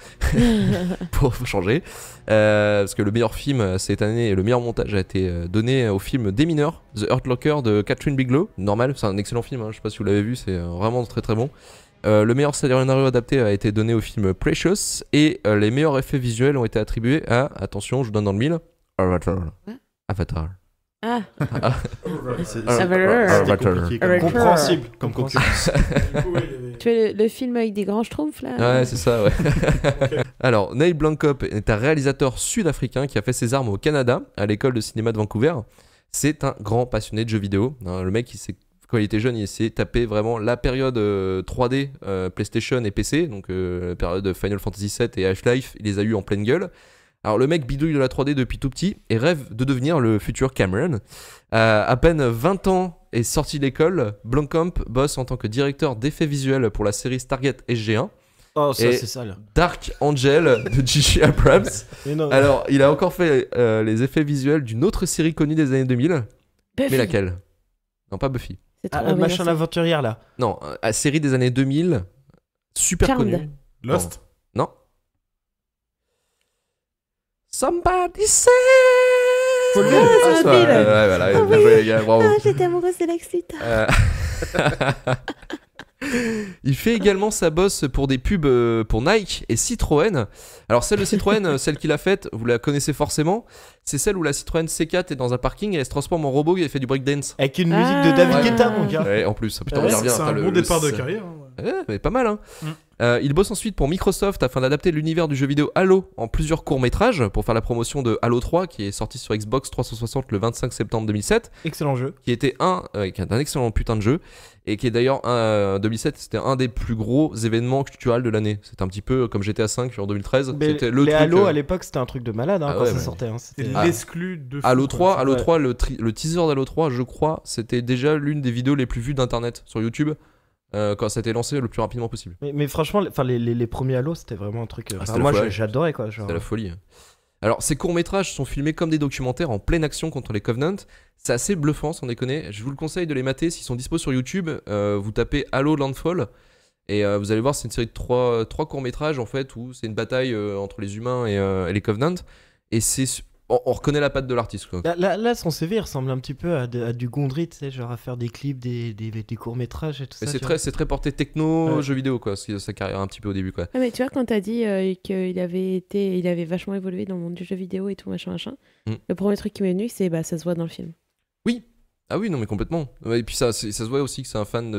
pour changer. Parce que le meilleur film cette année et le meilleur montage a été donné au film Des Mineurs, The Hurt Locker de Catherine Bigelow. Normal, c'est un excellent film, hein, je sais pas si vous l'avez vu, c'est vraiment très très bon. Le meilleur scénario adapté a été donné au film Precious, et les meilleurs effets visuels ont été attribués à, attention, je vous donne dans le mille, Avatar. Ah. Compréhensible comme concurrence. Tu fais le film avec des grands schtroumpfs là. Ouais, c'est ça, ouais. Alors, Neil Blomkamp est un réalisateur sud-africain qui a fait ses armes au Canada, à l'école de cinéma de Vancouver. C'est un grand passionné de jeux vidéo. Le mec, quand il était jeune, il s'est tapé vraiment la période 3D PlayStation et PC, donc la période de Final Fantasy VII et Half-Life, il les a eu en pleine gueule. Alors le mec bidouille de la 3D depuis tout petit et rêve de devenir le futur Cameron. À peine 20 ans et sorti de l'école, Blomkamp bosse en tant que directeur d'effets visuels pour la série Stargate SG1. Oh, ça et c'est ça là. Dark Angel de J.J. Abrams. Alors il a encore fait les effets visuels d'une autre série connue des années 2000. Buffy. Mais laquelle? Non, pas Buffy. Machin aventurière là. Non, série des années 2000, super Charmed. connue. Lost. Non. Somebody say. Ouais, voilà, bien joué les gars, bravo. J'étais amoureuse de Lex Luthor. Il fait également sa bosse pour des pubs pour Nike et Citroën. Alors celle de Citroën, celle qu'il a faite, vous la connaissez forcément. C'est celle où la Citroën C4 est dans un parking et elle se transforme en robot et elle fait du breakdance. Avec une musique de David Guetta, mon gars. Ouais, en plus, putain, on y revient. C'est un bon départ de carrière. Mais pas mal, hein. Il bosse ensuite pour Microsoft afin d'adapter l'univers du jeu vidéo Halo en plusieurs courts-métrages pour faire la promotion de Halo 3 qui est sorti sur Xbox 360 le 25 septembre 2007. Excellent jeu. Qui était qui est un excellent putain de jeu et qui est d'ailleurs 2007, c'était un des plus gros événements culturels de l'année. C'était un petit peu comme GTA 5 en 2013. Mais c'était le les truc, Halo à l'époque, c'était un truc de malade quand ça sortait. C'était l'exclu de Halo 3, le teaser d'Halo 3, je crois, c'était déjà l'une des vidéos les plus vues d'internet sur YouTube. Quand ça a été lancé le plus rapidement possible. Mais franchement, les premiers Halo, c'était vraiment un truc. Moi, j'adorais quoi. C'était la folie. Alors, ces courts-métrages sont filmés comme des documentaires en pleine action contre les Covenants. C'est assez bluffant, sans déconner. Je vous le conseille de les mater s'ils sont dispo sur YouTube. Vous tapez Halo Landfall et vous allez voir, c'est une série de trois courts-métrages en fait où c'est une bataille entre les humains et les Covenants. Et on reconnaît la patte de l'artiste. Quoi. Là, son CV ressemble un petit peu à du Gondry, tu sais, genre à faire des clips, des courts-métrages et tout ça. C'est très porté techno, jeux vidéo, quoi, sa carrière un petit peu au début, quoi. Ah, mais tu vois, quand t'as dit qu'il avait vachement évolué dans le monde du jeu vidéo et tout, machin. Le premier truc qui m'est venu, c'est ça se voit dans le film. Oui. Ah oui, non, mais complètement. Et puis ça se voit aussi que c'est un fan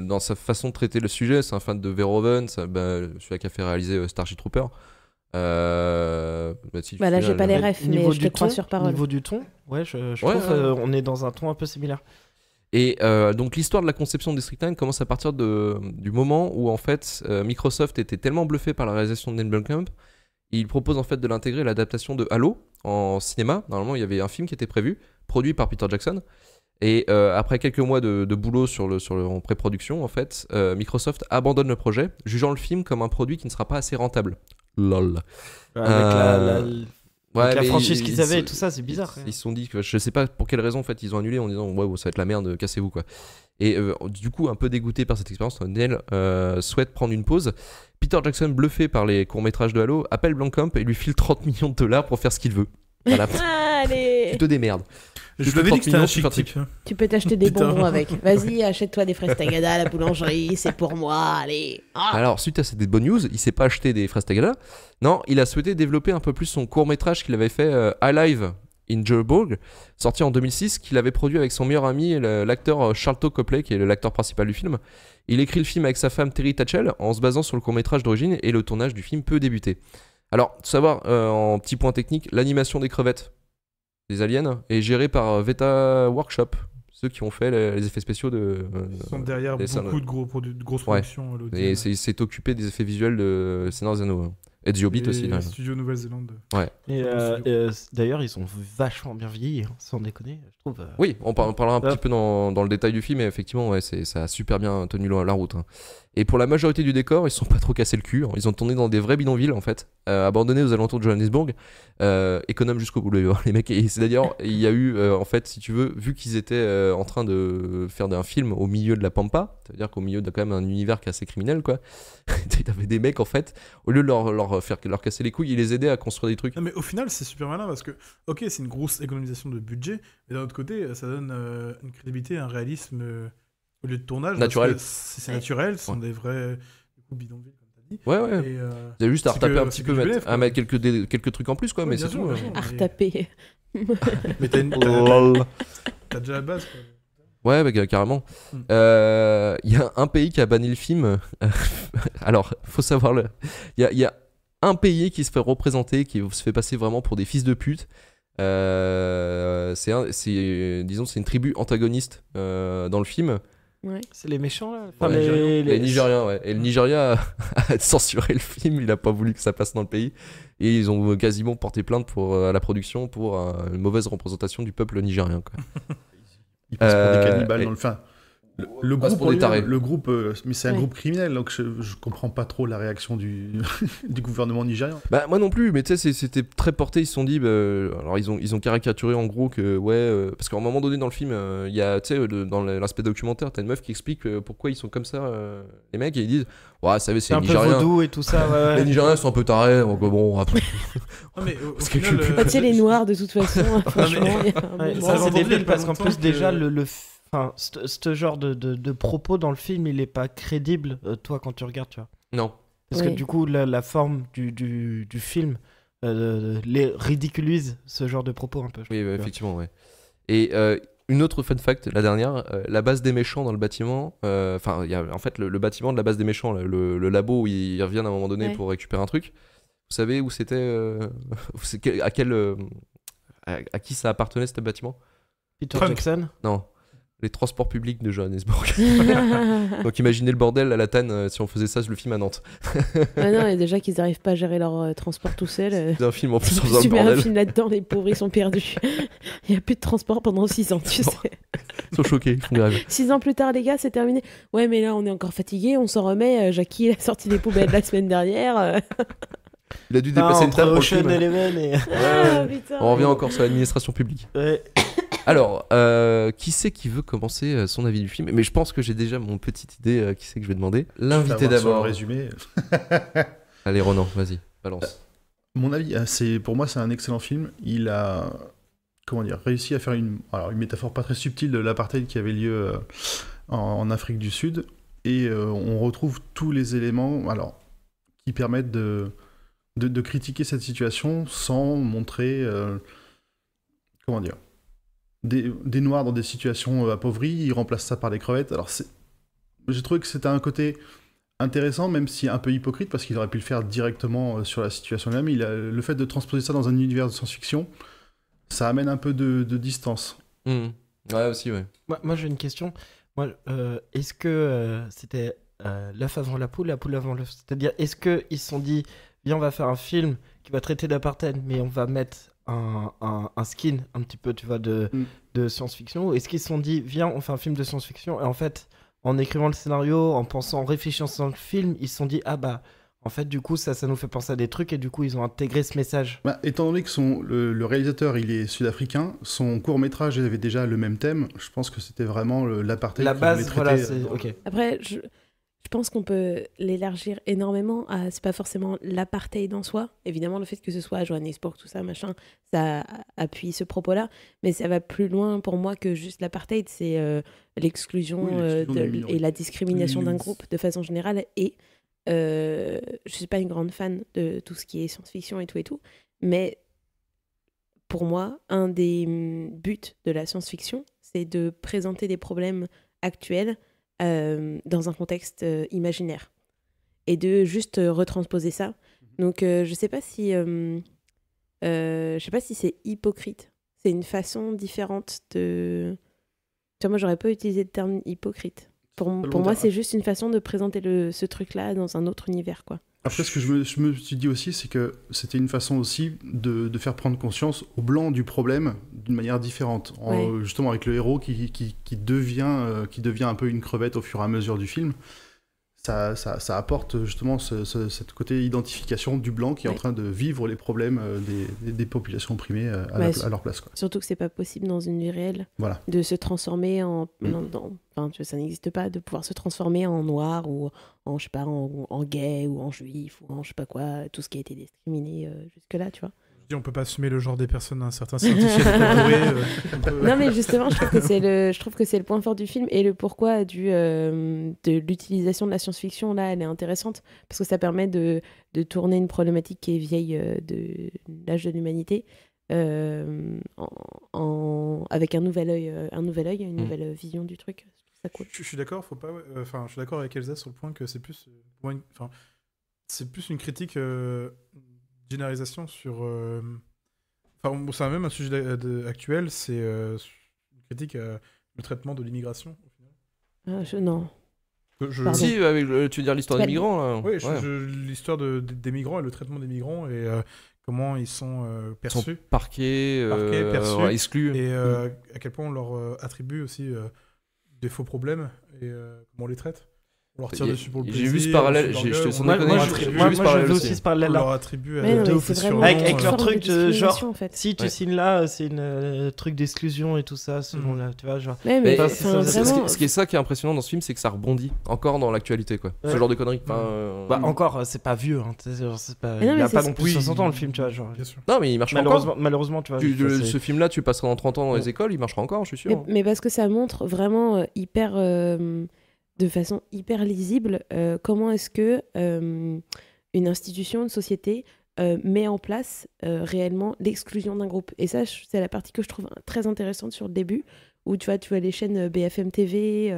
dans sa façon de traiter le sujet, c'est un fan de Verhoeven, celui qui a fait réaliser Starship Trooper. Là j'ai pas les refs, mais je te crois sur parole. Au niveau du ton, je trouve on est dans un ton un peu similaire. Et donc l'histoire de la conception de District 9 commence à partir du moment où en fait Microsoft était tellement bluffé par la réalisation de Neil Blomkamp, il propose en fait de l'intégrer à l'adaptation de Halo en cinéma. Normalement il y avait un film qui était prévu, produit par Peter Jackson. Et après quelques mois de boulot en pré-production, en fait, Microsoft abandonne le projet, jugeant le film comme un produit qui ne sera pas assez rentable. Lol. Avec la franchise qu'ils avaient et tout ça, c'est bizarre. Ils se sont dit que je sais pas pour quelle raison en fait ils ont annulé en disant ouais ça va être la merde, cassez-vous quoi. Et du coup un peu dégoûté par cette expérience, Neil souhaite prendre une pause. Peter Jackson, bluffé par les courts-métrages de Halo, appelle Blomkamp et lui file 30 millions de dollars pour faire ce qu'il veut. Voilà. Allez. Tu te démerdes. Je l'avais dit que c'était un chic type. Tu peux t'acheter des bonbons avec. Vas-y, achète-toi des fraises Tagada à la boulangerie, c'est pour moi, allez. Alors, suite à cette bonne news, il s'est pas acheté des fraises Tagada. Non, il a souhaité développer un peu plus son court-métrage qu'il avait fait Alive in Joburg, sorti en 2006, qu'il avait produit avec son meilleur ami, l'acteur Sharlto Copley, qui est l'acteur principal du film. Il écrit le film avec sa femme Terry Tatchell en se basant sur le court-métrage d'origine et le tournage du film peut débuter. Alors, savoir, en petit point technique, l'animation des crevettes des aliens est gérée par Veta Workshop, ceux qui ont fait les effets spéciaux de. Ils sont derrière beaucoup de grosses productions. Et c'est occupé des effets visuels de Seigneur des Anneaux. Et The Hobbit aussi. Studio Nouvelle-Zélande. Ouais. Et d'ailleurs, ils sont vachement bien vieillis, sans déconner, je trouve. Oui, on parlera un petit peu dans le détail du film, mais effectivement, ça a super bien tenu la route. Hein. Et pour la majorité du décor, ils se sont pas trop cassés le cul. Hein. Ils ont tourné dans des vrais bidonvilles, en fait, abandonnés aux alentours de Johannesburg, économes jusqu'au bout, les mecs. Et c'est d'ailleurs, il y a eu, en fait, si tu veux, vu qu'ils étaient en train de faire un film au milieu de la Pampa, c'est-à-dire qu'au milieu de quand même un univers qui est assez criminel, quoi. Il y avait des mecs, en fait, au lieu de leur casser les couilles, ils les aidaient à construire des trucs. Non, mais au final, c'est super malin parce que, ok, c'est une grosse économisation de budget, mais d'un autre côté, ça donne une crédibilité, un réalisme au lieu de tournage. Naturel. C'est naturel, ce sont des vrais bidonvilles, comme tu as dit. Ouais. Et, il y a juste à retaper un petit peu, à mettre quelques trucs en plus, quoi, mais c'est tout. À retaper. Mais t'as déjà la base, quoi. Ouais, bah, carrément. Il y a un pays qui a banni le film. Alors, faut savoir, il y a un pays qui se fait représenter, qui se fait passer vraiment pour des fils de pute. C'est une tribu antagoniste dans le film. Ouais. C'est les méchants là. Enfin, les Nigériens, ouais. Et le Nigeria a censuré le film, il a pas voulu que ça passe dans le pays. Et ils ont quasiment porté plainte à la production pour une mauvaise représentation du peuple nigérien, quoi. Ils passent pour des cannibales dans le fin. Le groupe, mais c'est un groupe criminel, donc je comprends pas trop la réaction du gouvernement nigérien. Bah moi non plus, mais tu sais c'était très porté. Ils se sont dit, alors ils ont caricaturé en gros que parce qu'à un moment donné dans le film, il y a tu sais dans l'aspect documentaire, t'as une meuf qui explique pourquoi ils sont comme ça, les mecs, et ils disent ouais, ça c'est les Nigériens. Un peu vaudou et tout ça. Ouais. Les Nigériens sont un peu tarés, donc bon. Non, mais au final, tu sais les noirs de toute façon. Franchement, ça c'est débile parce qu'en plus déjà ce genre de propos dans le film, il est pas crédible, toi, quand tu regardes, tu vois. Non. Parce que du coup, la forme du film ridiculise ce genre de propos un peu. Oui, effectivement, ouais. Et une autre fun fact, la dernière, la base des méchants dans le bâtiment, il y a en fait le bâtiment de la base des méchants, là, le labo où ils reviennent à un moment donné pour récupérer un truc. Vous savez où c'était à qui ça appartenait ce bâtiment? Peter Jackson? Non. Les transports publics de Johannesburg. Donc imaginez le bordel à la TAN si on faisait ça, le film à Nantes. Non, et déjà qu'ils n'arrivent pas à gérer leur transport tout seuls. C'est un film en plus en faisant le bordel. bordel. Un film là-dedans, les pauvres ils sont perdus. Il n'y a plus de transport pendant 6 ans, tu sais. Ils sont choqués, ils font grève. 6 ans plus tard, les gars, c'est terminé. Ouais, mais là on est encore fatigué, on s'en remet. Jackie il a sorti des poubelles la semaine dernière. Il a dû dépasser une table pour le film. On revient encore sur l'administration publique. Ouais. Alors, qui c'est qui veut commencer son avis du film? Mais je pense que j'ai déjà mon petite idée. Qui c'est que je vais demander? L'invité d'abord. Résumé. Allez, Ronan, vas-y, balance. Mon avis, pour moi, c'est un excellent film. Il a, réussi à faire une métaphore pas très subtile de l'apartheid qui avait lieu en Afrique du Sud, et on retrouve tous les éléments, qui permettent de critiquer cette situation sans montrer, des noirs dans des situations appauvries. Ils remplacent ça par des crevettes. Alors j'ai trouvé que c'était un côté intéressant, même si un peu hypocrite, parce qu'il aurait pu le faire directement sur la situation même. Le fait de transposer ça dans un univers de science-fiction, ça amène un peu de distance. Ouais, aussi, ouais. Moi j'ai une question. Est-ce que c'était l'œuf avant la poule avant l'œuf? C'est-à-dire, est-ce qu'ils se sont dit, viens, on va faire un film qui va traiter d'apartheid, mais on va mettre un skin un petit peu, tu vois, de science-fiction? Est-ce qu'ils se sont dit, viens, on fait un film de science-fiction? Et en fait, en écrivant le scénario, en pensant, en réfléchissant dans le film, ils se sont dit, en fait, du coup, ça nous fait penser à des trucs, et du coup, ils ont intégré ce message. Étant donné que le réalisateur, il est sud-africain, son court-métrage avait déjà le même thème. Je pense que c'était vraiment l'apartheid. La base, voilà, c'est ok. Après, je pense qu'on peut l'élargir énormément à, c'est pas forcément l'apartheid en soi. Évidemment, le fait que ce soit à Johannesburg, tout ça, machin, ça appuie ce propos-là. Mais ça va plus loin pour moi que juste l'apartheid. C'est l'exclusion et la discrimination d'un groupe de façon générale. Et je suis pas une grande fan de tout ce qui est science-fiction et tout. Mais pour moi, un des buts de la science-fiction, c'est de présenter des problèmes actuels dans un contexte imaginaire et de juste retransposer ça. Donc je sais pas si c'est hypocrite. C'est une façon différente de... Tu vois, moi j'aurais pas utilisé le terme hypocrite. Pour moi c'est juste une façon de présenter ce truc-là dans un autre univers, quoi. Après, ce que je me suis dit aussi, c'est que c'était une façon aussi de faire prendre conscience aux Blancs du problème d'une manière différente. Justement, avec le héros qui devient un peu une crevette au fur et à mesure du film. Ça apporte justement ce côté identification du Blanc qui est en train de vivre les problèmes des populations opprimées à leur place, quoi. Surtout que c'est pas possible dans une vie réelle de se transformer en... Enfin, tu vois, ça n'existe pas, de pouvoir se transformer en noir ou en, je sais pas, en gay ou en juif ou en je sais pas quoi, tout ce qui a été discriminé jusque-là, tu vois. On peut pas assumer le genre des personnes d'un certain scientifique. Non, mais justement, je trouve que c'est le point fort du film, et le pourquoi de l'utilisation de la science-fiction, là, elle est intéressante, parce que ça permet de tourner une problématique qui est vieille de l'âge de l'humanité, avec un nouvel œil, une nouvelle vision du truc. Ça cool. Je suis d'accord, je suis d'accord avec Elsa sur le point que c'est plus une critique. Généralisation sur... c'est même un sujet actuel, c'est une critique le traitement de l'immigration, au final. Non. Si, tu veux dire l'histoire des migrants, là. Oui, l'histoire des migrants et le traitement des migrants, et comment ils sont perçus. Ils sont parqués, perçus, exclus. Et à quel point on leur attribue aussi des faux problèmes, et comment on les traite. On leur tire dessus pour le plaisir. J'ai vu ce parallèle, je te sens déconner. Moi, je veux aussi ce parallèle-là. On leur attribue avec leur truc, genre, en fait. Si tu signes là, c'est une truc d'exclusion et tout ça, selon là, tu vois, genre. Ce qui est impressionnant dans ce film, c'est que ça rebondit encore dans l'actualité, quoi. Ce genre de conneries. Encore, c'est pas vieux, hein. Il a pas non plus 60 ans, le film, tu vois, genre. Non, mais il marche encore. Malheureusement, tu vois. Ce film-là, tu passeras dans 30 ans dans les écoles, il marchera encore, je suis sûr. Mais parce que ça montre vraiment de façon hyper lisible comment est-ce que une institution, une société met en place réellement l'exclusion d'un groupe. Et ça, c'est la partie que je trouve très intéressante sur le début, où tu vois les chaînes BFM TV,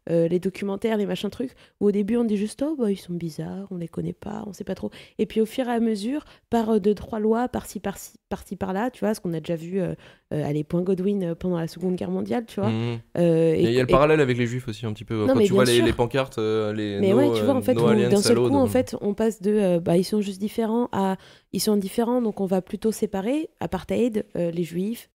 les documentaires, les machins trucs, où au début on dit juste oh bah ils sont bizarres, on les connaît pas, on sait pas trop. Et puis au fur et à mesure, par 2-3 lois, par-ci par-là, tu vois, ce qu'on a déjà vu à les Point Godwin pendant la Seconde Guerre mondiale, tu vois. Il y a le parallèle avec les Juifs aussi un petit peu. Non, quand mais tu vois bien les sûr. pancartes, les Mais ouais, tu vois, en fait, d'un seul coup, en fait, fait, on passe de ils sont juste différents à ils sont différents, donc on va plutôt séparer apartheid, les Juifs.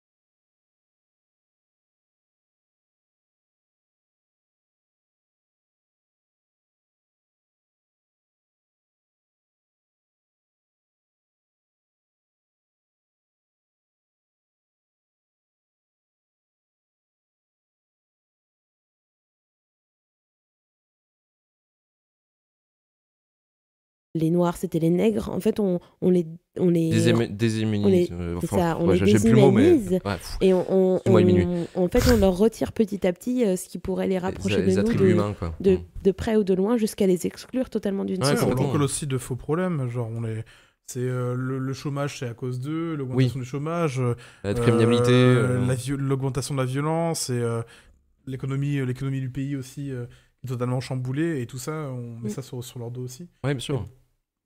Les Noirs, c'était les nègres. En fait, on les déshumanise. C'est ça, on les déshumanise. Et en fait, on leur retire petit à petit ce qui pourrait les rapprocher de nous, humains, quoi. de près ou de loin, jusqu'à les exclure totalement d'une société. On colle aussi de faux problèmes, genre c'est le chômage, c'est à cause d'eux, l'augmentation du chômage, la criminalité, l'augmentation de la violence et l'économie du pays aussi est totalement chamboulée, et tout ça, on met ça sur leur dos aussi. Ouais, bien sûr.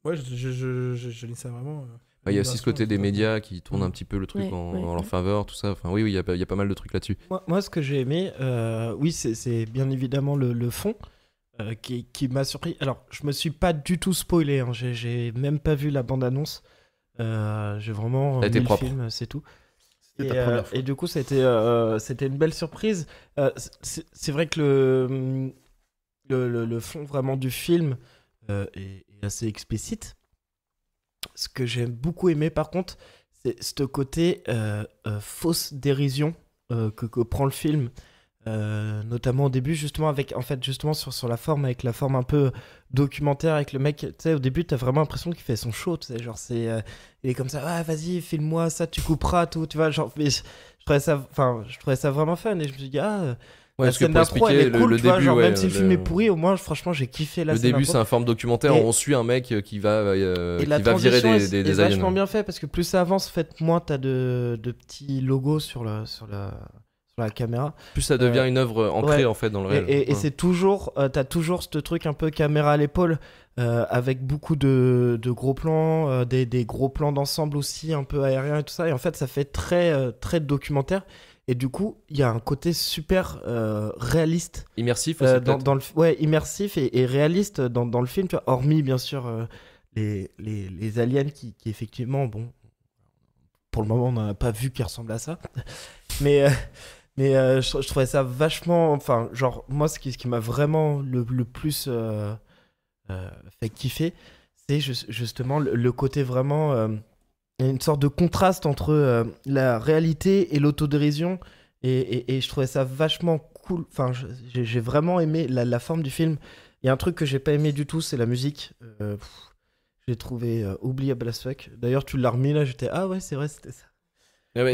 Ouais, je lis ça vraiment. Il y a aussi ce côté des médias qui tournent un petit peu le truc en leur faveur, tout ça. Enfin, oui, il y a pas mal de trucs là-dessus. Moi, ce que j'ai aimé, oui, c'est bien évidemment le fond qui m'a surpris. Alors, je me suis pas du tout spoilé, hein. J'ai même pas vu la bande-annonce. J'ai vraiment mis le film, c'est tout. Et du coup, c'était une belle surprise. C'est vrai que le fond vraiment du film est assez explicite. Ce que j'ai beaucoup aimé, par contre, c'est ce côté fausse dérision que prend le film, notamment au début, justement sur la forme, avec la forme un peu documentaire, avec le mec. Tu sais, au début, t'as vraiment l'impression qu'il fait son show. Tu sais, genre il est comme ça, ah, vas-y, filme-moi ça, tu couperas tout, tu vois, genre. Mais je trouvais ça vraiment fun, et je me suis dit la scène d'intro, elle est cool, tu vois, genre, même si le film est pourri, au moins, franchement, j'ai kiffé la scène d'intro. Le début, c'est un forme documentaire, on suit un mec qui va virer des aliens. C'est vachement bien fait, parce que plus ça avance, moins t'as de petits logos sur la caméra. Plus ça devient une œuvre ancrée, en fait, dans le réel. Et c'est toujours, t'as toujours ce truc un peu caméra à l'épaule, avec beaucoup de gros plans, des gros plans d'ensemble aussi, un peu aériens et tout ça. Et en fait, ça fait très, très documentaire. Et du coup, il y a un côté super réaliste. Immersif aussi, immersif et réaliste dans le film, tu vois, hormis, bien sûr, les aliens qui effectivement, bon, pour le moment, on n'en a pas vu qui ressemble à ça. Mais je trouvais ça vachement... Enfin, genre, moi, ce qui m'a vraiment le plus fait kiffer, c'est justement le côté vraiment... une sorte de contraste entre la réalité et l'autodérision, et je trouvais ça vachement cool. Enfin, j'ai vraiment aimé la forme du film. Il y a un truc que j'ai pas aimé du tout, c'est la musique. J'ai trouvé oubliable as fuck. D'ailleurs, tu l'as remis là, j'étais ah ouais, c'est vrai, c'était ça.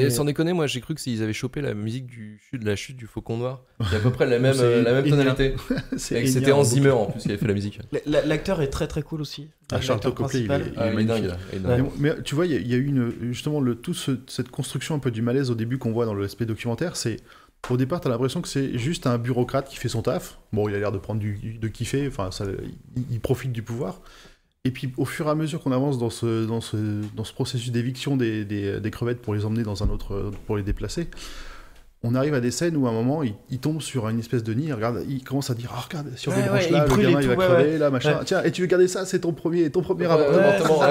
Sans déconner, moi j'ai cru que s'ils avaient chopé la musique de la chute du Faucon Noir, c'est à peu près la même tonalité. C'était Hans Zimmer en plus qui avait fait la musique. L'acteur est très très cool aussi. Charlton Copley, il est dingue. Mais tu vois, il y a eu justement cette construction un peu du malaise au début qu'on voit dans l'aspect documentaire. C'est au départ, t'as l'impression que c'est juste un bureaucrate qui fait son taf. Bon, il a l'air de prendre de kiffer. Enfin, il profite du pouvoir. Et puis, au fur et à mesure qu'on avance dans ce processus d'éviction des crevettes pour les emmener dans un autre, pour les déplacer, on arrive à des scènes où à un moment, il tombe sur une espèce de nid, il commence à dire, oh, regarde, sur des branches là, le gamin il va crever, là, machin. Tiens, et tu veux garder ça, c'est ton premier avortement.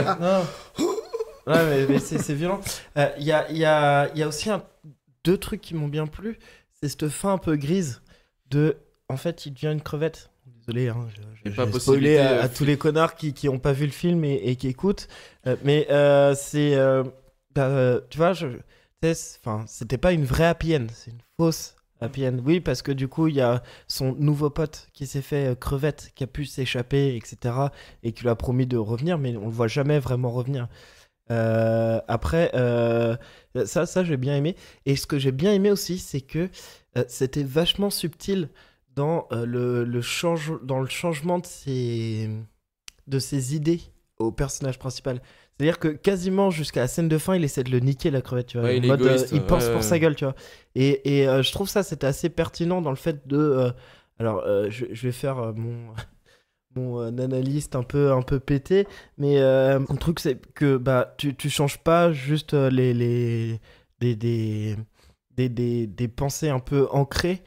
Mais c'est violent. Il y a aussi deux trucs qui m'ont bien plu. C'est cette fin un peu grise de, en fait, il devient une crevette. Désolé, hein, j'ai spoilé à tous les connards qui n'ont pas vu le film et qui écoutent. Mais c'est... tu vois, c'était pas une vraie happy end, c'est une fausse happy end. Oui, parce que du coup, il y a son nouveau pote qui s'est fait crevette, qui a pu s'échapper, etc. Et qui lui a promis de revenir, mais on le voit jamais vraiment revenir. Après, ça j'ai bien aimé. Et ce que j'ai bien aimé aussi, c'est que c'était vachement subtil dans le changement de ses idées au personnage principal. C'est-à-dire que quasiment jusqu'à la scène de fin, il essaie de le niquer, la crevette, tu vois. Ouais, En il est mode, égoïste, il pense pour ouais. sa gueule, tu vois. Et je trouve ça, c'était assez pertinent dans le fait de... alors, je vais faire mon analyste un peu pété, mais le truc, c'est que bah, tu changes pas juste des pensées un peu ancrées,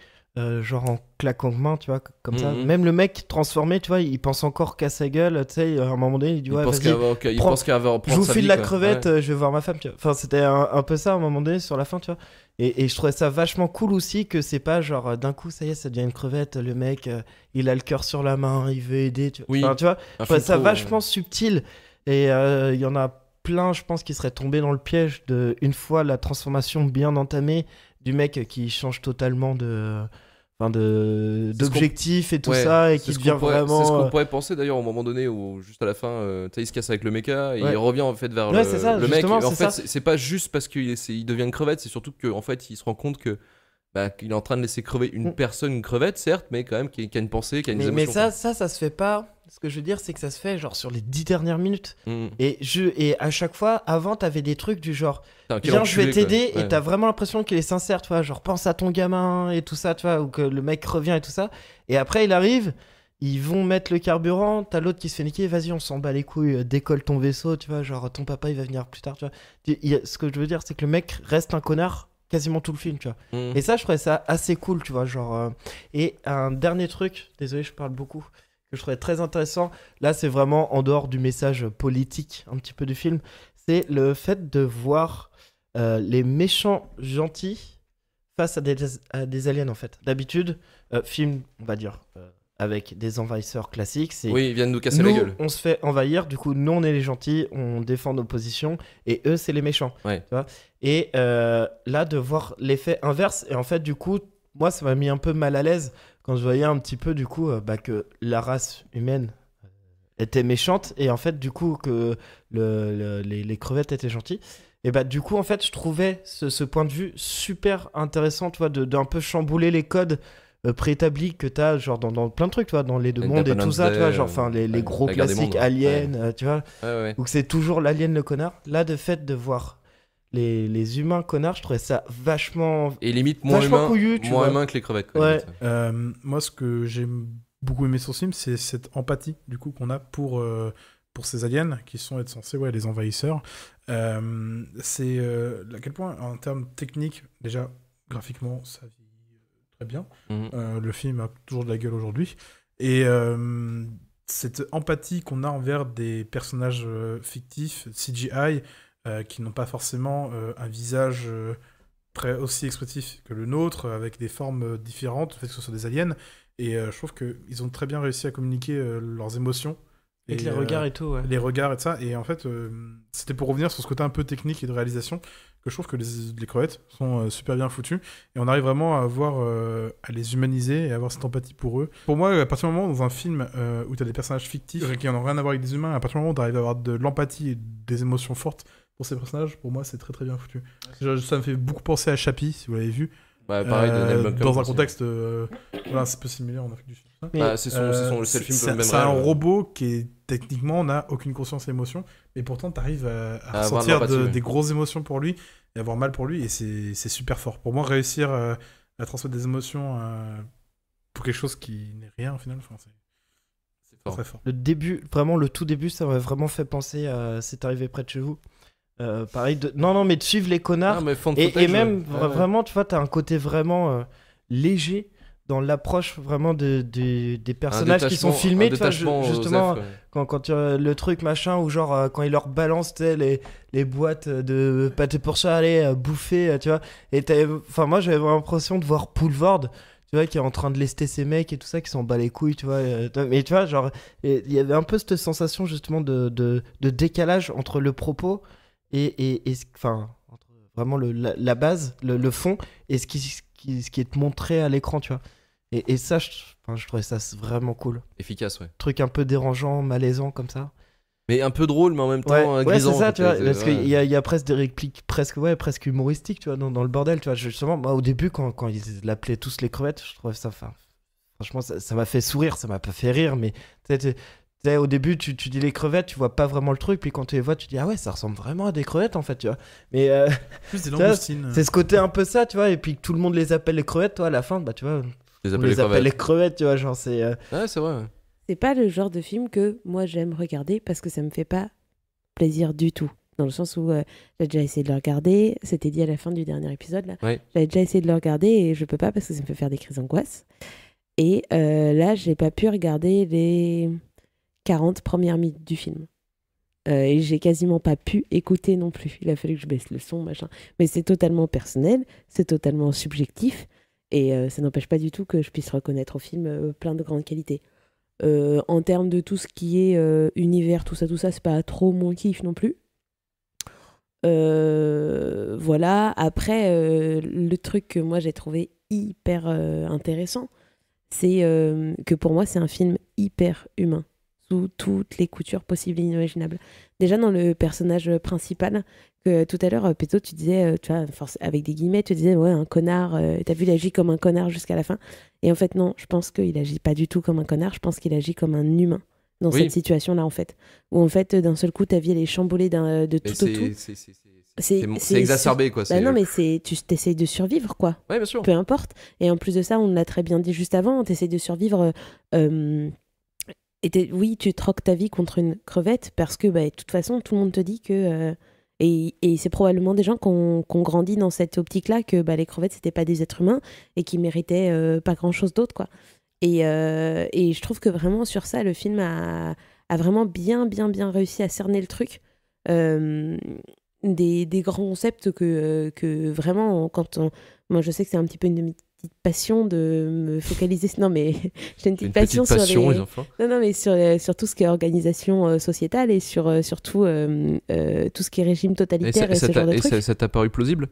genre en claquant de main, tu vois, comme ça. Même le mec transformé, tu vois, il pense encore qu'à sa gueule, tu sais, à un moment donné, il dit, ouais, vas-y, il pense qu'à avoir je vous sa file vie, la quoi. crevette, Ouais. je vais voir ma femme, tu vois. Enfin, c'était un peu ça, à un moment donné, sur la fin, tu vois. Et je trouvais ça vachement cool aussi, que c'est pas genre, d'un coup, ça y est, ça devient une crevette, le mec, il a le cœur sur la main, il veut aider, tu vois. Oui, Enfin, tu vois, je un trouvais film ça trop, vachement subtil. Et il y en a plein, je pense, qui seraient tombés dans le piège de, une fois la transformation bien entamée, du mec qui change totalement d'objectif et tout Ouais, ça, et c'est qui ce devient qu'on pourrait- vraiment... C'est ce qu'on pourrait penser d'ailleurs au moment donné où, juste à la fin, tu sais, il se casse avec le mecha et Ouais. il revient en fait vers Ouais, c'est ça, le mec. Et justement, en c'est fait, ça. c'est pas juste parce qu'il devient une crevette, c'est surtout qu'en fait, il se rend compte que qu'il est en train de laisser crever une personne, une crevette, certes, mais quand même qui a une pensée, qui a une Mais émotion. ça se fait pas. Ce que je veux dire, c'est que ça se fait genre sur les 10 dernières minutes. Mm. Et à chaque fois, avant, t'avais des trucs du genre, Putain, quel viens, je vais enculé, t'aider, quoi. et Ouais. t'as vraiment l'impression qu'il est sincère, tu vois, genre pense à ton gamin et tout ça, tu vois, ou que le mec revient et tout ça. Et après, il arrive, ils vont mettre le carburant, t'as l'autre qui se fait niquer, vas-y, on s'en bat les couilles, décolle ton vaisseau, tu vois, genre ton papa, il va venir plus tard, tu vois. Ce que je veux dire, c'est que le mec reste un connard quasiment tout le film, tu vois. Mm. Et ça, je trouvais ça assez cool, tu vois, genre... Et un dernier truc, désolé, je parle beaucoup, que je trouvais très intéressant, là, c'est vraiment en dehors du message politique, un petit peu du film, c'est le fait de voir les méchants gentils face à des aliens, en fait. D'habitude, film, on va dire... avec des envahisseurs classiques, c'est... Oui, ils viennent nous casser la gueule. On se fait envahir, du coup, nous, on est les gentils, on défend nos positions, et eux, c'est les méchants. Ouais. Tu vois, et là, de voir l'effet inverse, et en fait, du coup, moi, ça m'a mis un peu mal à l'aise quand je voyais un petit peu, du coup, que la race humaine était méchante, et en fait, du coup, que les crevettes étaient gentilles. Et bah, du coup, en fait, je trouvais ce point de vue super intéressant, tu vois, d'un peu chambouler les codes préétablis que t'as genre dans plein de trucs, tu vois, dans les deux mondes et tout ça, tu vois, genre enfin les gros la guerre des classiques mondes. aliens, Ouais. tu vois, Ouais. où c'est toujours l'alien le connard. Là, de fait de voir les humains connards, je trouvais ça vachement Et limite moins vachement humain, couillu, tu moins vois. humain que les crevettes. Quoi, Ouais. limite. Moi, ce que j'ai beaucoup aimé sur ce film, c'est cette empathie du coup qu'on a pour ces aliens qui sont être censés les envahisseurs. C'est à quel point, en termes techniques, déjà graphiquement, ça vit très bien. Le film a toujours de la gueule aujourd'hui. Et cette empathie qu'on a envers des personnages fictifs, CGI, qui n'ont pas forcément un visage aussi expressif que le nôtre, avec des formes différentes, le fait que ce soit des aliens. Et je trouve qu'ils ont très bien réussi à communiquer leurs émotions. Avec les regards et tout, ouais. Les regards et tout ça. Et en fait, c'était pour revenir sur ce côté un peu technique et de réalisation, que je trouve que les crevettes sont super bien foutues. Et on arrive vraiment à les humaniser et à avoir cette empathie pour eux. Pour moi, à partir du moment dans un film où tu as des personnages fictifs qui n'ont rien à voir avec des humains, à partir du moment où tu arrives à avoir de l'empathie et des émotions fortes pour ces personnages, pour moi, c'est très très bien foutu. Ça me fait beaucoup penser à Chappie, si vous l'avez vu. Bah, pareil, de Neil Blomkamp dans un aussi. contexte voilà, c'est un peu similaire en Afrique du Sud. Bah, c'est le film pour le même c'est un rêve. robot qui est techniquement n'a aucune conscience et émotion, mais pourtant tu arrives à À avoir de ressentir l'empathie, ouais. des grosses émotions pour lui et avoir mal pour lui, et c'est super fort. Pour moi, réussir à transmettre des émotions pour quelque chose qui n'est rien au final, enfin, c'est fort. très fort. Le début, vraiment le tout début, ça m'a vraiment fait penser à C'est arrivé près de chez vous. Pareil, non, mais de suivre les connards. Ah, mais found et footage, même, ouais. vraiment, tu vois, t'as un côté vraiment léger dans l'approche vraiment des personnages qui sont filmés, un tu vois, détachement justement, Osef, ouais. quand le truc machin, ou genre, quand il leur balance, tu sais, les boîtes de pâté pour chat, allez, bouffer, tu vois. Et enfin, moi, j'avais l'impression de voir Poulvord, tu vois, qui est en train de lester ses mecs et tout ça, qui s'en bat les couilles, tu vois. Mais tu vois, genre, il y avait un peu cette sensation, justement, de décalage entre le propos et enfin, entre vraiment la base, le fond, et ce qui est montré à l'écran, tu vois. Et ça, je trouvais ça vraiment cool. Efficace, ouais. Truc un peu dérangeant, malaisant, comme ça. Mais un peu drôle, mais en même temps grisant. c'est ça, tu vois, peut-être, parce ouais. qu'il y a presque des répliques presque humoristiques, tu vois, dans le bordel, tu vois. Justement, moi, au début, quand ils l'appelaient tous les crevettes, je trouvais ça, franchement, ça m'a fait sourire, ça m'a pas fait rire, mais tu sais, Tu sais, au début, tu dis les crevettes, tu vois pas vraiment le truc, puis quand tu les vois, tu dis ah ouais, ça ressemble vraiment à des crevettes en fait, tu vois. Mais plus des tu vois, langoustines. c'est ce côté un peu ça, tu vois, et puis que tout le monde les appelle les crevettes, toi à la fin, bah tu vois, Les on appelle les appelle les crevettes, tu vois, genre c'est. Ouais, c'est vrai. Ouais. C'est pas le genre de film que moi j'aime regarder parce que ça me fait pas plaisir du tout. Dans le sens où j'ai déjà essayé de le regarder, c'était dit à la fin du dernier épisode là. Ouais. J'avais déjà essayé de le regarder et je peux pas parce que ça me fait faire des crises d'angoisse. Et là, j'ai pas pu regarder les 40 premières minutes du film. Et j'ai quasiment pas pu écouter non plus. Il a fallu que je baisse le son, machin. Mais c'est totalement personnel, c'est totalement subjectif. Et ça n'empêche pas du tout que je puisse reconnaître au film plein de grandes qualités. En termes de tout ce qui est univers, tout ça, c'est pas trop mon kiff non plus. Voilà. Après, le truc que moi j'ai trouvé hyper intéressant, c'est que pour moi c'est un film hyper humain sous toutes les coutures possibles et inimaginables. Déjà dans le personnage principal, que tout à l'heure Péto tu disais, tu vois, avec des guillemets, tu disais ouais un connard, t'as vu il agit comme un connard jusqu'à la fin, et en fait non, je pense qu'il agit pas du tout comme un connard, je pense qu'il agit comme un humain dans cette situation là en fait, où en fait d'un seul coup ta vie elle est chamboulée de tout au tout. C'est exacerbé quoi. Bah non mais tu t'essayes de survivre quoi. Ouais, bien sûr. Peu importe. Et en plus de ça, on l'a très bien dit juste avant, t'essayes de survivre. Oui, tu troques ta vie contre une crevette parce que de toute façon, tout le monde te dit que... et c'est probablement des gens qui ont grandi dans cette optique-là que les crevettes, c'était pas des êtres humains et qui méritaient pas grand-chose d'autre, quoi. Et je trouve que vraiment, sur ça, le film a vraiment bien réussi à cerner le truc. Des grands concepts que vraiment, moi, je sais que c'est un petit peu une de mes petites passions de me focaliser... Non, mais j'ai une petite passion sur les enfants. Non, mais sur tout ce qui est organisation sociétale et sur tout ce qui est régime totalitaire et ce genre de trucs. Et ça t'a paru plausible ?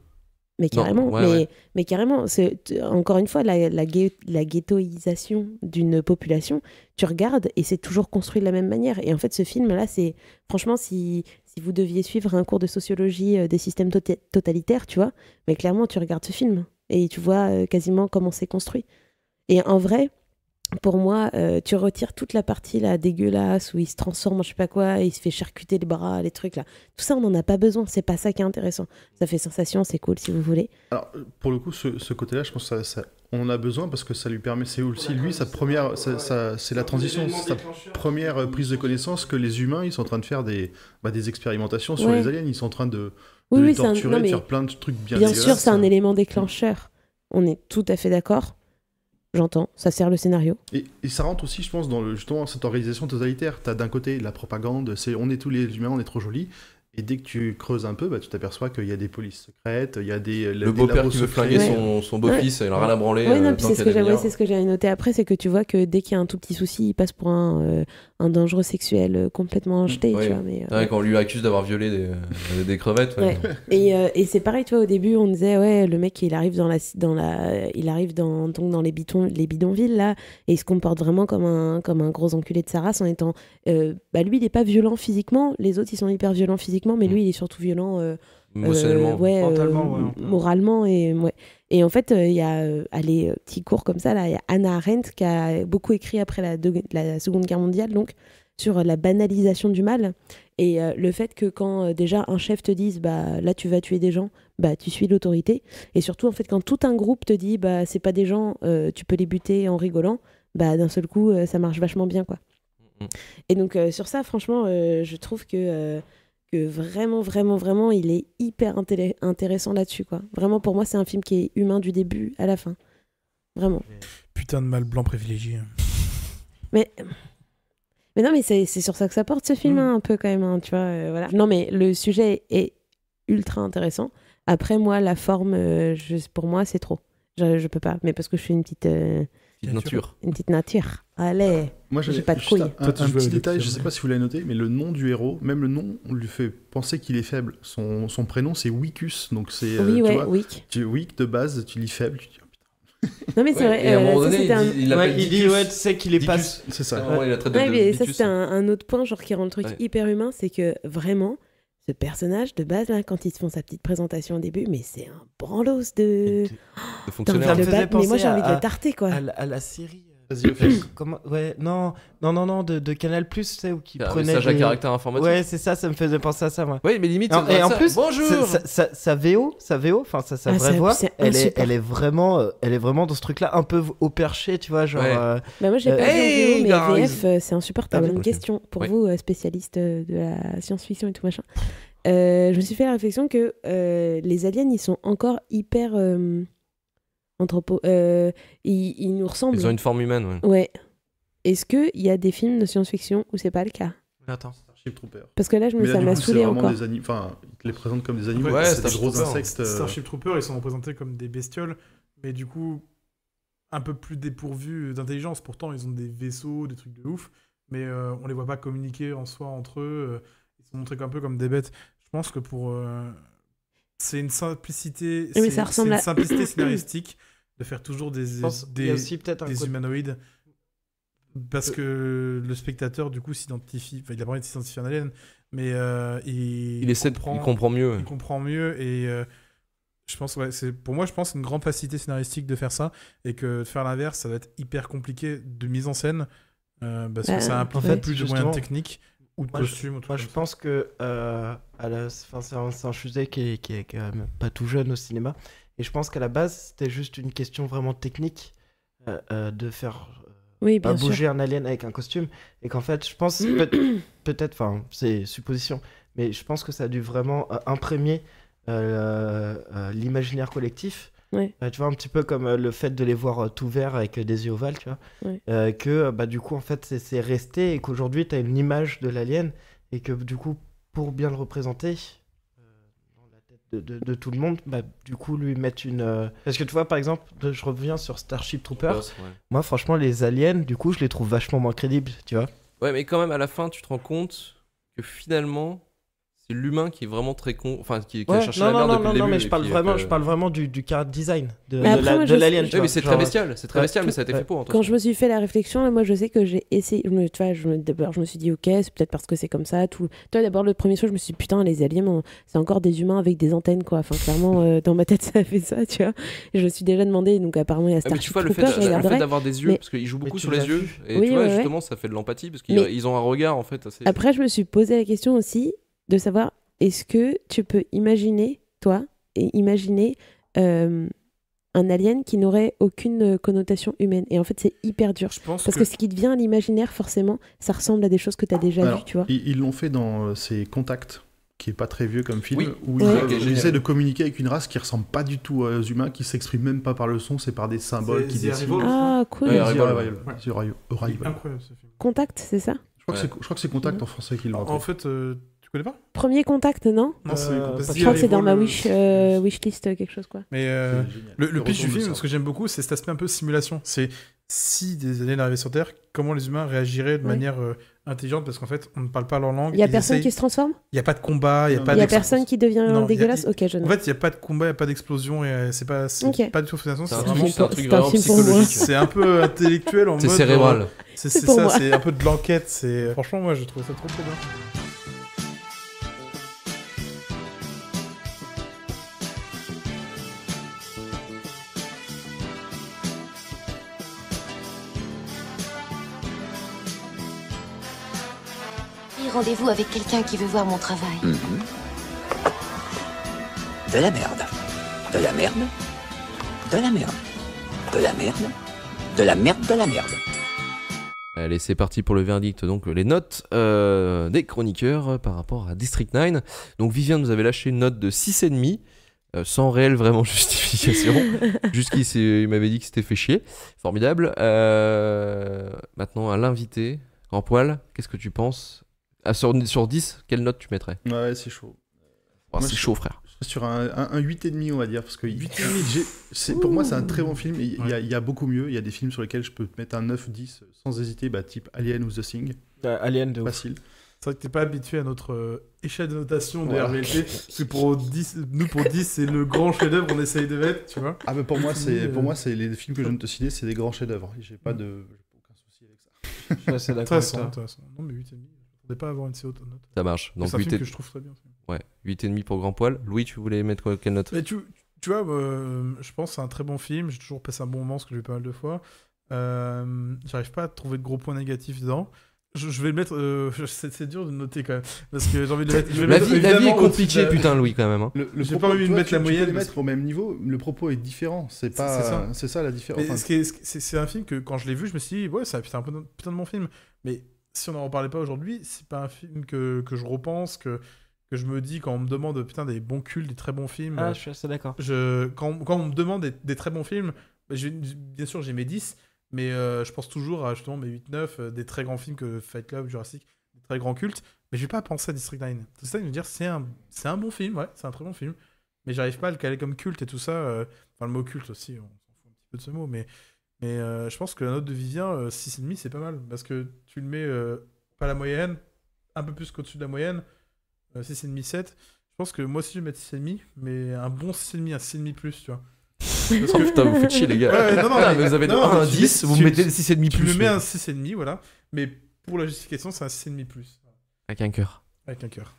Mais carrément, mais carrément, encore une fois, la ghettoisation d'une population, tu regardes et c'est toujours construit de la même manière. Et en fait, ce film-là, c'est franchement, si vous deviez suivre un cours de sociologie des systèmes totalitaires, tu vois, mais clairement, tu regardes ce film et tu vois quasiment comment c'est construit. Et en vrai, pour moi, tu retires toute la partie là dégueulasse où il se transforme en je sais pas quoi, il se fait charcuter les bras, les trucs là. Tout ça, on n'en a pas besoin. C'est pas ça qui est intéressant. Ça fait sensation, c'est cool si vous voulez. Alors, pour le coup, ce côté-là, je pense que on en a besoin parce que ça lui permet. C'est aussi lui, c'est la transition, sa première prise de connaissance que les humains, ils sont en train de faire des expérimentations sur les aliens. Ils sont en train de les torturer, de faire plein de trucs bien dégueulasses. Bien sûr, c'est un élément déclencheur. On est tout à fait d'accord. J'entends, ça sert le scénario. Et ça rentre aussi, je pense, dans justement cette organisation totalitaire. T'as d'un côté la propagande, on est tous les humains, on est trop jolis. Et dès que tu creuses un peu, tu t'aperçois qu'il y a des polices secrètes, il y a le beau-père qui veut flinguer son beau-fils, il en a rien à branler. Oui, c'est ce que j'avais noté après, c'est que tu vois que dès qu'il y a un tout petit souci, il passe pour un dangereux sexuel complètement jeté. Tu vois, mais, quand on lui accuse d'avoir violé des crevettes. Ouais. Et c'est pareil, tu vois, au début, on disait, le mec, il arrive dans les bidonvilles, là, et il se comporte vraiment comme un gros enculé de sa race en étant... lui, il est pas violent physiquement, les autres, ils sont hyper violents physiquement, mais lui il est surtout violent émotionnellement, moralement et en fait il y a petits cours comme ça là, il y a Hannah Arendt qui a beaucoup écrit après la Seconde Guerre mondiale donc sur la banalisation du mal et le fait que quand déjà un chef te dise là tu vas tuer des gens, tu suis l'autorité, et surtout en fait quand tout un groupe te dit c'est pas des gens, tu peux les buter en rigolant, d'un seul coup ça marche vachement bien quoi. Et donc sur ça franchement je trouve que vraiment il est hyper intéressant là-dessus quoi. Vraiment pour moi c'est un film qui est humain du début à la fin. Vraiment. Putain de mâle blanc privilégié. Mais non mais c'est sur ça que ça porte ce film un peu quand même tu vois voilà. Non mais le sujet est ultra intéressant. Après moi la forme pour moi c'est trop. Je peux pas mais parce que je suis une petite nature. Une petite nature. Allez. Moi, j'ai pas de couilles. Un petit détail, je sais pas si vous l'avez noté, mais le nom du héros, même le nom, on lui fait penser qu'il est faible. Son prénom, c'est Wicus, donc c'est. Oui, Wick. Wick de base, tu lis faible, tu dis. Non mais c'est vrai. Et à un moment donné, il dit tu sais qu'il est pas. C'est ça. Il a mais ça c'était un autre point, genre qui rend le truc hyper humain, c'est que vraiment. Ce personnage de base là, quand ils se font sa petite présentation au début, mais c'est un branlos de fonctionnaire. mais moi j'ai envie de le tarter quoi. À la série Vas-y, Ophélie. Comment... Ouais, non, de Canal+, tu sais, où qui prenait message à caractère informatique. Ouais, c'est ça, ça me faisait penser à ça, moi. Oui, mais limite, et en plus, bonjour. sa VO, enfin sa vraie voix, elle est vraiment dans ce truc-là, un peu au perché, tu vois, genre. Bah moi j'ai pas vu mais VF, c'est insupportable. Une question pour vous, spécialistes de la science-fiction et tout machin. Je me suis fait la réflexion que les aliens, ils sont encore hyper ils nous ressemblent. Ils ont une forme humaine, ouais. Ouais. Est-ce qu'il y a des films de science-fiction où c'est pas le cas? Attends. Starship Trooper. Parce que là, ça m'a saoulé encore. Enfin, ils te les présentent comme des animaux. Ouais, c'est des gros insectes. Starship Troopers, ils sont représentés comme des bestioles, mais du coup, un peu plus dépourvus d'intelligence. Pourtant, ils ont des vaisseaux, des trucs de ouf, mais on les voit pas communiquer en soi entre eux. Ils sont montrés un peu comme des bêtes. Je pense que c'est une simplicité, oui, ça ressemble une simplicité scénaristique de faire toujours des humanoïdes. Parce que le spectateur, du coup, s'identifie. Enfin, il a pas envie de s'identifier à un alien, mais il comprend mieux. Il comprend mieux et je pense, pour moi, je pense une grande facilité scénaristique de faire ça et que de faire l'inverse, ça va être hyper compliqué de mise en scène parce que ça implique plus de moyens techniques ou de costumes. Moi, je pense que c'est un sujet qui est quand même pas tout jeune au cinéma. Et je pense qu'à la base, c'était juste une question vraiment technique de faire bouger un alien avec un costume. Et qu'en fait, je pense, peut-être, enfin, c'est supposition, mais je pense que ça a dû vraiment imprégner l'imaginaire collectif. Ouais. Tu vois, un petit peu comme le fait de les voir tout verts avec des yeux ovales, tu vois. Ouais. Que du coup, en fait, c'est resté et qu'aujourd'hui, tu as une image de l'alien et que du coup, pour bien le représenter dans la tête de tout le monde, du coup, lui mettre une. Parce que tu vois, par exemple, je reviens sur Starship Troopers. Moi, franchement, les aliens, du coup, je les trouve vachement moins crédibles, tu vois. Ouais, mais quand même, à la fin, tu te rends compte que finalement. C'est l'humain qui est vraiment très con, enfin qui a cherché la merde depuis le début. Non, mais je parle vraiment du character design de l'alien. Oui, mais c'est très bestial, mais ça a été fait pour. Quand je me suis fait la réflexion, là, moi je sais que j'ai essayé, d'abord je me suis dit ok, c'est peut-être parce que c'est comme ça. Toi d'abord le premier soir je me suis dit putain les aliens, c'est encore des humains avec des antennes quoi. Enfin clairement dans ma tête ça fait ça, tu vois. Et je me suis déjà demandé donc apparemment il y a Starship Troopers. Mais tu vois le fait d'avoir des yeux, parce qu'ils jouent beaucoup sur les yeux, et tu vois justement ça fait de l'empathie parce qu'ils ont un regard en fait assez. Après je me suis posé la question aussi de savoir. Est-ce que tu peux imaginer, toi, un alien qui n'aurait aucune connotation humaine? Et en fait, c'est hyper dur. Parce que ce qui devient l'imaginaire, forcément, ça ressemble à des choses que tu as déjà vues, tu vois. Ils l'ont fait dans ces Contacts, qui est pas très vieux comme film, où ils essaient de communiquer avec une race qui ressemble pas du tout aux humains, qui s'exprime même pas par le son, c'est par des symboles qui dessinent. Ah, cool. Arrival. Incroyable ce film. Contact, c'est ça? Je crois que c'est Contact en français qu'ils l'ont appelé. En fait... Tu connais pas? Premier Contact, non? Non, je crois que c'est dans ma wishlist, quelque chose quoi. Mais le pitch du film, ce que j'aime beaucoup, c'est cet aspect un peu simulation. C'est si des aliens arrivaient sur Terre, comment les humains réagiraient de manière intelligente, parce qu'en fait, on ne parle pas leur langue. Il y a personne qui se transforme? Il y a pas de combat, il y a pas. Il y a personne qui devient dégueulasse. Ok, je. En fait, il y a pas de combat, il y a pas d'explosion, et c'est pas du tout fascinant. C'est un truc vraiment psychologique. C'est un peu intellectuel en mode. C'est cérébral. C'est ça, c'est un peu de l'enquête. Franchement, moi, je trouve ça trop bien. Rendez-vous avec quelqu'un qui veut voir mon travail. De la merde. De la merde. De la merde. De la merde. De la merde, de la merde. Allez, c'est parti pour le verdict. Donc, les notes des chroniqueurs par rapport à District 9. Donc, Vivien nous avait lâché une note de 6,5, sans réelle vraiment justification. Jusqu'ici, il m'avait dit que c'était fait chier. Formidable. Maintenant, à l'invité, Grand Poil, qu'est-ce que tu penses? Sur 10, quelle note tu mettrais? Ouais, c'est chaud. C'est chaud, frère. Sur un 8,5, on va dire. Parce que 8,5, pour moi, c'est un très bon film. Il y a beaucoup mieux. Il y a des films sur lesquels je peux te mettre un 9, 10 sans hésiter, type Alien ou The Thing. Alien, de facile. C'est vrai que t'es pas habitué à notre échelle de notation de RVLT. Parce que pour 10, c'est le grand chef-d'œuvre, on essaye de mettre, tu vois. Ah, mais pour moi, c'est les films que je viens de te citer, c'est des grands chefs-d'œuvre. J'ai aucun souci avec ça. Ouais, c'est d'accord. Non, mais 8,5. Je ne pas avoir une si haute note. Ça marche. Donc c'est un film que je trouve très bien. Ouais, 8,5 pour Grand Poil. Louis, tu voulais mettre quelle note? Mais tu vois, je pense que c'est un très bon film. J'ai toujours passé un bon moment parce que j'ai vu pas mal de fois. J'arrive pas à trouver de gros points négatifs dedans. Je vais le mettre. C'est dur de noter quand même. Parce que j'ai envie de le mettre. La vie est compliquée, putain, Louis, quand même. Hein. J'ai pas envie de mettre la moyenne. Tu peux les mettre au même niveau, le propos est différent. C'est ça la différence. C'est un film que quand je l'ai vu, je me suis dit, ouais, c'est un putain de bon film. Mais si on n'en reparlait pas aujourd'hui, c'est pas un film que je repense, que je me dis quand on me demande putain des bons cultes, des très bons films. Ah, je suis assez d'accord. Quand on me demande des très bons films, bien sûr j'ai mes 10. Mais je pense toujours à justement mes 8-9, des très grands films que Fight Club, Jurassic, des très grands cultes. Mais je vais pas penser à District 9. District 9, je veux dire, c'est un bon film, ouais, c'est un très bon film. Mais j'arrive pas à le caler comme culte et tout ça. Enfin, le mot culte aussi, on s'en fout un petit peu de ce mot. Mais je pense que la note de Vivien, 6,5, c'est pas mal. Parce que tu le mets pas la moyenne, un peu plus qu'au-dessus de la moyenne, 6,5, 7. Je pense que moi aussi je vais mettre 6,5, mais un bon 6,5, un 6,5 plus, tu vois. Parce que putain, vous faites chier les gars. Ouais, non, mais vous avez un 10, vous mettez le 6,5 plus. Tu le mets un 6,5, voilà. Mais pour la justification, c'est un 6,5 plus. Avec un cœur. Avec un cœur.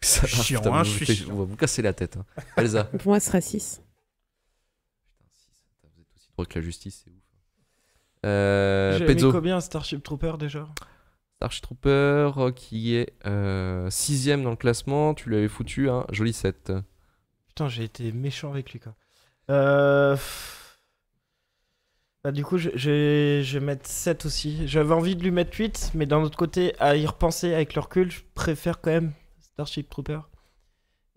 Ça va, chiant, putain, hein, je suis chiant. On va vous casser la tête. Hein. Elsa. Pour moi, ce sera 6. Putain, 6. Vous êtes aussi droit que la justice, c'est ouf. J'ai mis combien Starship Trooper déjà? Starship Trooper qui est 6ème dans le classement. Tu l'avais foutu un joli 7. Putain, j'ai été méchant avec lui, quoi. Bah, du coup, je vais mettre 7 aussi. J'avais envie de lui mettre 8, mais d'un autre côté, à y repenser avec le recul, je préfère quand même Starship Trooper.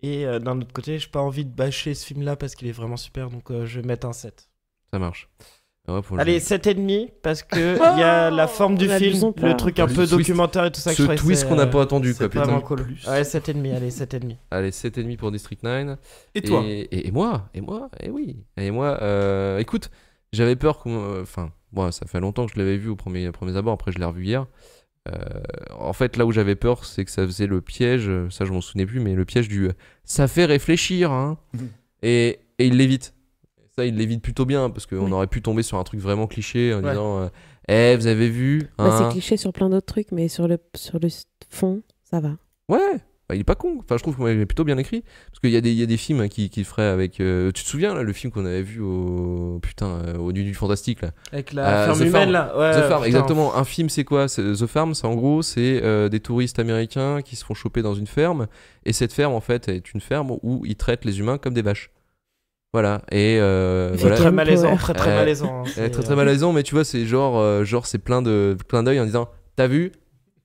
Et d'un autre côté, j'ai pas envie de bâcher ce film-là parce qu'il est vraiment super, donc je vais mettre un 7. Ça marche. Ouais, allez, 7,5 parce que il y a la forme du film, le truc un peu documentaire et tout ça. Ce twist qu'on n'a pas attendu, quoi. C'est vraiment cool. Ouais, 7,5, allez, 7,5. Allez, 7,5 pour District 9. Et toi? Et moi, oui. Et moi, écoute, j'avais peur qu'on... Enfin, bon, ça fait longtemps que je l'avais vu au premier abord, après je l'ai revu hier. En fait, là où j'avais peur, c'est que ça faisait le piège, ça je m'en souvenais plus, mais le piège du... Ça fait réfléchir, hein. Et il l'évite. Ça, il l'évite plutôt bien, parce qu'on aurait pu tomber sur un truc vraiment cliché en disant vous avez vu bah, c'est cliché sur plein d'autres trucs, mais sur le fond, ça va. Ouais, bah, il est pas con. Enfin, je trouve qu'il est plutôt bien écrit. Parce qu'il y a des films qui feraient avec... tu te souviens, là, le film qu'on avait vu au Nuit du Fantastique, là, avec la ferme humaine, là. Ouais, The Farm, exactement. Un film, c'est quoi? The Farm, c'est en gros, c'est des touristes américains qui se font choper dans une ferme. Et cette ferme, en fait, est une ferme où ils traitent les humains comme des vaches. Voilà, et voilà. Très malaisant, très malaisant. Très malaisant, mais tu vois, c'est genre c'est plein d'œil en disant t'as vu?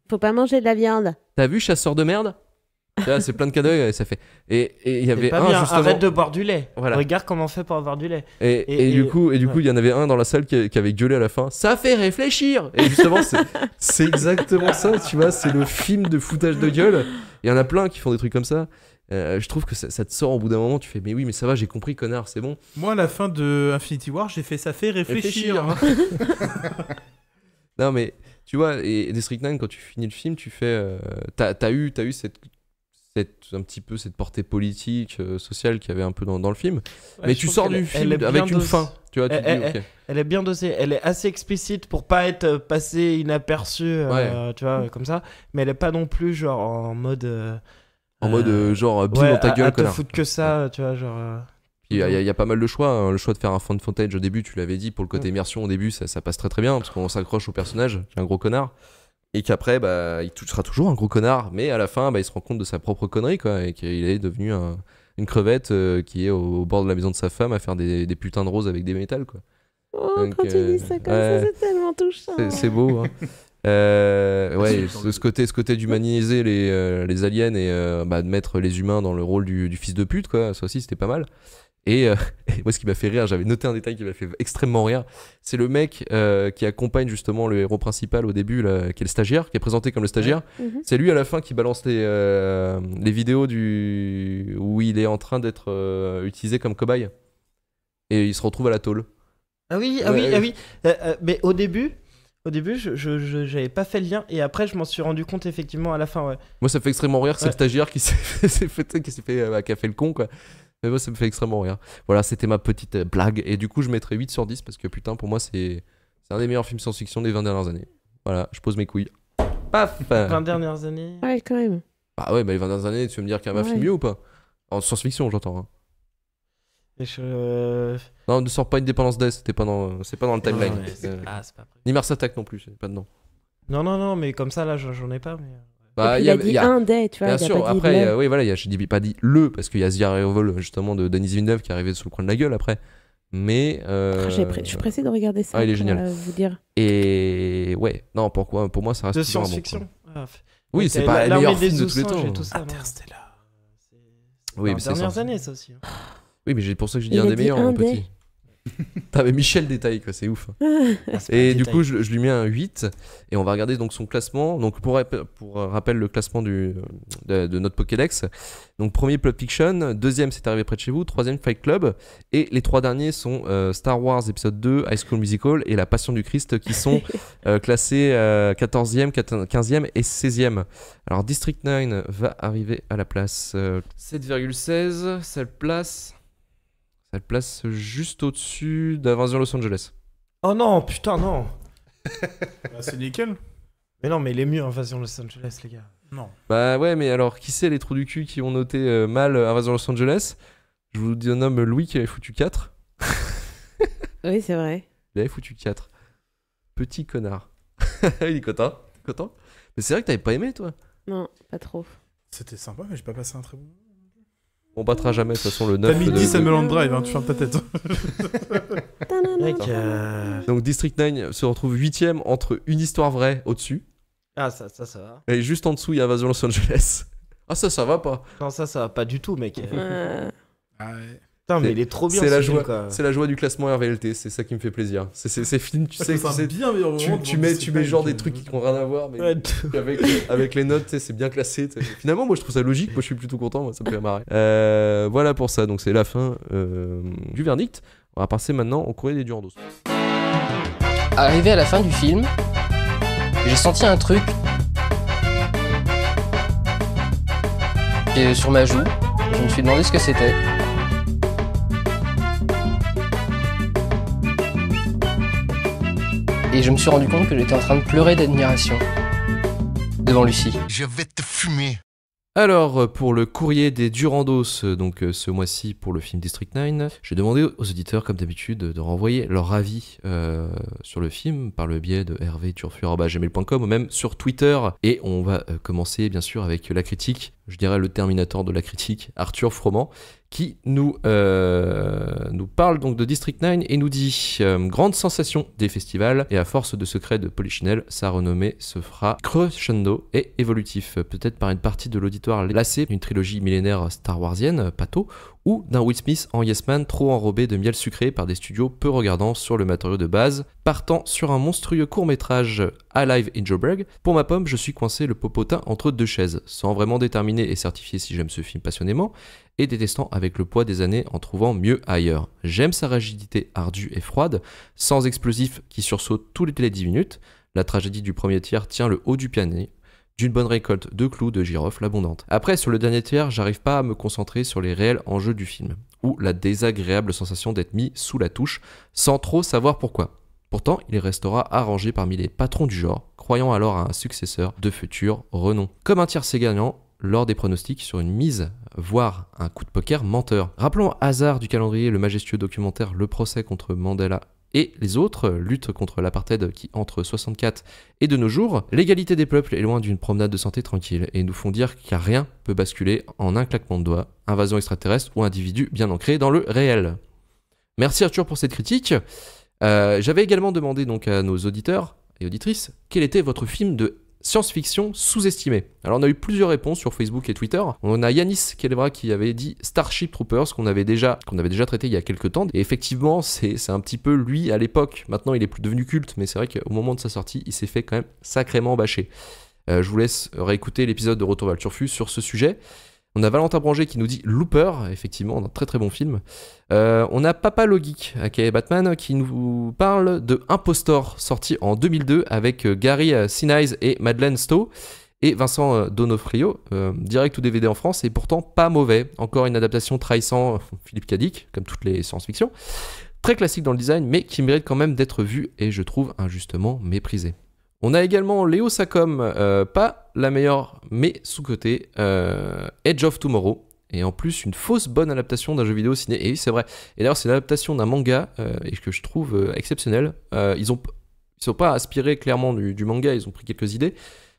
Faut pas manger de la viande. T'as vu, chasseur de merde? Là, c'est plein de cas d'œil, et ça fait. Et il y avait pas un bien, justement. arrête de boire du lait. Voilà. Regarde comment on fait pour avoir du lait. Et du coup, il y en avait un dans la salle qui avait gueulé à la fin. Ça fait réfléchir. Et justement, c'est exactement ça, tu vois, c'est le film de foutage de gueule. Il y en a plein qui font des trucs comme ça. Je trouve que ça te sort au bout d'un moment, tu fais mais oui mais ça va, j'ai compris connard, c'est bon. Moi à la fin de Infinity War j'ai fait ça fait réfléchir. Non mais tu vois, et District 9 quand tu finis le film tu fais t'as eu cette un petit peu cette portée politique, sociale qu'il y avait un peu dans le film, ouais, mais tu sors du film avec une fin, tu vois, elle est bien dosée, elle est assez explicite pour pas être passée inaperçue, tu vois, comme ça, mais elle est pas non plus genre en mode genre bim dans ta gueule, connard. Te foutre que ça, tu vois, genre. Il y a pas mal de choix, hein. Le choix de faire un fan footage au début, tu l'avais dit, pour le côté immersion au début, ça passe très très bien parce qu'on s'accroche au personnage, qui est un gros connard, et qu'après bah il sera toujours un gros connard, mais à la fin bah il se rend compte de sa propre connerie quoi, et qu'il est devenu une crevette qui est au bord de la maison de sa femme à faire des putains de roses avec des métals quoi. Oh, donc, quand tu dis ça comme ça, c'est tellement touchant. C'est beau, hein. Ouais, ce côté d'humaniser les aliens et de mettre les humains dans le rôle du fils de pute, quoi. Ça aussi, c'était pas mal. Et moi, ce qui m'a fait rire, j'avais noté un détail qui m'a fait extrêmement rire. C'est le mec qui accompagne justement le héros principal au début, là, qui est le stagiaire, qui est présenté comme le stagiaire. C'est lui à la fin qui balance les vidéos où il est en train d'être utilisé comme cobaye. Et il se retrouve à la tôle. Ah oui. Mais au début, j'avais pas fait le lien et après je m'en suis rendu compte effectivement à la fin, ouais. Moi ça me fait extrêmement rire, c'est le stagiaire qui a fait le con quoi. Mais moi ça me fait extrêmement rire. Voilà, c'était ma petite blague et du coup je mettrais 8 sur 10 parce que putain pour moi c'est un des meilleurs films science-fiction des 20 dernières années. Voilà, je pose mes couilles. Paf. 20 dernières années. Ouais, quand même. Bah ouais, bah les 20 dernières années, tu veux me dire qu'il y a un film mieux ou pas? En science-fiction, j'entends. Hein. Non, ne sort pas Independence Day, c'est pas dans le timeline. Non, c'est pas prévu. Ni Mars Attack non plus, c'est pas dedans. Non, mais comme ça, là, j'en ai pas. Mais... Bah, il a dit un day, tu vois. Bien sûr, après, oui, voilà, j'ai pas dit le, parce qu'il y a The Arrival, justement, de Denis Villeneuve qui est arrivé sous le coin de la gueule après. Mais. Je suis pressé de regarder ça. Ah, il est génial. Vous dire. Et. Ouais, non, pourquoi pour moi, ça reste. De science-fiction. Oui, c'est pas le meilleur film de tous les temps. Interstellar. Oui, mais c'est dernières années, ça aussi. Oui, mais c'est pour ça que j'ai dit un des meilleurs, mon petit. T'avais Michel Détail, quoi, c'est ouf. Et du coup, je lui mets un 8. Et on va regarder donc son classement. Donc, pour rappel, le classement de notre Pokédex. Donc, premier, Pulp Fiction. Deuxième, C'est arrivé près de chez vous. Troisième, Fight Club. Et les 3 derniers sont Star Wars épisode 2, High School Musical et La Passion du Christ, qui sont classés 14e, 15e et 16e. Alors, District 9 va arriver à la place 7,16. Cette place juste au-dessus d'Invasion Los Angeles. Oh non, putain, non. C'est nickel. Mais non, mais il est mieux Invasion Los Angeles, les gars. Non. Bah ouais, mais alors, qui c'est les trous du cul qui ont noté mal Invasion Los Angeles? Je vous nomme Louis qui avait foutu 4. Oui, c'est vrai. Il avait foutu 4. Petit connard. Il est content. Mais c'est vrai que t'avais pas aimé, toi? Non, pas trop. C'était sympa, mais j'ai pas passé un très bon moment. On battra jamais, de toute façon, le 9. T'as mis 10 à Mulholland Drive, hein, tu fermes ta tête. Mec, Donc District 9 se retrouve 8ème entre Une histoire vraie au-dessus. Ah, ça va. Et juste en dessous, il y a Invasion Los Angeles. Ah, ça va pas. Non, ça va pas du tout, mec. Ah ouais. Putain, mais il est trop bien. C'est la joie du classement RVLT, c'est ça qui me fait plaisir. C'est film, tu sais, tu mets genre des trucs qui n'ont rien à voir, mais avec les notes, c'est bien classé. Finalement, moi je trouve ça logique, moi je suis plutôt content, moi, ça me fait marrer. Voilà pour ça, donc c'est la fin du verdict. On va passer maintenant au courrier des Durandos. Arrivé à la fin du film, j'ai senti un truc sur ma joue. Je me suis demandé ce que c'était. Et je me suis rendu compte que j'étais en train de pleurer d'admiration devant Lucie. Je vais te fumer. Alors, pour le courrier des Durandos, donc ce mois-ci pour le film District 9, j'ai demandé aux auditeurs, comme d'habitude, de renvoyer leur avis sur le film par le biais de hervé.turfu@gmail.com ou même sur Twitter. Et on va commencer, bien sûr, avec la critique, je dirais le Terminator de la critique, Arthur Froment, qui nous parle donc de District 9 et nous dit grande sensation des festivals et à force de secrets de Polichinelle, sa renommée se fera crescendo et évolutif, peut-être par une partie de l'auditoire lassé d'une trilogie millénaire Star Warsienne, Pato, ou d'un Will Smith en Yes Man trop enrobé de miel sucré par des studios peu regardants sur le matériau de base, partant sur un monstrueux court-métrage Alive in Joburg. Pour ma pomme, je suis coincé le popotin entre deux chaises, sans vraiment déterminer et certifier si j'aime ce film passionnément, et détestant avec le poids des années en trouvant mieux ailleurs. J'aime sa rigidité ardue et froide, sans explosifs qui sursautent tous les 10 minutes. La tragédie du premier tiers tient le haut du piano, d'une bonne récolte de clous de girofle abondante. Après, sur le dernier tiers, j'arrive pas à me concentrer sur les réels enjeux du film, ou la désagréable sensation d'être mis sous la touche, sans trop savoir pourquoi. Pourtant, il restera arrangé parmi les patrons du genre, croyant alors à un successeur de futur renom. Comme un tiercé gagnant lors des pronostics sur une mise, voire un coup de poker menteur. Rappelons hasard du calendrier le majestueux documentaire Le procès contre Mandela et les autres, lutte contre l'apartheid qui entre 64 et de nos jours, l'égalité des peuples est loin d'une promenade de santé tranquille et nous font dire qu'à rien peut basculer en un claquement de doigts, invasion extraterrestre ou individu bien ancré dans le réel. Merci Arthur pour cette critique. J'avais également demandé donc à nos auditeurs et auditrices quel était votre film de science-fiction sous-estimé. Alors on a eu plusieurs réponses sur Facebook et Twitter. On a Yanis Kelebra qui avait dit Starship Troopers qu'on avait déjà traité il y a quelques temps. Et effectivement, c'est un petit peu lui à l'époque. Maintenant, il est plus devenu culte, mais c'est vrai qu'au moment de sa sortie, il s'est fait quand même sacrément bâcher. Je vous laisse réécouter l'épisode de Retour vers le Turfu sur ce sujet. On a Valentin Branger qui nous dit Looper, effectivement, un très très bon film. On a Papa Logic, aka Batman, qui nous parle de Impostor, sorti en 2002 avec Gary Sinise et Madeleine Stowe et Vincent Donofrio, direct ou DVD en France, et pourtant pas mauvais. Encore une adaptation trahissant Philippe Cadic, comme toutes les science-fiction. Très classique dans le design, mais qui mérite quand même d'être vu et je trouve injustement méprisé. On a également Léo Sacom, pas la meilleure, mais sous-cotée, Edge of Tomorrow, et en plus une fausse bonne adaptation d'un jeu vidéo ciné. Et oui, c'est vrai. Et d'ailleurs, c'est l'adaptation d'un manga et que je trouve exceptionnel. Ils sont pas aspirés clairement du manga, ils ont pris quelques idées.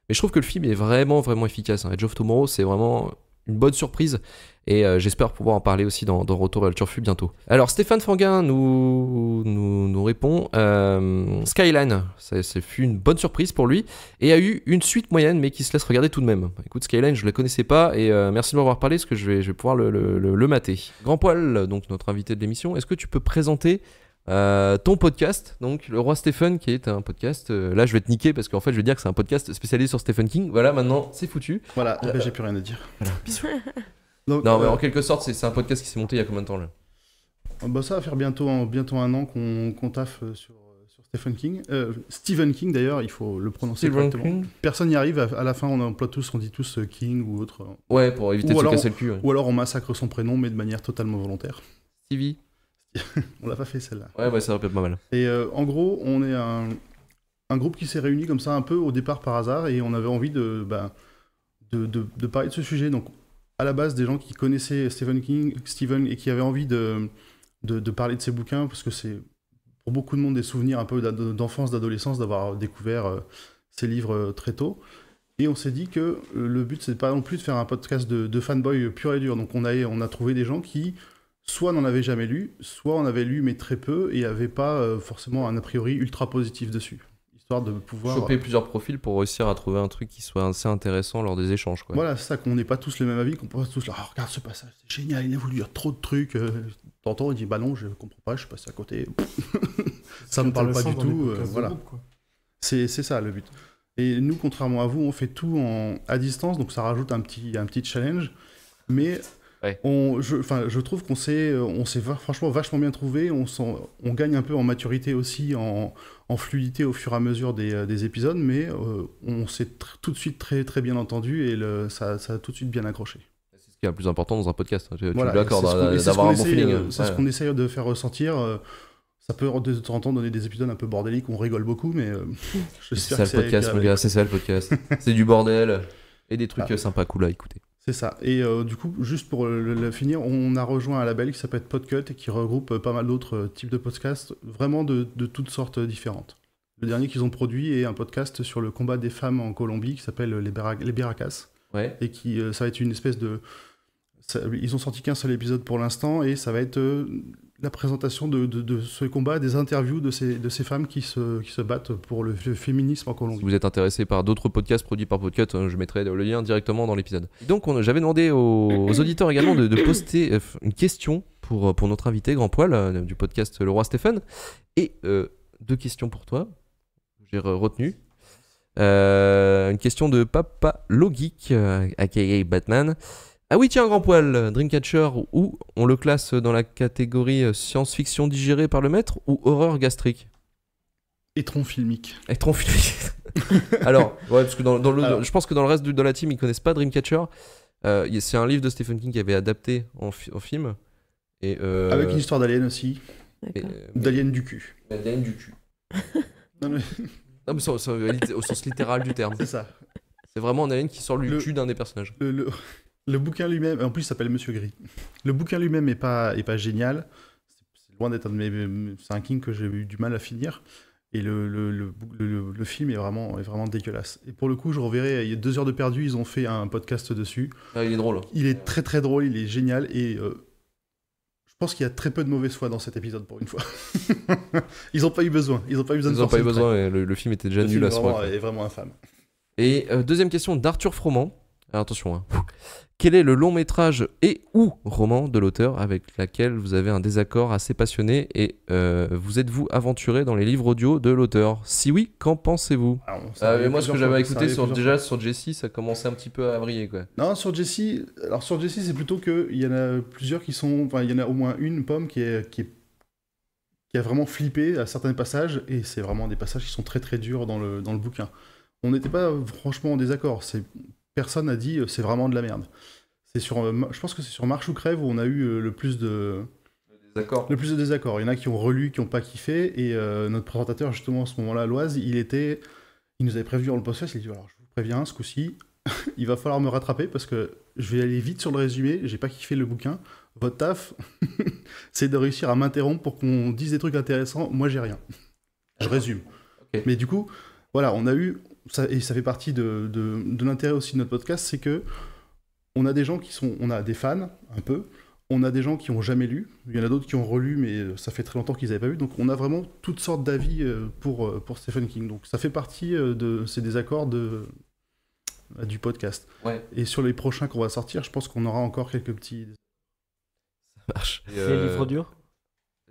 Mais je trouve que le film est vraiment, vraiment efficace. Edge of Tomorrow, c'est vraiment une bonne surprise. Et j'espère pouvoir en parler aussi dans Retour vers le Turfu bientôt. Alors Stéphane Franguin nous répond Skyline, ça fut une bonne surprise pour lui et a eu une suite moyenne mais qui se laisse regarder tout de même. Écoute, Skyline, je ne la connaissais pas et merci de m'avoir parlé parce que je vais pouvoir le mater. Grand Poil, donc notre invité de l'émission, est-ce que tu peux présenter ton podcast, donc Le Roi Stephen, qui est un podcast. Là, je vais te niquer parce qu'en fait, je vais dire que c'est un podcast spécialisé sur Stephen King. Voilà, maintenant, c'est foutu. Voilà, j'ai plus rien à dire. Voilà, bisous. Donc, non, mais en quelque sorte, c'est un podcast qui s'est monté il y a combien de temps là ? Bah, ça va faire bientôt un an qu'on taffe sur Stephen King. Stephen King, d'ailleurs, il faut le prononcer correctement. King. Personne n'y arrive. À la fin, on dit tous King ou autre. Ouais, pour éviter de se casser le cul. Ouais. Ou alors on massacre son prénom, mais de manière totalement volontaire. Stevie. On l'a pas fait celle-là. Ouais, ça répète pas mal. Et en gros, on est un groupe qui s'est réuni comme ça un peu au départ par hasard et on avait envie de parler de ce sujet. Donc, à la base, des gens qui connaissaient Stephen et qui avaient envie de parler de ses bouquins parce que c'est pour beaucoup de monde des souvenirs un peu d'enfance, d'adolescence, d'avoir découvert ces livres très tôt. Et on s'est dit que le but, c'est pas non plus de faire un podcast de fanboy pur et dur. Donc, on a trouvé des gens qui soit n'en avaient jamais lu, soit en avaient lu mais très peu et n'avaient pas forcément un a priori ultra positif dessus. Histoire de pouvoir choper plusieurs profils pour réussir à trouver un truc qui soit assez intéressant lors des échanges, quoi. Voilà, c'est ça, qu'on n'ait pas tous le même avis, qu'on pense tous là, oh, regarde ce passage, c'est génial, il a voulu dire trop de trucs. T'entends, il dit bah non, je comprends pas, je suis passé à côté. Ça me parle pas du tout. Voilà. C'est ça le but. Et nous, contrairement à vous, on fait tout à distance, donc ça rajoute un petit challenge. Mais ouais. Je trouve qu'on s'est franchement vachement bien trouvé. On gagne un peu en maturité aussi, en fluidité au fur et à mesure des épisodes, mais on s'est tout de suite très, très bien entendu et ça a tout de suite bien accroché. C'est ce qui est le plus important dans un podcast. Tu voilà, es d'accord d'avoir un bon feeling. C'est ce qu'on essaye de faire ressentir. Ça peut de temps en temps donner des épisodes un peu bordéliques où on rigole beaucoup, mais j'espère que c'est podcast, mon gars, c'est ça le podcast. C'est du bordel et des trucs sympas, cool à écouter. C'est ça. Et du coup, juste pour le finir, on a rejoint un label qui s'appelle Podcut et qui regroupe pas mal d'autres types de podcasts, vraiment de toutes sortes différentes. Le dernier qu'ils ont produit est un podcast sur le combat des femmes en Colombie qui s'appelle Les Beracas. Ouais. Et qui, ça va être une espèce de... ils ont sorti qu'un seul épisode pour l'instant et ça va être la présentation de ce combat, des interviews de ces femmes qui se battent pour le féminisme en Colombie. Si vous êtes intéressé par d'autres podcasts produits par Podcut, je mettrai le lien directement dans l'épisode. Donc j'avais demandé aux auditeurs également de poster une question pour notre invité Grand Poil du podcast Le Roi Stephen. Et 2 questions pour toi, j'ai retenu. Une question de Papa Logic, aka Batman. Ah oui, tiens, Grand Poil, Dreamcatcher, où on le classe dans la catégorie science-fiction digérée par le maître ou horreur gastrique ? Étron filmique. Étron filmique. Alors, ouais, parce que je pense que dans le reste de la team, ils connaissent pas Dreamcatcher. C'est un livre de Stephen King qui avait adapté en film. Et, avec une histoire d'alien aussi. D'alien du cul. D'alien du cul. Non, mais au sens littéral du terme. C'est ça. C'est vraiment un alien qui sort le cul d'un des personnages. Le bouquin lui-même, en plus il s'appelle Monsieur Gris. Le bouquin lui-même est pas génial. C'est loin d'être un de mes... C'est un King que j'ai eu du mal à finir. Et le film est vraiment dégueulasse. Et pour le coup, je reverrai, il y a 2 heures de perdu, ils ont fait un podcast dessus. Ah, il est drôle. Il est très très drôle, il est génial. Et je pense qu'il y a très peu de mauvaise foi dans cet épisode pour une fois. Ils n'ont pas eu besoin. Ils n'ont pas eu besoin et le film était déjà nul à ce moment. Le film est vraiment infâme. Et deuxième question d'Arthur Froment. Alors attention, hein. Quel est le long métrage et ou roman de l'auteur avec laquelle vous avez un désaccord assez passionné et vous êtes-vous aventuré dans les livres audio de l'auteur ? Si oui, qu'en pensez-vous ? Moi, ce que j'avais écouté sur Jesse, ça commençait un petit peu à vriller, quoi. Non, sur Jesse, c'est plutôt qu'il y en a plusieurs qui sont... Enfin, il y en a au moins une pomme qui a vraiment flippé à certains passages, et c'est vraiment des passages qui sont très très durs dans le bouquin. On n'était pas franchement en désaccord, personne n'a dit c'est vraiment de la merde. Je pense que c'est sur Marche ou Crève où on a eu le plus de désaccords. Il y en a qui ont relu, qui n'ont pas kiffé, et notre présentateur justement à ce moment-là, Loise, il nous avait prévenu dans le podcast, il dit alors je vous préviens, ce coup-ci, il va falloir me rattraper parce que je vais aller vite sur le résumé. J'ai pas kiffé le bouquin. Votre taf, c'est de réussir à m'interrompre pour qu'on dise des trucs intéressants. Moi, j'ai rien. Je résume. Okay. Mais du coup, voilà, on a eu, et ça fait partie de l'intérêt aussi de notre podcast, c'est que on a des gens on a des fans, un peu. On a des gens qui ont jamais lu. Il y en a d'autres qui ont relu, mais ça fait très longtemps qu'ils n'avaient pas vu. Donc, on a vraiment toutes sortes d'avis pour Stephen King. Donc, ça fait partie c'est des accords du podcast. Ouais. Et sur les prochains qu'on va sortir, je pense qu'on aura encore quelques petits... Ça marche. Les livres audio.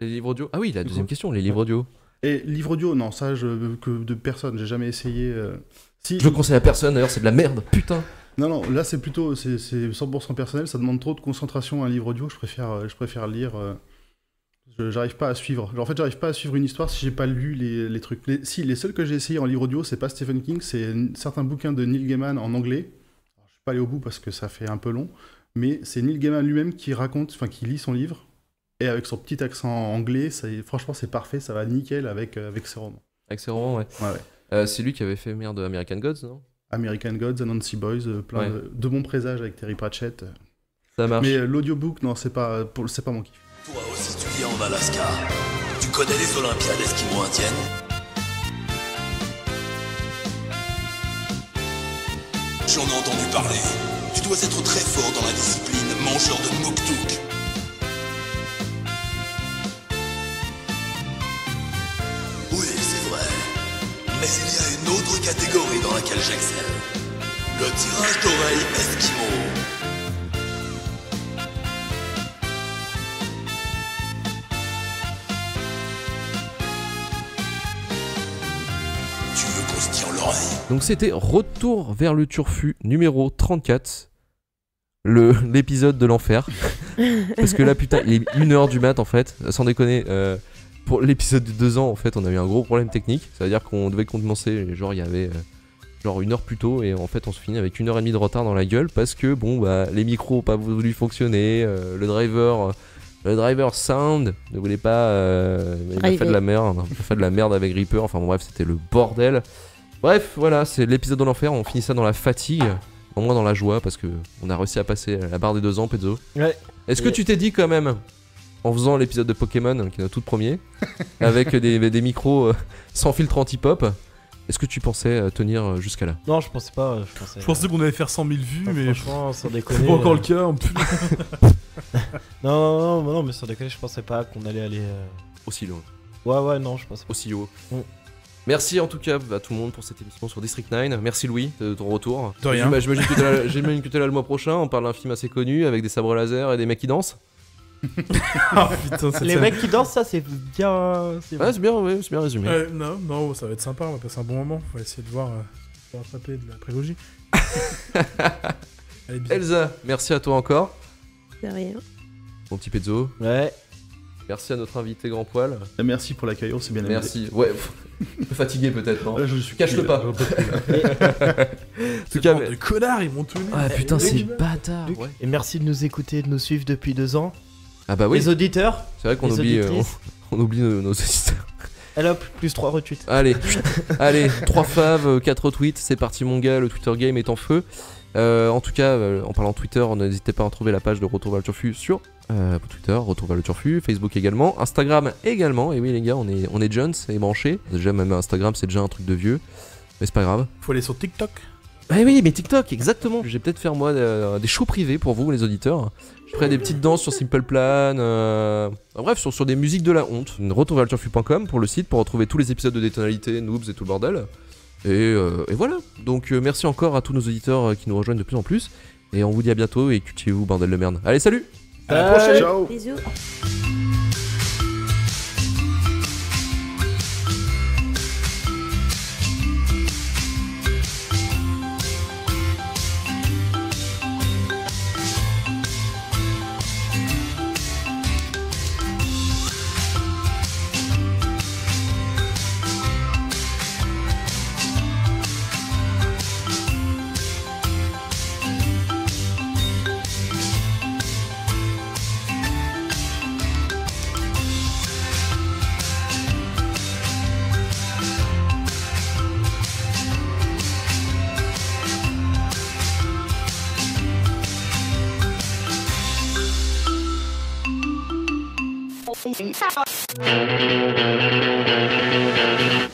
Les livres audio. Ah oui, la deuxième question, les livres audio. Et livres audio, non, ça, que de personne, j'ai jamais essayé. Si... Je le conseille à personne, d'ailleurs, c'est de la merde, putain. Non, là, c'est plutôt, c'est 100% personnel, ça demande trop de concentration, un livre audio, je préfère lire. J'arrive pas à suivre. En fait, j'arrive pas à suivre une histoire si j'ai pas lu les trucs. Les seuls que j'ai essayé en livre audio, c'est pas Stephen King, c'est certains bouquins de Neil Gaiman en anglais. Alors, je suis pas allé au bout parce que ça fait un peu long. Mais c'est Neil Gaiman lui-même qui qui lit son livre, et avec son petit accent anglais, franchement c'est parfait, ça va nickel avec ses romans. Avec ses romans, ouais. C'est lui qui avait fait American Gods, non? American Gods, Anansi Boys, plein de bons présages avec Terry Pratchett. Ça marche. Mais l'audiobook, non, c'est pas mon kiff. Toi aussi tu vis en Alaska. Tu connais les Olympiades esquimaux-indiennes? J'en ai entendu parler. Tu dois être très fort dans la discipline mangeur de Moktouk. Oui, c'est vrai. Mais il y a une autre catégorie dans laquelle j'excelle. Le tirage d'oreilles esquimau. Tu veux qu'on se tire l'oreille? Donc c'était Retour vers le Turfu numéro 34. L'épisode de l'enfer. Parce que là, putain, il est 1h du mat en fait. Sans déconner, pour l'épisode de 2 ans, en fait, on a eu un gros problème technique. Ça veut dire qu'on devait commencer, genre, il y avait genre 1 heure plus tôt. Et en fait, on se finit avec 1h30 de retard dans la gueule. Parce que, bon, bah, les micros n'ont pas voulu fonctionner. Le driver sound ne voulait pas. Il a fait de la merde. Il a fait de la merde avec Reaper. Enfin, bon, bref, c'était le bordel. Bref, voilà, c'est l'épisode de l'enfer. On finit ça dans la fatigue. Au moins dans la joie, parce que on a réussi à passer la barre des 2 ans, Pezzo. Ouais. Est-ce que tu t'es dit quand même, en faisant l'épisode de Pokémon, qui est notre tout premier, avec des micros sans filtre anti-pop, est-ce que tu pensais tenir jusqu'à là? Non, je pensais pas. Je pensais qu'on allait faire 100 000 vues, mais franchement, sans déconner. C'est pas encore le cas en plus. non, mais sans déconner, je pensais pas qu'on allait aller aussi loin. Ouais, non, je pensais pas. Aussi haut. Merci en tout cas à tout le monde pour cette émission sur District 9. Merci Louis de ton retour. De rien. J'imagine que t'es là le mois prochain. On parle d'un film assez connu avec des sabres laser et des mecs qui dansent. Oh, putain, les mecs qui dansent, ça c'est bien. C'est bien résumé. Non, ça va être sympa. On va passer un bon moment. On va essayer de voir pour attraper de la prélogie. Elsa, merci à toi encore. De rien. Mon petit Pezzo. Ouais. Merci à notre invité Grand Poil. Merci pour l'accueil, on s'est bien amusé. Merci. Ouais, un peu fatigué peut-être, non? Je suis Cache-le pas. En tout cas, des connards, ils m'ont tenu. Ah putain, c'est bâtard. Ouais. Et merci de nous écouter, de nous suivre depuis 2 ans. Ah bah oui. Les auditeurs. C'est vrai qu'on oublie, on oublie nos auditeurs. Allez hop, plus 3 retweets. Allez, 3 faves, 4 retweets, c'est parti mon gars, le Twitter game est en feu. En tout cas, en parlant de Twitter, n'hésitez pas à retrouver la page de Retour vers le Turfu sur Twitter, Retour vers le Turfu, Facebook également, Instagram également. Et oui les gars, on est jeunes et branchés. Déjà même Instagram c'est déjà un truc de vieux, mais c'est pas grave. Faut aller sur TikTok. Ah oui, mais TikTok, exactement. Je vais peut-être faire moi des shows privés pour vous les auditeurs. Je ferai des petites danses sur Simple Plan, bref sur des musiques de la honte. Retour vers le Turfu.com pour le site pour retrouver tous les épisodes de Détonalité, Noobs et tout le bordel. Et voilà, donc merci encore à tous nos auditeurs qui nous rejoignent de plus en plus. Et on vous dit à bientôt et cultivez-vous bordel de merde. Allez, salut! À la prochaine! Ciao! Bisous.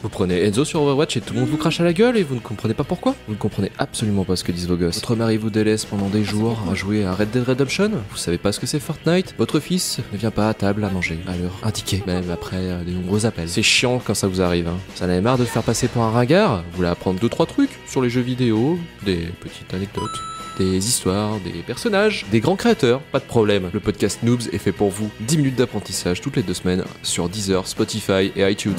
Vous prenez Enzo sur Overwatch et tout le monde vous crache à la gueule et vous ne comprenez pas pourquoi. Vous ne comprenez absolument pas ce que disent vos gosses. Votre mari vous délaisse pendant des jours à jouer à Red Dead Redemption. Vous savez pas ce que c'est Fortnite. Votre fils ne vient pas à table à manger à l'heure indiquée, même après de nombreux appels. C'est chiant quand ça vous arrive. Ça n'avait marre de se faire passer pour un ringard. Vous voulez apprendre 2-3 trucs sur les jeux vidéo, des petites anecdotes, des histoires, des personnages, des grands créateurs, pas de problème. Le podcast Noobs est fait pour vous. 10 minutes d'apprentissage toutes les 2 semaines sur Deezer, Spotify et iTunes.